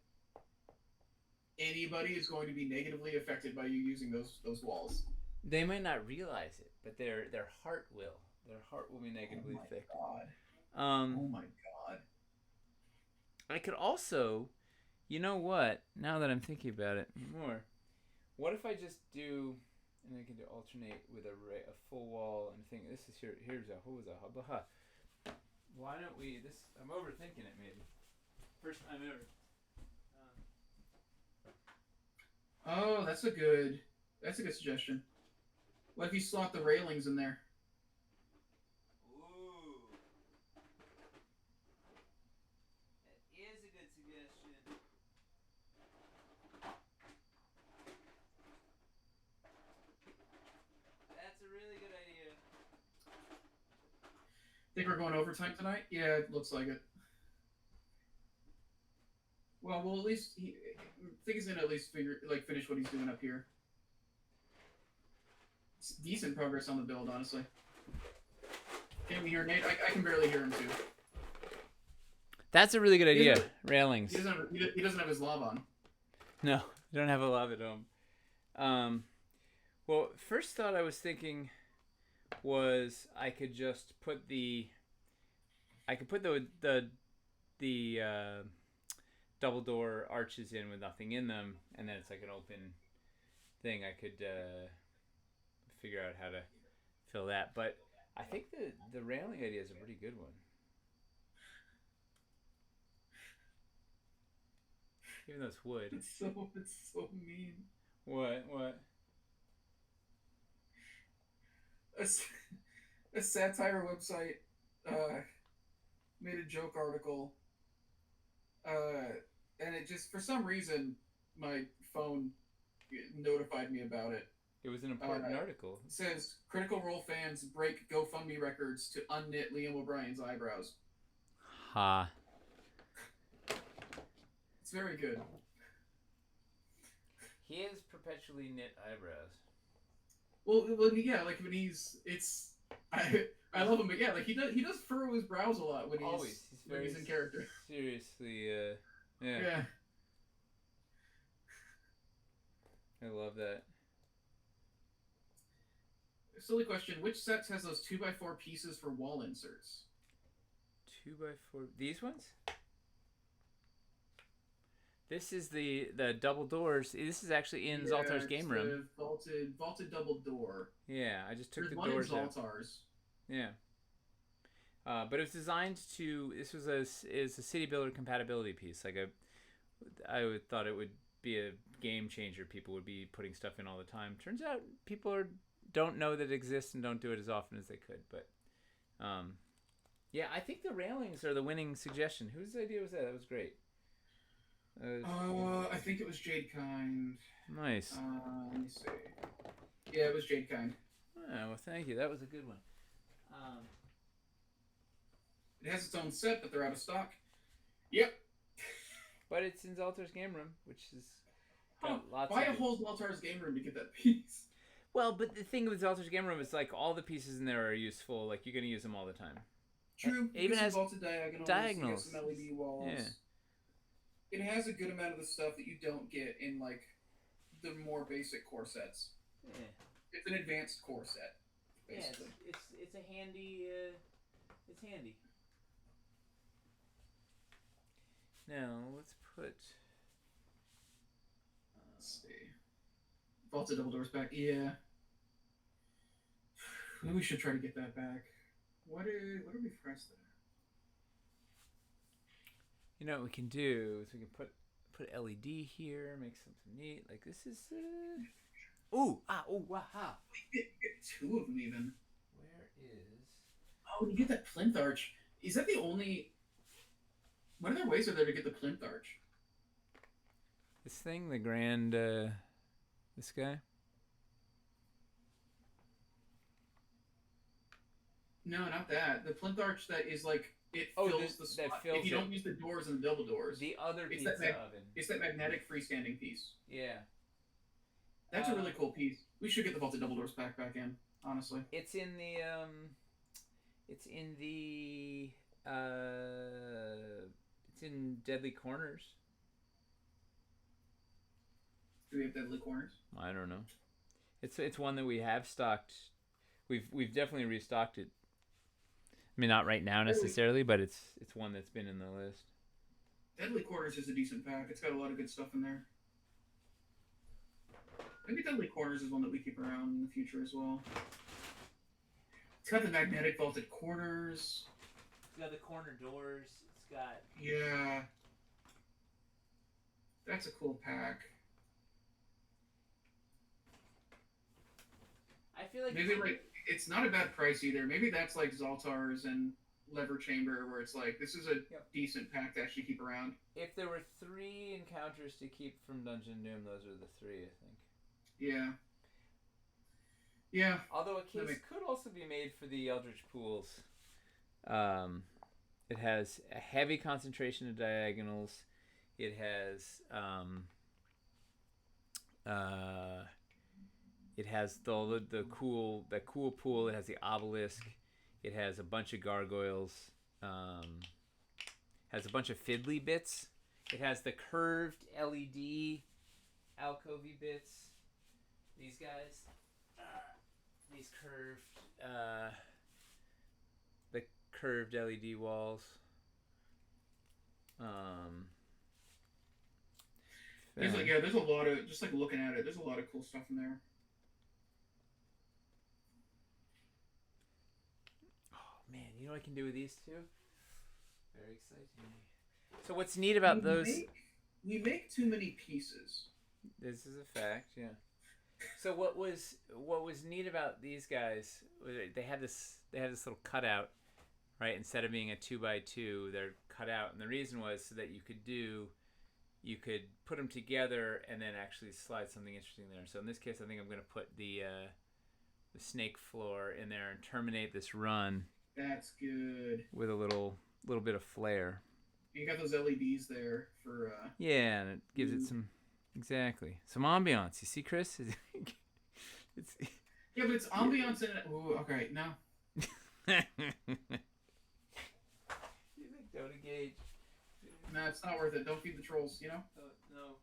anybody is going to be negatively affected by you using those walls. They might not realize it, but their heart will. Their heart will be negatively affected. God. Oh my god. I could also, you know what? Now that I'm thinking about it more, what if I just do, and I can do alternate with a full wall and think this is here's a hoo. Why don't we? I'm overthinking it maybe. First time ever. Oh, that's a good suggestion. What if you slot the railings in there? Ooh. That is a good suggestion. That's a really good idea. Think we're going overtime tonight? Yeah, it looks like it. Well, at least I think he's gonna at least finish what he's doing up here. It's decent progress on the build, honestly. Can we hear Nate? I can barely hear him too. That's a really good idea. Railings. He doesn't have his lob on. No, you don't have a lob at home. Well, first thought I was thinking was I could just put the double door arches in with nothing in them, and then it's like an open thing. I could figure out how to fill that, but I think the railing idea is a pretty good one. Even though it's wood. It's so mean. What? A satire website made a joke article, and it just, for some reason, my phone notified me about it. It was an important article. It says, Critical Role fans break GoFundMe records to unknit Liam O'Brien's eyebrows. Ha. It's very good. He has perpetually knit eyebrows. Well, yeah, like when I love him, but yeah, like he does furrow his brows a lot when he's in character. Seriously, yeah. I love that. Silly question: which sets has those 2x4 pieces for wall inserts? 2x4. These ones? This is the double doors. This is actually in Zoltar's game room. Vaulted double door. Yeah, I just took There's the doors out. Zoltar's. Yeah. But it was designed to. This was is a city builder compatibility piece. Like I thought it would be a game changer. People would be putting stuff in all the time. Turns out people don't know that it exists and don't do it as often as they could. But yeah, I think the railings are the winning suggestion. Whose idea was that? That was great. I think it was Jade Kind. Nice. Let me see. Yeah, it was Jade Kind. Oh, well, thank you. That was a good one. It has its own set, but they're out of stock. Yep. But it's in Zaltar's game room, which is got lots buy of a whole Zaltar's game room to get that piece. Well, but the thing with Zaltar's game room is like all the pieces in there are useful. Like you're gonna use them all the time. True. It even has vaulted diagonals. diagonals. Some LED walls. Yeah. It has a good amount of the stuff that you don't get in like the more basic core sets. Yeah. It's an advanced core set, basically. Yeah, it's a handy. It's handy. Now let's put. Let's see. Vaulted double doors back. Yeah. We should try to get that back. What do we press there? You know what we can do is we can put LED here, make something neat. Like this is. Wow. You get two of them even. Where is? Oh, you get that plinth arch. Is that the only? What other ways are there to get the plinth arch? This thing, the grand. This guy. No, not that. The plinth arch that is like it fills the spot. If you don't use the doors and the double doors. The other pizza oven. It's that magnetic freestanding piece. Yeah. That's a really cool piece. We should get the vaulted double doors back in. Honestly. It's in the It's in Deadly Corners. Do we have Deadly Corners? I don't know. It's one that we have stocked. We've definitely restocked it. I mean, not right now necessarily, but it's one that's been in the list. Deadly Corners is a decent pack. It's got a lot of good stuff in there. Maybe Deadly Corners is one that we keep around in the future as well. It's got the magnetic vaulted corners. It's got the corner doors. It's got... Yeah. That's a cool pack. I feel like... Maybe it's not a bad price either. Maybe that's like Zaltar's and Lever Chamber, where it's like, this is a decent pack to actually keep around. If there were 3 encounters to keep from Dungeon Doom, those are the 3, I think. Yeah. Yeah. Although a case could also be made for the Eldritch Pools. It has a heavy concentration of diagonals. It has the cool pool. It has the obelisk. It has a bunch of gargoyles. Has a bunch of fiddly bits. It has the curved LED alcovey bits. These guys. These curved the curved LED walls. There's there's a lot of, just like looking at it, there's a lot of cool stuff in there. Oh man, you know what I can do with these two? Very exciting. So what's neat about those? We make too many pieces. This is a fact, yeah. So what was neat about these guys? They had this little cutout, right? Instead of being a 2x2, they're cut out, and the reason was so that you could put them together and then actually slide something interesting there. So in this case, I think I'm going to put the snake floor in there and terminate this run. That's good. With a little bit of flair. You got those LEDs there for. Yeah, and it gives it some. Exactly. Some ambiance. You see, Chris? It's yeah, but it's ambiance in it. Ooh, okay, no. You think don't engage? No, it's not worth it. Don't feed the trolls, you know? No.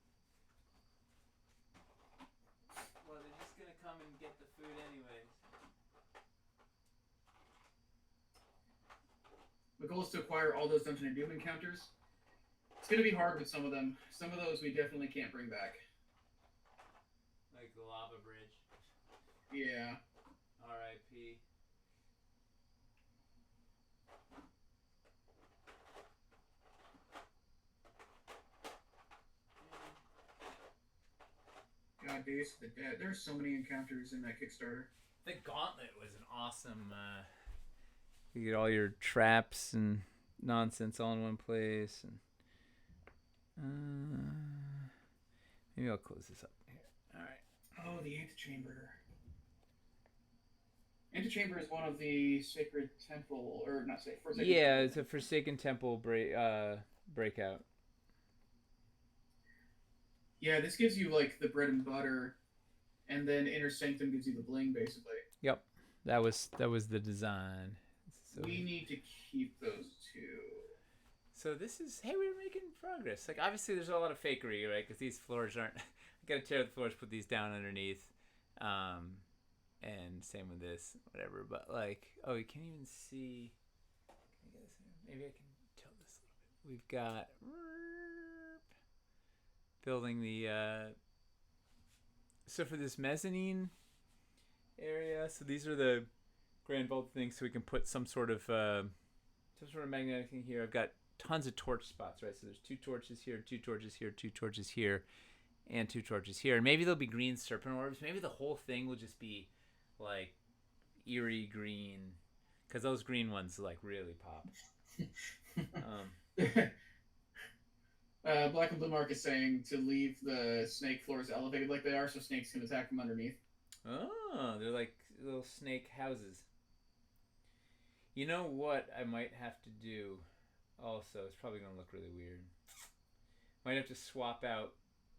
Well, they're just going to come and get the food anyways. The goal is to acquire all those Dungeon and Doom encounters. It's going to be hard with some of them. Some of those we definitely can't bring back. Like the lava bridge. Yeah. R.I.P. Face of the Dead. There's so many encounters in that Kickstarter. The Gauntlet was an awesome. You get all your traps and nonsense all in one place, and maybe I'll close this up here. All right. Oh, the Antechamber. Antechamber is one of the Sacred Temple, or not Sacred. Yeah, it's a Forsaken Temple breakout. Yeah, this gives you like the bread and butter, and then Inner Sanctum gives you the bling, basically. Yep, that was the design. So we need to keep those two. So this is, hey, we're making progress. Like, obviously there's a lot of fakery, right? Because these floors aren't, I gotta tear the floors, put these down underneath. And same with this, whatever. But like, oh, you can't even see. Can I get this here? Maybe I can tilt this a little bit. We've got building the, so for this mezzanine area, so these are the grand vault things, so we can put some sort of magnetic thing here. I've got tons of torch spots, right? So there's 2 torches here, 2 torches here, 2 torches here, and 2 torches here. And maybe there'll be green serpent orbs. Maybe the whole thing will just be like eerie green, because those green ones like really pop. Black and Blue Mark is saying to leave the snake floors elevated like they are, so snakes can attack from underneath. Oh, they're like little snake houses. You know what I might have to do also? It's probably going to look really weird. Might have to swap out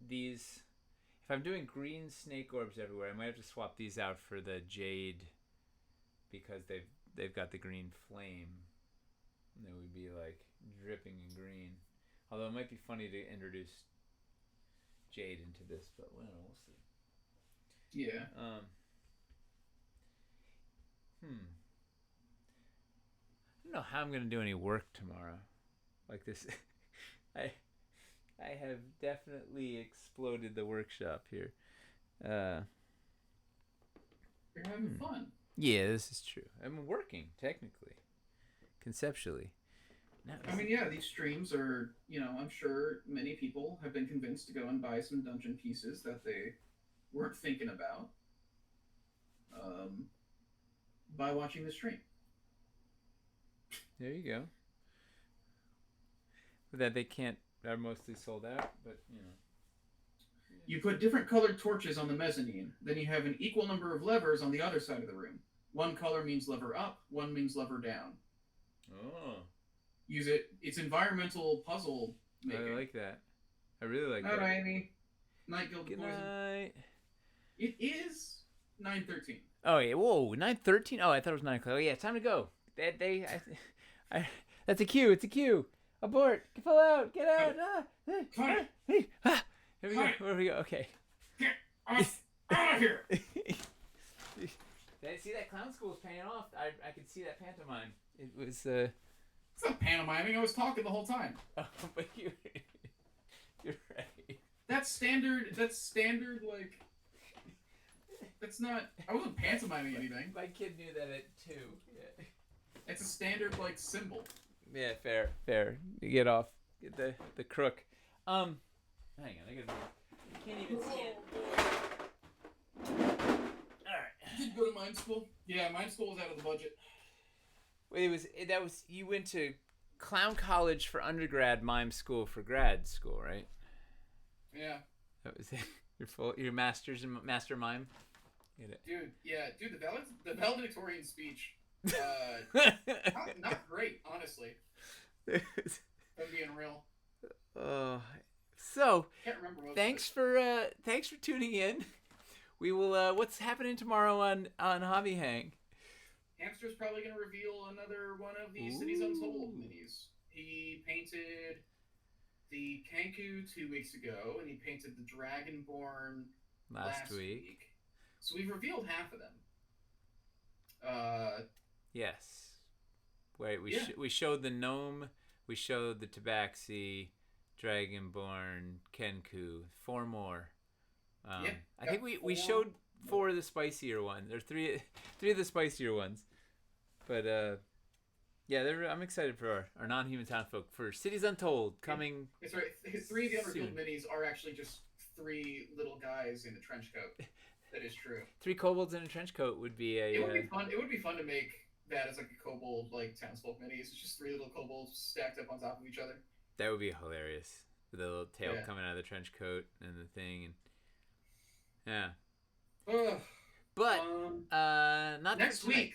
these. If I'm doing green snake orbs everywhere, I might have to swap these out for the jade, because they've got the green flame. And they would be like dripping in green. Although it might be funny to introduce jade into this, but well, we'll see. Yeah. I don't know how I'm gonna do any work tomorrow. Like this, I have definitely exploded the workshop here. You're having fun. Yeah, this is true. I'm working technically, conceptually. No, I mean, yeah, these streams are, I'm sure many people have been convinced to go and buy some dungeon pieces that they weren't thinking about by watching the stream. There you go. That they can't, are mostly sold out, but You put different colored torches on the mezzanine. Then you have an equal number of levers on the other side of the room. One color means lever up, one means lever down. Oh. Use it. It's environmental puzzle making. I like that. I really like that. Night, Amy. Night Guild Good Poison. night. It is 9:13. Oh yeah, whoa, 9:13. Oh, I thought it was 9 o'clock. Oh yeah, it's time to go. That's a cue. It's a cue. Abort. Pull out. Get out. Cut Here we Cut go. Where we go? Okay. Get us out of here! See, that clown school is paying off. I could see that pantomime. It was. It's not pantomiming. I was talking the whole time. Oh, but you're right. That's standard. Like. That's not. I wasn't pantomiming anything. My kid knew that at 2. Yeah. It's a standard like symbol. Yeah, fair. You get off. Get the crook. Hang on. I can't even see it. All right. Did you go to mime school? Yeah, mime school was out of the budget. Wait, you went to clown college for undergrad, mime school for grad school, right? Yeah. That was it. Your master's in master mime. Get it? Dude, the valedictorian speech. Not great, honestly. I'm being real. So Can't remember thanks for tuning in. We will. What's happening tomorrow on Hobby Hang? Hamster's probably going to reveal another one of the Cities Untold minis. He painted the Kanku 2 weeks ago, and he painted the Dragonborn last week. So we've revealed half of them. Yes. Wait, we showed the gnome, we showed the Tabaxi, Dragonborn, Kenku, 4 more. I think we showed 4 of the spicier ones, or 3 of the spicier ones. But I'm excited for our non-human townfolk for Cities Untold coming. That's right. 3 of the Unrevealed minis are actually just three little guys in a trench coat. That is true. 3 kobolds in a trench coat would be a. It would be fun. It would be fun to make that as like a kobold like townsfolk mini. It's just three little kobolds stacked up on top of each other. That would be hilarious. With the little tail Yeah. coming out of the trench coat and the thing, and yeah. Ugh. But not Next tonight. week.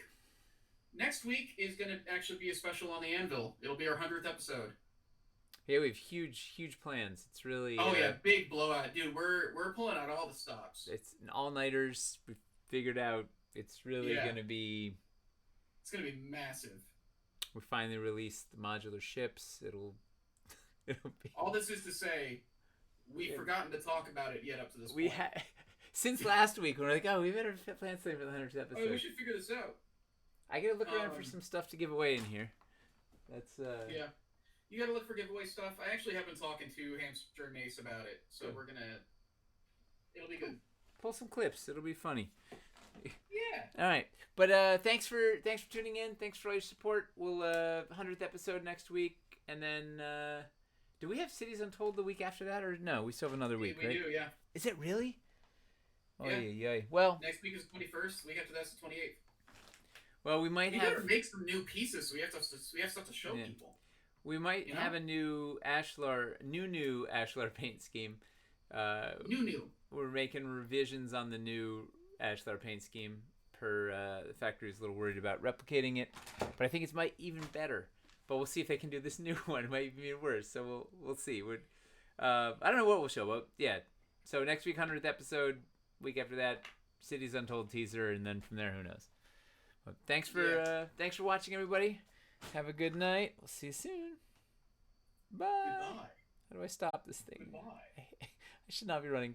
Next week is going to actually be a special on the Anvil. It'll be our 100th episode. Yeah, we have huge plans. It's really. Oh yeah, big blowout, dude. We're pulling out all the stops. It's all nighters. We figured out it's really gonna be. It's gonna be massive. We finally released the modular ships. It'll be. All this is to say, we've forgotten to talk about it yet up to this point. We had since last week. We're like, oh, we better plan something for the 100th episode. Oh, we should figure this out. I gotta look around for some stuff to give away in here. That's Yeah. You gotta look for giveaway stuff. I actually have been talking to Hamster and Mace about it, so we're gonna. It'll be good. Pull some clips. It'll be funny. Yeah. All right, but thanks for tuning in. Thanks for all your support. We'll 100th episode next week, and then do we have Cities Untold the week after that, or no? We still have another week, we right? do, yeah. Is it really? Oh Yeah. yeah. Well, next week is the 21st. Week after that's the 28th. Well, we might we have. gotta make some new pieces. So we have stuff to show people. We might have a new Ashlar paint scheme. New. We're making revisions on the new Ashlar paint scheme. The factory's a little worried about replicating it, but I think it might even better. But we'll see if they can do this new one. It might even be worse. So we'll see. I don't know what we'll show, but yeah. So next week, 100th episode. Week after that, Cities Untold teaser, and then from there, who knows? But thanks for watching, everybody. Have a good night. We'll see you soon. Bye. Goodbye. How do I stop this thing? Goodbye. I should not be running